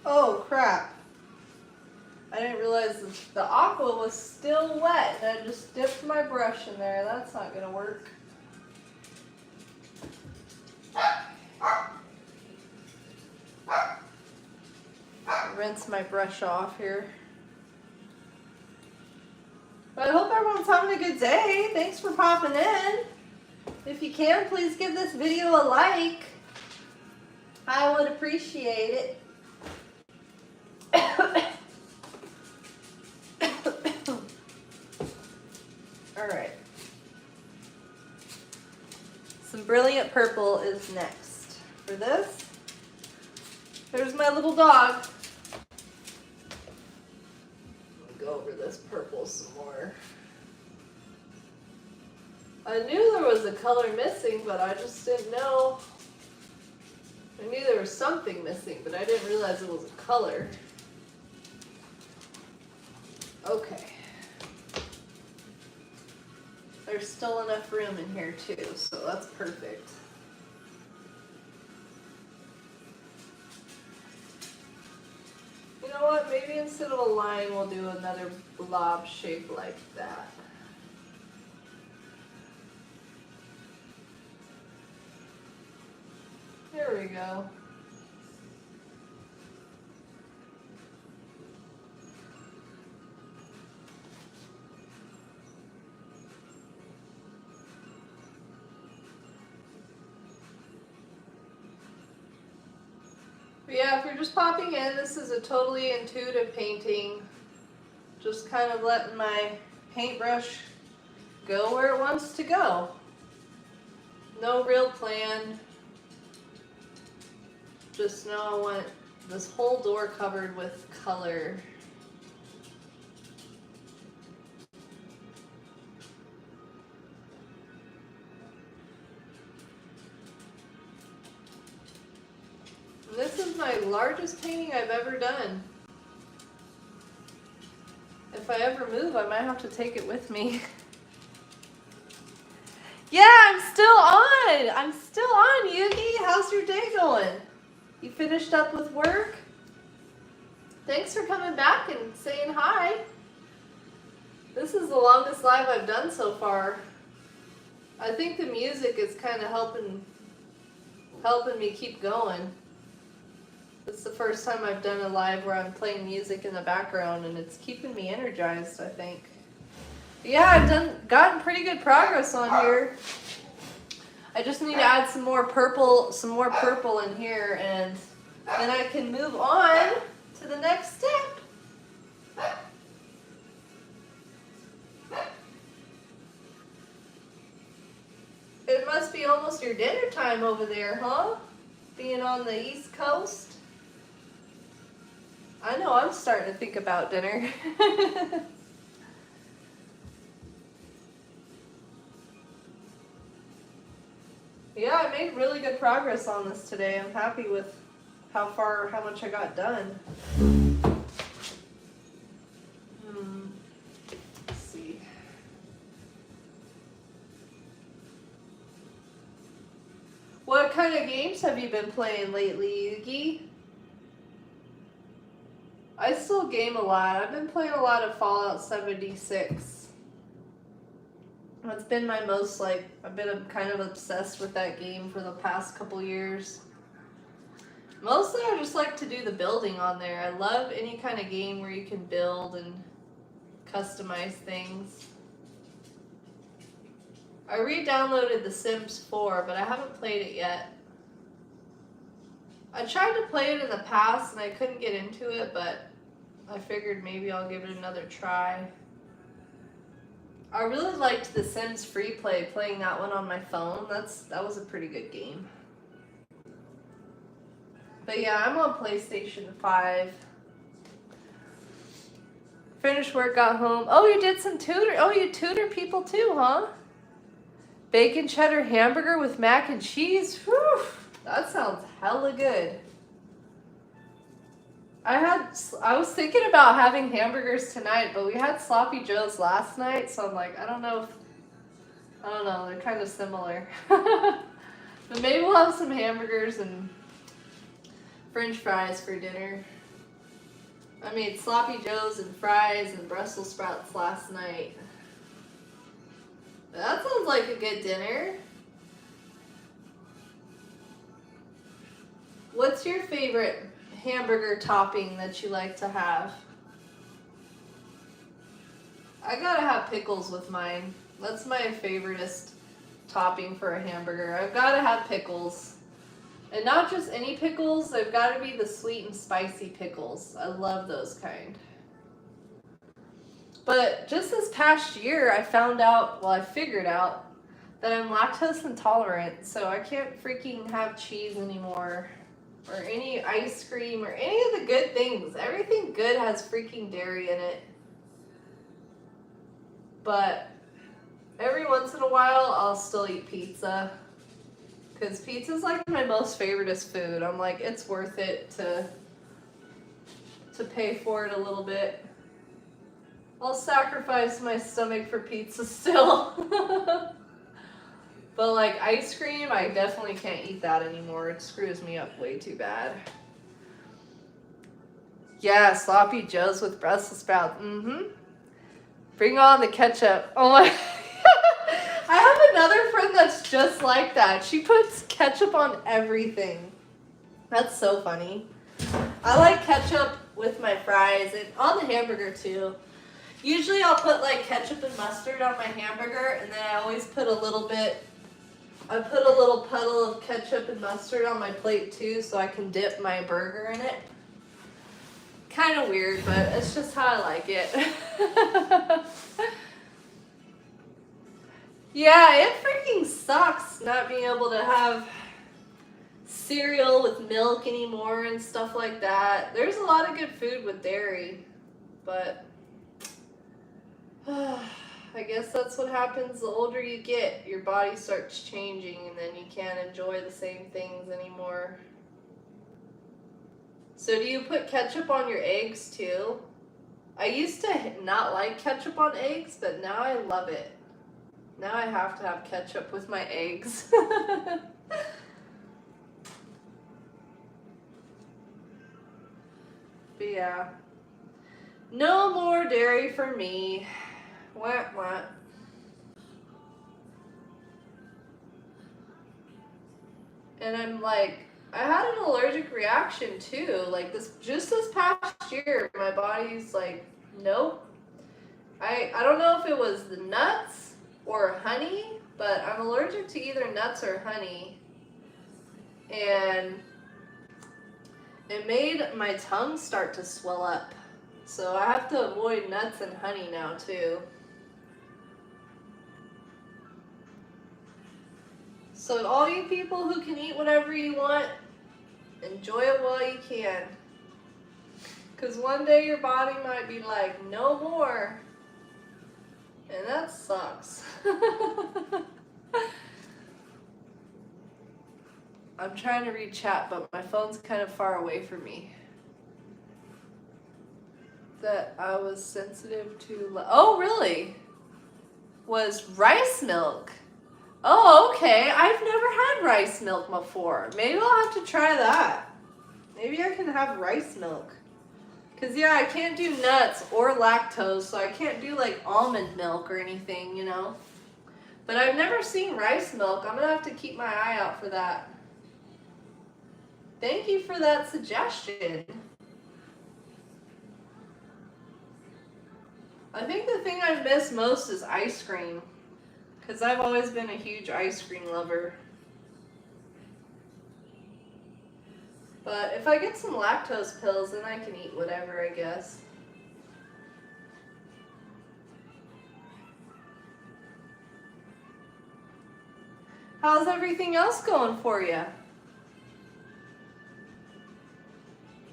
Oh crap. I didn't realize the aqua was still wet and I just dipped my brush in there. That's not gonna work. Rinse my brush off here. But I hope everyone's having a good day. Thanks for popping in. If you can, please give this video a like. I would appreciate it. All right. Some brilliant purple is next. For this, there's my little dog. Go over this purple some more. I knew there was a color missing, but I just didn't know. I knew there was something missing, but I didn't realize it was a color. Okay. There's still enough room in here too, so that's perfect. You know what? Maybe instead of a line, we'll do another blob shape like that. There we go. But yeah, if you're just popping in, this is a totally intuitive painting. Just kind of letting my paintbrush go where it wants to go. No real plan. Just know I want this whole door covered with color. This is my largest painting I've ever done. If I ever move, I might have to take it with me. Yeah, I'm still on. I'm still on, Yugi. How's your day going? You finished up with work? Thanks for coming back and saying hi. This is the longest live I've done so far. I think the music is kind of helping me keep going. It's the first time I've done a live where I'm playing music in the background and it's keeping me energized, I think. Yeah, I've gotten pretty good progress on here. I just need to add some more purple in here, and then I can move on to the next step. It must be almost your dinner time over there, huh? Being on the East Coast. I know I'm starting to think about dinner. Yeah, I made really good progress on this today. I'm happy with how much I got done. Let's see. What kind of games have you been playing lately, Yugi? I still game a lot. I've been playing a lot of Fallout 76. That's been my most, I've been kind of obsessed with that game for the past couple years. Mostly I just like to do the building on there. I love any kind of game where you can build and customize things. I re-downloaded The Sims 4, but I haven't played it yet. I tried to play it in the past and I couldn't get into it, but I figured maybe I'll give it another try. I really liked The Sims Free Play, playing that one on my phone. That was a pretty good game. But yeah, I'm on PlayStation 5. Finished work, got home. Oh, you did some tutor. Oh, you tutor people too, huh? Bacon cheddar hamburger with mac and cheese. Whew, that sounds hella good. I was thinking about having hamburgers tonight, but we had sloppy joes last night, so I'm like, I don't know, they're kind of similar. But maybe we'll have some hamburgers and French fries for dinner. I made sloppy joes and fries and Brussels sprouts last night. That sounds like a good dinner. What's your favorite hamburger topping that you like to have? I gotta have pickles with mine. That's my favoriteest topping for a hamburger. I've gotta have pickles. And not just any pickles, they've gotta be the sweet and spicy pickles. I love those kind. But just this past year, I figured out that I'm lactose intolerant, so I can't freaking have cheese anymore. Or any ice cream, or any of the good things. Everything good has freaking dairy in it. But every once in a while, I'll still eat pizza. Because pizza's like my most favoriteest food. I'm like, it's worth it to pay for it a little bit. I'll sacrifice my stomach for pizza still. But like ice cream, I definitely can't eat that anymore. It screws me up way too bad. Yeah, sloppy joes with Brussels sprouts. Bring on the ketchup. Oh my. I have another friend that's just like that. She puts ketchup on everything. That's so funny. I like ketchup with my fries and on the hamburger too. Usually I'll put like ketchup and mustard on my hamburger, and then I always put a little puddle of ketchup and mustard on my plate too, so I can dip my burger in it. Kind of weird, but it's just how I like it. Yeah, it freaking sucks not being able to have cereal with milk anymore and stuff like that. There's a lot of good food with dairy, but I guess that's what happens the older you get. Your body starts changing and then you can't enjoy the same things anymore. So do you put ketchup on your eggs too? I used to not like ketchup on eggs, but now I love it. Now I have to have ketchup with my eggs. But yeah. No more dairy for me. Wah, wah. And I'm like, I had an allergic reaction too. Like just this past year, my body's like, nope. I don't know if it was the nuts or honey, but I'm allergic to either nuts or honey. And it made my tongue start to swell up. So I have to avoid nuts and honey now too. So all you people who can eat whatever you want, enjoy it while you can. Because one day your body might be like, no more. And that sucks. I'm trying to read chat, but my phone's kind of far away from me. That I was sensitive to... Oh, really? Was rice milk. Oh, okay. I've never had rice milk before. Maybe I'll have to try that. Maybe I can have rice milk. Because, yeah, I can't do nuts or lactose, so I can't do, like, almond milk or anything, you know. But I've never seen rice milk. I'm going to have to keep my eye out for that. Thank you for that suggestion. I think the thing I miss most is ice cream. Because I've always been a huge ice cream lover. But if I get some lactose pills, then I can eat whatever, I guess. How's everything else going for you?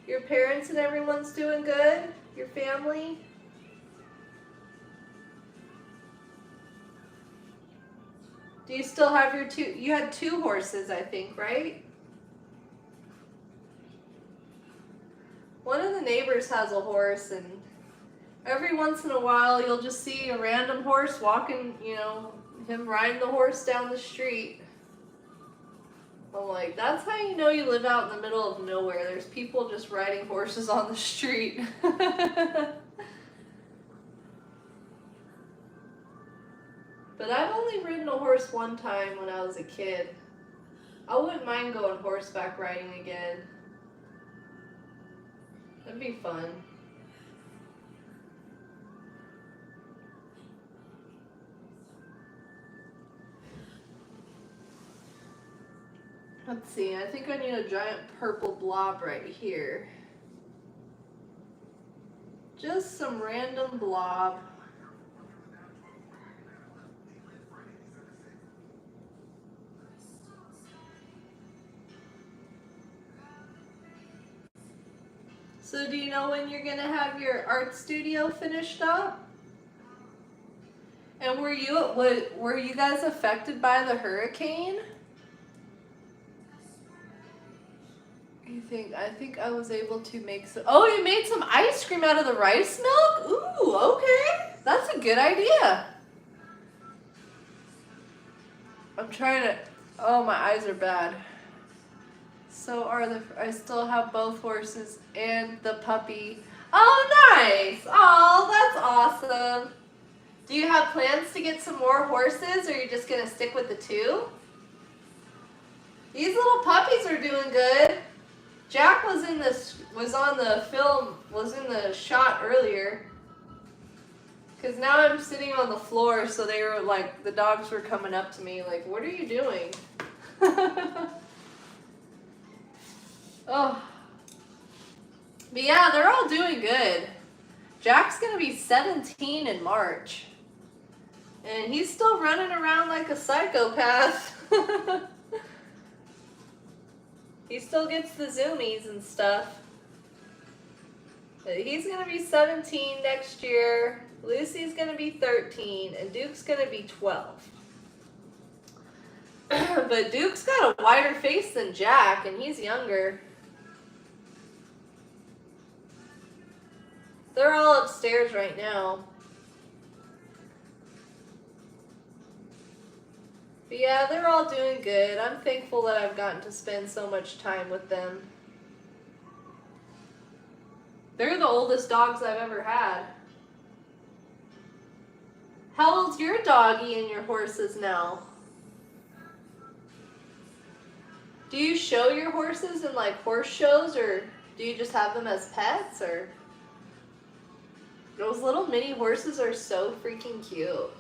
Your parents and everyone's doing good? Your family? Do you still have your you had 2 horses, I think, right? One of the neighbors has a horse, and every once in a while you'll just see a random horse walking, you know, him riding the horse down the street. I'm like, that's how you know you live out in the middle of nowhere. There's people just riding horses on the street. But I've only ridden a horse one time when I was a kid. I wouldn't mind going horseback riding again. That'd be fun. Let's see, I think I need a giant purple blob right here. Just some random blob. So do you know when you're gonna have your art studio finished up? And were you guys affected by the hurricane? I think I was able to make some. Oh, you made some ice cream out of the rice milk? Ooh, okay. That's a good idea. I'm trying to. Oh, my eyes are bad. So I still have both horses and the puppy. Oh, nice. Oh, that's awesome. Do you have plans to get some more horses, or are you just gonna stick with the two? These little puppies are doing good. Jack was in the shot earlier. Cause now I'm sitting on the floor, so they were like, the dogs were coming up to me like, what are you doing? Oh. But yeah, they're all doing good. Jack's gonna be 17 in March. And he's still running around like a psychopath. He still gets the zoomies and stuff. But he's gonna be 17 next year. Lucy's gonna be 13, and Duke's gonna be 12. But Duke's got a wider face than Jack, and he's younger. They're all upstairs right now. But yeah, they're all doing good. I'm thankful that I've gotten to spend so much time with them. They're the oldest dogs I've ever had. How old's your doggy and your horses now? Do you show your horses in like horse shows, or do you just have them as pets? Or those little mini horses are so freaking cute.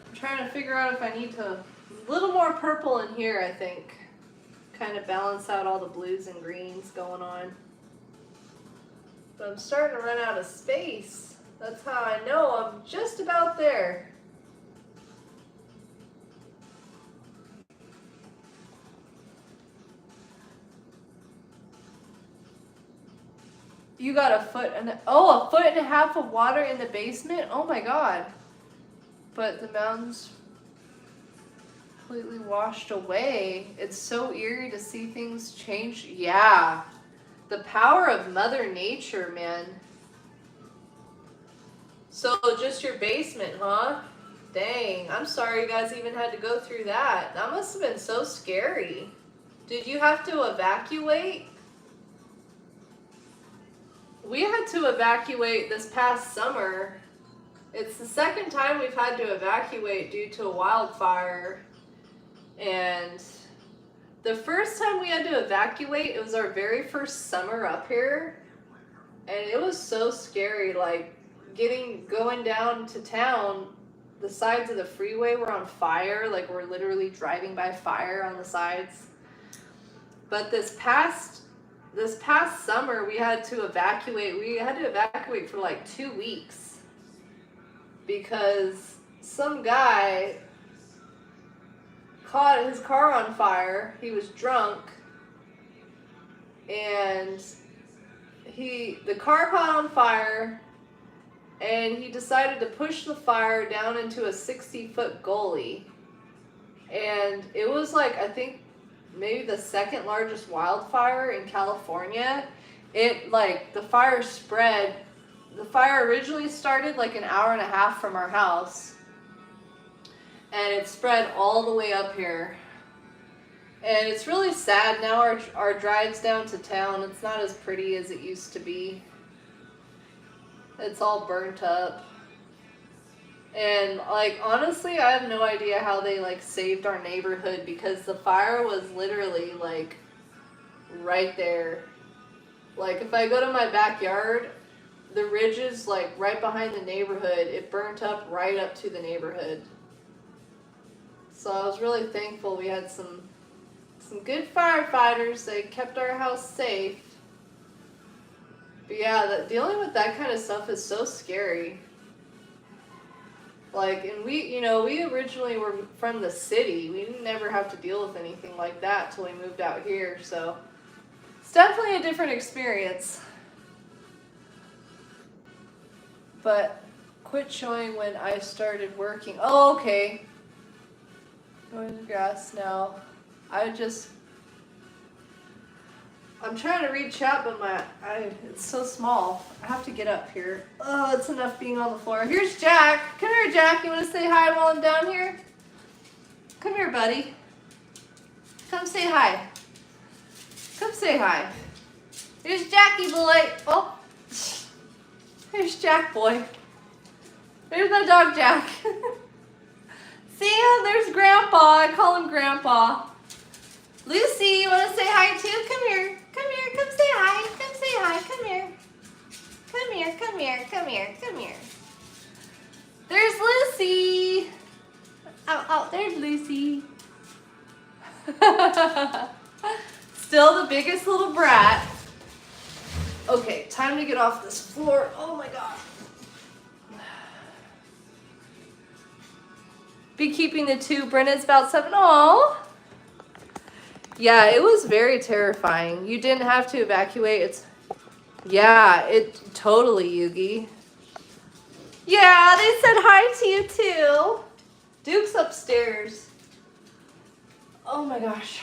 I'm trying to figure out if I need to, a little more purple in here, I think. Kind of balance out all the blues and greens going on. But I'm starting to run out of space. That's how I know I'm just about there. You got a foot and a half of water in the basement? Oh my God. But the mountains completely washed away. It's so eerie to see things change. Yeah. The power of Mother Nature, man. So just your basement, huh? Dang. I'm sorry you guys even had to go through that. That must have been so scary. Did you have to evacuate? We had to evacuate this past summer. It's the second time we've had to evacuate due to a wildfire. And the first time we had to evacuate, it was our very first summer up here. And it was so scary, like going down to town, the sides of the freeway were on fire, like we're literally driving by fire on the sides. But this past summer, we had to evacuate. We had to evacuate for like 2 weeks because some guy caught his car on fire. He was drunk, and the car caught on fire, and he decided to push the fire down into a 60-foot gully. And it was like, I think, maybe the second largest wildfire in California. It, like, the fire spread. The fire originally started like an hour and a half from our house, and it spread all the way up here. And it's really sad now. Our drives down to town, it's not as pretty as it used to be. It's all burnt up. And like, honestly, I have no idea how they like saved our neighborhood, because the fire was literally like right there. Like, if I go to my backyard, the ridges like right behind the neighborhood, it burnt up right up to the neighborhood. So I was really thankful we had some good firefighters. They kept our house safe. But yeah, dealing with that kind of stuff is so scary. Like, and we originally were from the city. We didn't never have to deal with anything like that till we moved out here. So it's definitely a different experience. But quit showing when I started working. Oh, okay. Going to grass now. I'm trying to read chat, but it's so small. I have to get up here. Oh, it's enough being on the floor. Here's Jack. Come here, Jack. You want to say hi while I'm down here? Come here, buddy. Come say hi. Come say hi. Here's Jackie boy. Oh, here's Jack boy. There's my dog Jack. See ya? There's Grandpa. I call him Grandpa. Lucy, you want to say hi too? Come here. Come here. Come say hi. Come say hi. Come here. Come here. Come here. Come here. Come here. There's Lucy. Oh, there's Lucy. Still the biggest little brat. Okay, time to get off this floor. Oh my God. Beekeeping the two. Brenna's about 7. Aww. Yeah, it was very terrifying. You didn't have to evacuate. Yeah, it totally, Yugi. Yeah, they said hi to you too. Duke's upstairs. Oh my gosh.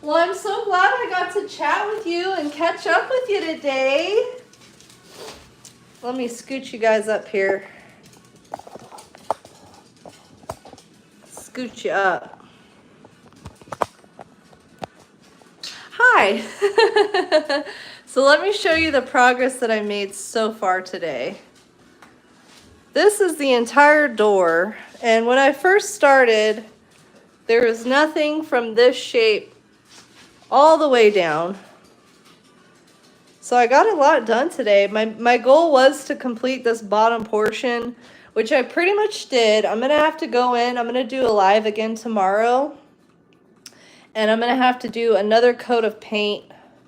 Well, I'm so glad I got to chat with you and catch up with you today. Let me scoot you guys up here. Scoot you up. Hi. So let me show you the progress that I made so far today. This is the entire door, and when I first started, there was nothing from this shape all the way down. So I got a lot done today. My goal was to complete this bottom portion, which I pretty much did. I'm gonna have to go in, I'm gonna do a live again tomorrow, and I'm gonna have to do another coat of paint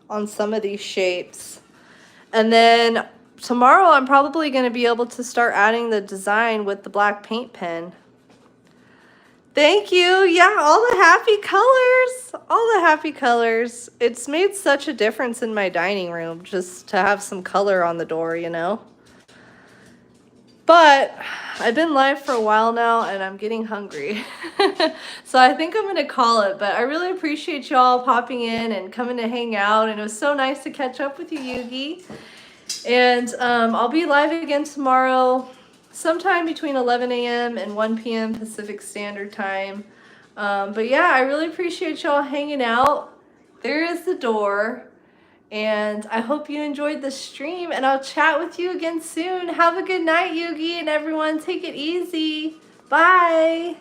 on some of these shapes. And then tomorrow I'm probably gonna be able to start adding the design with the black paint pen. Thank you. Yeah, all the happy colors. All the happy colors. It's made such a difference in my dining room just to have some color on the door, you know? But I've been live for a while now and I'm getting hungry. So I think I'm going to call it. But I really appreciate y'all popping in and coming to hang out. And it was so nice to catch up with you, Yugi. And I'll be live again tomorrow, sometime between 11 a.m. and 1 p.m. Pacific Standard Time. But yeah, I really appreciate y'all hanging out. There is the door. And I hope you enjoyed the stream, and I'll chat with you again soon. Have a good night, Yugi, and everyone. Take it easy. Bye.